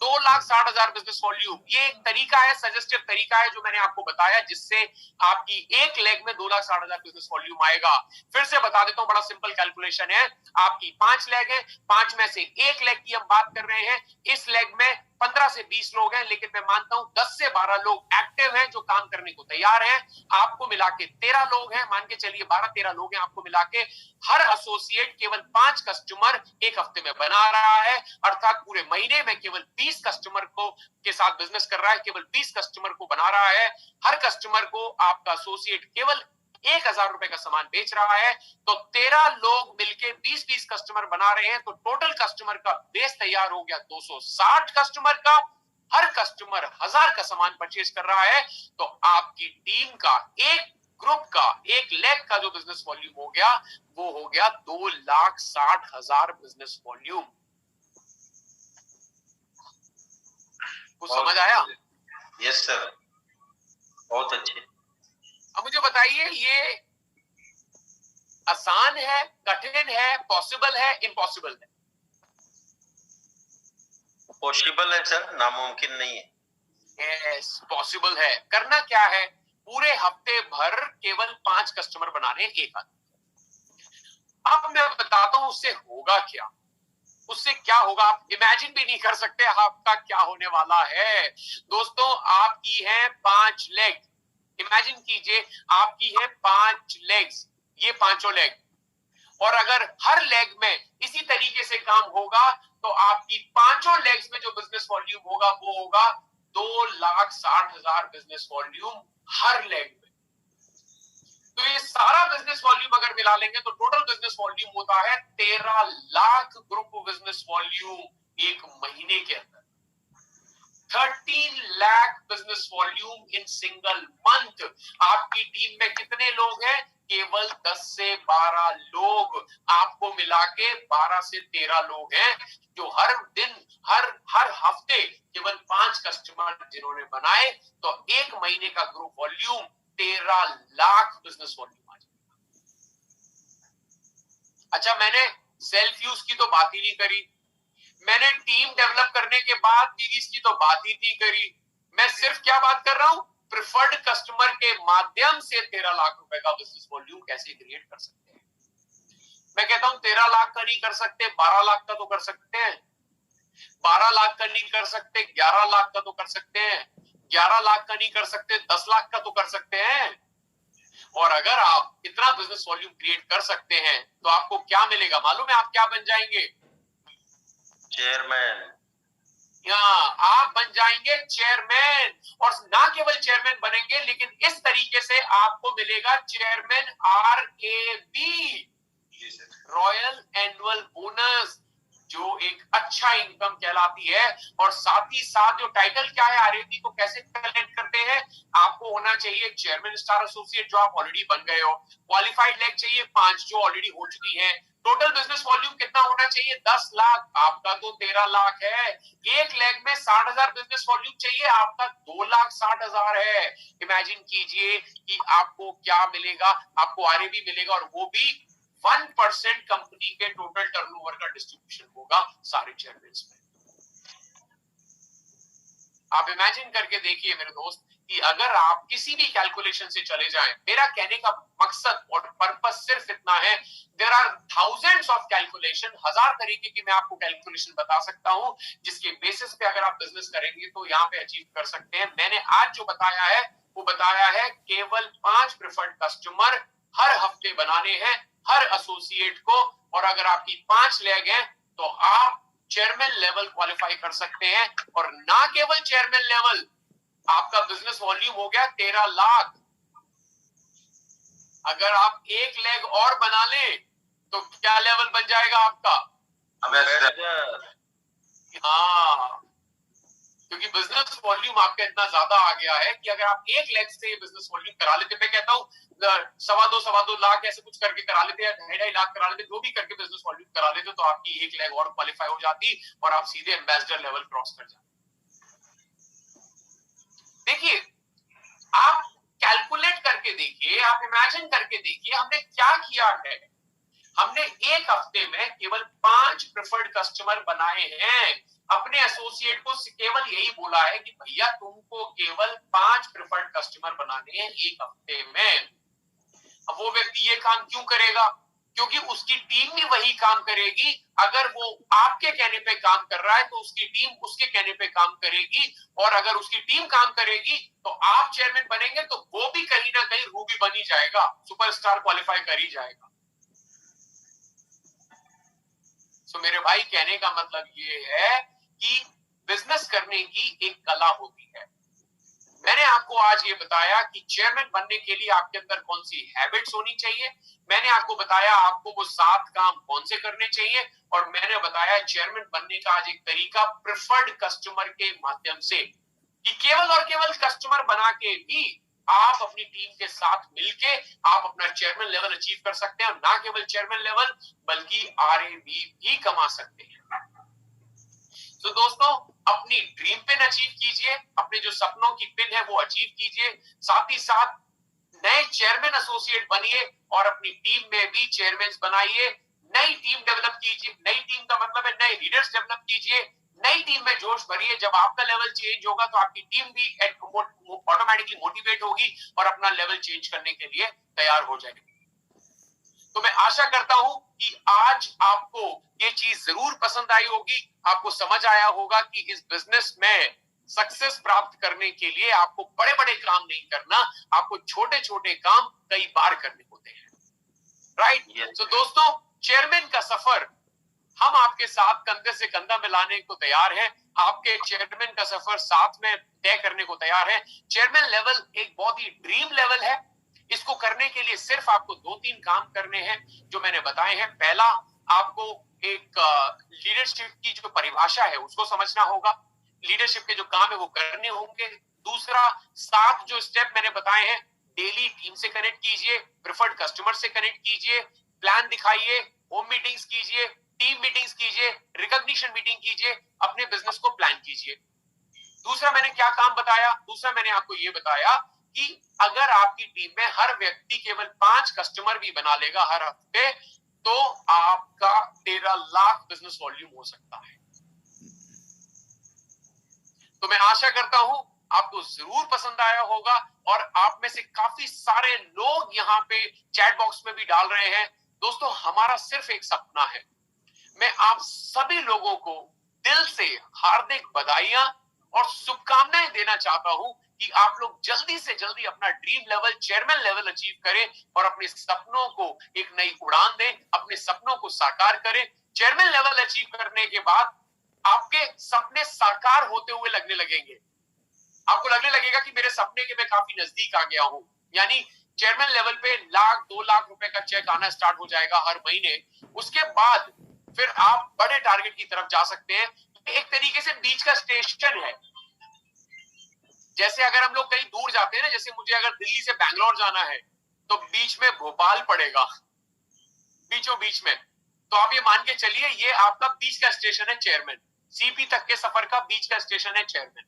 2,60,000 बिजनेस वॉल्यूम। ये एक तरीका है, सजेस्टेड तरीका है जो मैंने आपको बताया, जिससे आपकी एक लेग में 2,60,000 बिजनेस वॉल्यूम आएगा। फिर से बता देता हूं, बड़ा सिंपल कैलकुलेशन है। आपकी 5 लेग है, 5 में से एक लेग की हम बात कर रहे हैं। इस लेग में 15 से 20 लोग हैं, लेकिन मैं मानता हूं 10 से 12 लोग एक्टिव हैं जो काम करने को तैयार हैं। आपको मिला के 13 लोग हैं, मान के चलिए 12-13 लोग हैं आपको मिला के। हर एसोसिएट केवल 5 कस्टमर एक हफ्ते में बना रहा है, अर्थात पूरे महीने में केवल 20 कस्टमर को के साथ बिजनेस कर रहा है, केवल 20 कस्टमर को बना रहा है। हर कस्टमर को आपका एसोसिएट केवल 1,000 रुपए का सामान बेच रहा है। तो 13 लोग मिलके 20-20 कस्टमर बना रहे हैं। तो टोटल कस्टमर का बेस तैयार हो गया 260 कस्टमर का। हर कस्टमर 1,000 का सामान परचेज कर रहा है। तो आपकी टीम का, एक ग्रुप का, एक लेग का जो बिजनेस वॉल्यूम हो गया वो हो गया 2,60,000 बिजनेस वॉल्यूम। कुछ समझ आया? यस सर, बहुत अच्छे। अब मुझे बताइए, ये आसान है, कठिन है, पॉसिबल है, इम्पॉसिबल है? पॉसिबल है सर, नामुमकिन नहीं है। यस, पॉसिबल है। करना क्या है? पूरे हफ्ते भर केवल 5 कस्टमर बनाने, एक आदमी। अब मैं बताता हूं उससे होगा क्या। उससे क्या होगा आप इमेजिन भी नहीं कर सकते आपका क्या होने वाला है। दोस्तों, आपकी है 5 लेग। इमेजिन कीजिए, आपकी है 5 लेग्स, ये पांचों लेग। और अगर हर लेग में इसी तरीके से काम होगा तो आपकी पांचों लेग्स में जो बिजनेस वॉल्यूम होगा वो होगा 2,60,000 बिजनेस वॉल्यूम हर लेग में। तो ये सारा बिजनेस वॉल्यूम अगर मिला लेंगे तो टोटल बिजनेस वॉल्यूम होता है 13 लाख ग्रुप बिजनेस वॉल्यूम एक महीने के अंदर। 13 lakh business volume in single month. आपकी टीम में कितने लोग हैं? केवल 10 से 12 लोग। आपको मिला के 12 से 13 लोग हैं जो हर दिन हर हफ्ते केवल 5 कस्टमर जिन्होंने बनाए, तो एक महीने का group volume 13 lakh business volume आ जाएगा। अच्छा, मैंने सेल्फ यूज की तो बात ही नहीं करी, मैंने टीम डेवलप करने के बाद भी इसकी तो बात ही नहीं करी। मैं सिर्फ क्या बात कर रहा हूं? प्रिफर्ड कस्टमर के माध्यम से 13 लाख रुपए का बिजनेस वॉल्यूम कैसे क्रिएट कर सकते हैं। मैं कहता हूं 13 लाख का नहीं कर सकते, 12 लाख का तो कर सकते हैं। 12 लाख का नहीं कर सकते, 11 लाख का तो कर सकते हैं। 11 लाख का नहीं कर सकते, 10 लाख का तो कर सकते हैं। और अगर आप इतना बिजनेस वॉल्यूम क्रिएट कर सकते हैं तो आपको क्या मिलेगा मालूम है? आप क्या बन जाएंगे? चेयरमैन। आप बन जाएंगे चेयरमैन। और ना केवल चेयरमैन बनेंगे, लेकिन इस तरीके से आपको मिलेगा chairman RAB, royal annual bonus, जो एक अच्छा इनकम कहलाती है। और साथ ही साथ जो टाइटल क्या है, RAB को कैसे कलेक्ट करते हैं? आपको होना चाहिए चेयरमैन स्टार एसोसिएट, जो आप ऑलरेडी बन गए हो। क्वालिफाइड लेग चाहिए 5, जो ऑलरेडी हो चुकी हैं। टोटल बिजनेस वॉल्यूम कितना होना चाहिए? 10 लाख। आपका तो 13 लाख है। एक लेग में 60,000 बिजनेस वॉल्यूम चाहिए, आपका 2,60,000 है। इमेजिन कीजिए कि आपको क्या मिलेगा? आपको RAB मिलेगा, और वो भी 1% कंपनी के टोटल टर्नओवर का डिस्ट्रीब्यूशन होगा सारे चेयरमैन में। आप इमेजिन करके देखिए मेरे दोस्त कि अगर आप किसी भी कैलकुलेशन से चले जाएं, मेरा कहने का मकसद और पर्पस सिर्फ इतना है, there are thousands of calculation, 1000 तरीके की मैं आपको कैलकुलेशन बता सकता हूं, जिसके बेसिस पे अगर आप बिजनेस करेंगे तो यहां पे अचीव कर सकते हैं। मैंने आज जो बताया है वो बताया है केवल 5 प्रेफर्ड कस्टमर हर हफ्ते बनाने हैं हर एसोसिएट को। और अगर आपकी 5 लेग हैं तो आप चेयरमैन लेवल क्वालिफाई कर सकते हैं। और ना केवल चेयरमैन लेवल, आपका बिजनेस वॉल्यूम हो गया 13 लाख। अगर आप एक लेग और बना लें तो क्या लेवल बन जाएगा आपका? हाँ, क्योंकि बिजनेस वॉल्यूम आपका इतना ज्यादा आ गया है कि अगर आप एक लेग से बिजनेस वॉल्यूम करा लेते, मैं कहता हूँ 2.25 लाख ऐसे कुछ करके करा लेते हैं, 2.5 लाख करा लेते, जो भी करके बिजनेस वॉल्यूम करा लेते, तो आपकी एक लेग और क्वालिफाई हो जाती और आप सीधे एम्बेसडर लेवल क्रॉस कर जाते। देखिए, आप कैलकुलेट करके देखिए, आप इमेजिन करके देखिए, हमने क्या किया है। हमने एक हफ्ते में केवल 5 प्रेफर्ड कस्टमर बनाए हैं। अपने एसोसिएट को केवल यही बोला है कि भैया तुमको केवल 5 प्रेफर्ड कस्टमर बनाने हैं एक हफ्ते में। अब वो व्यक्ति ये काम क्यों करेगा? क्योंकि उसकी टीम भी वही काम करेगी। अगर वो आपके कहने पे काम कर रहा है तो उसकी टीम उसके कहने पे काम करेगी। और अगर उसकी टीम काम करेगी तो आप चेयरमैन बनेंगे तो वो भी कहीं ना कहीं रूबी बनी जाएगा, सुपरस्टार क्वालिफाई कर ही जाएगा। तो मेरे भाई, कहने का मतलब ये है कि बिजनेस करने की एक कला होती है। मैंने आपको आज ये बताया कि चेयरमैन बनने के लिए आपके अंदर कौन सी हैबिट्स होनी चाहिए। मैंने आपको बताया आपको वो 7 काम कौन से करने चाहिए। और मैंने बताया चेयरमैन बनने का आज एक तरीका प्रेफर्ड कस्टमर के माध्यम से, कि केवल और केवल कस्टमर बना के भी आप अपनी टीम के साथ मिलके आप अपना चेयरमैन लेवल अचीव कर सकते हैं। और ना केवल चेयरमैन लेवल बल्कि RAB भी कमा सकते हैं। तो दोस्तों, अपनी ड्रीम पिन अचीव कीजिए, अपने जो सपनों की पिन है वो अचीव कीजिए। साथ ही साथ नए चेयरमैन एसोसिएट बनिए और अपनी टीम में भी चेयरमैन बनाइए। नई टीम डेवलप कीजिए। नई टीम का मतलब है नए लीडर्स डेवलप कीजिए। नई टीम में जोश भरिए। जब आपका लेवल चेंज होगा तो आपकी टीम भी ऑटोमेटिकली मोटिवेट होगी और अपना लेवल चेंज करने के लिए तैयार हो जाएगी। तो मैं आशा करता हूं कि आज आपको ये चीज जरूर पसंद आई होगी। आपको समझ आया होगा कि इस बिजनेस में सक्सेस प्राप्त करने के लिए आपको बड़े बड़े काम नहीं करना, आपको छोटे छोटे काम कई बार करने होते हैं। राइट? तो दोस्तों, चेयरमैन का सफर हम आपके साथ कंधे से कंधा मिलाने को तैयार हैं, आपके चेयरमैन का सफर साथ में तय करने को तैयार है। चेयरमैन लेवल एक बहुत ही ड्रीम लेवल है। इसको करने के लिए सिर्फ आपको 2-3 काम करने हैं जो मैंने बताए हैं। पहला, आपको एक लीडरशिप की जो परिभाषा है उसको समझना होगा, लीडरशिप के जो काम है वो करने होंगे। दूसरा, 7 जो स्टेप मैंने बताए हैं, डेली टीम से कनेक्ट कीजिए, प्रेफर्ड कस्टमर से कनेक्ट कीजिए, प्लान दिखाइए, होम मीटिंग्स कीजिए, टीम मीटिंग्स कीजिए, रिकॉग्निशन मीटिंग कीजिए, अपने बिजनेस को प्लान कीजिए। दूसरा मैंने क्या काम बताया? दूसरा मैंने आपको ये बताया कि अगर आपकी टीम में हर व्यक्ति केवल 5 कस्टमर भी बना लेगा हर हफ्ते, तो आपका 13 लाख बिजनेस वॉल्यूम हो सकता है। तो मैं आशा करता हूं आपको जरूर पसंद आया होगा, और आप में से काफी सारे लोग यहाँ पे चैट बॉक्स में भी डाल रहे हैं। दोस्तों, हमारा सिर्फ एक सपना है। मैं आप सभी लोगों को दिल से हार्दिक बधाइयां और शुभकामनाएं देना चाहता हूं कि आप लोग जल्दी से जल्दी अपना dream level, chairman level achieve करें और अपने सपनों को एक नई उड़ान दें, अपने सपनों को साकार करें। चेयरमैन लेवल अचीव करने के बाद आपके सपने साकार होते हुए लगने लगेंगे। आपको लगने लगेगा कि मेरे सपने के मैं काफी नजदीक आ गया हूं। यानी चेयरमैन लेवल पे 1-2 लाख रुपए का चेक आना स्टार्ट हो जाएगा हर महीने। उसके बाद फिर आप बड़े टारगेट की तरफ जा सकते हैं। एक तरीके से बीच का स्टेशन है। जैसे अगर हम लोग कहीं दूर जाते हैं ना, जैसे मुझे अगर दिल्ली से बैंगलोर जाना है तो बीच में भोपाल पड़ेगा, बीचों बीच में। तो आप ये मान के चलिए, ये आपका बीच का स्टेशन है चेयरमैन। सीपी तक के सफर का बीच का स्टेशन है चेयरमैन।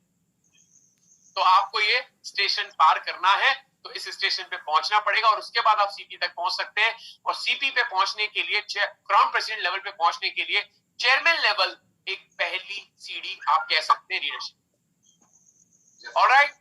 तो आपको ये स्टेशन पार करना है, तो इस स्टेशन पे पहुंचना पड़ेगा और उसके बाद आप सीपी तक पहुंच सकते हैं। और सीपी पे पहुंचने के लिए, क्राउन प्रेसिडेंट लेवल पे पहुंचने के लिए चेयरमैन लेवल एक पहली सीढ़ी आप कह सकते हैं लीडरशिप। ऑलराइट,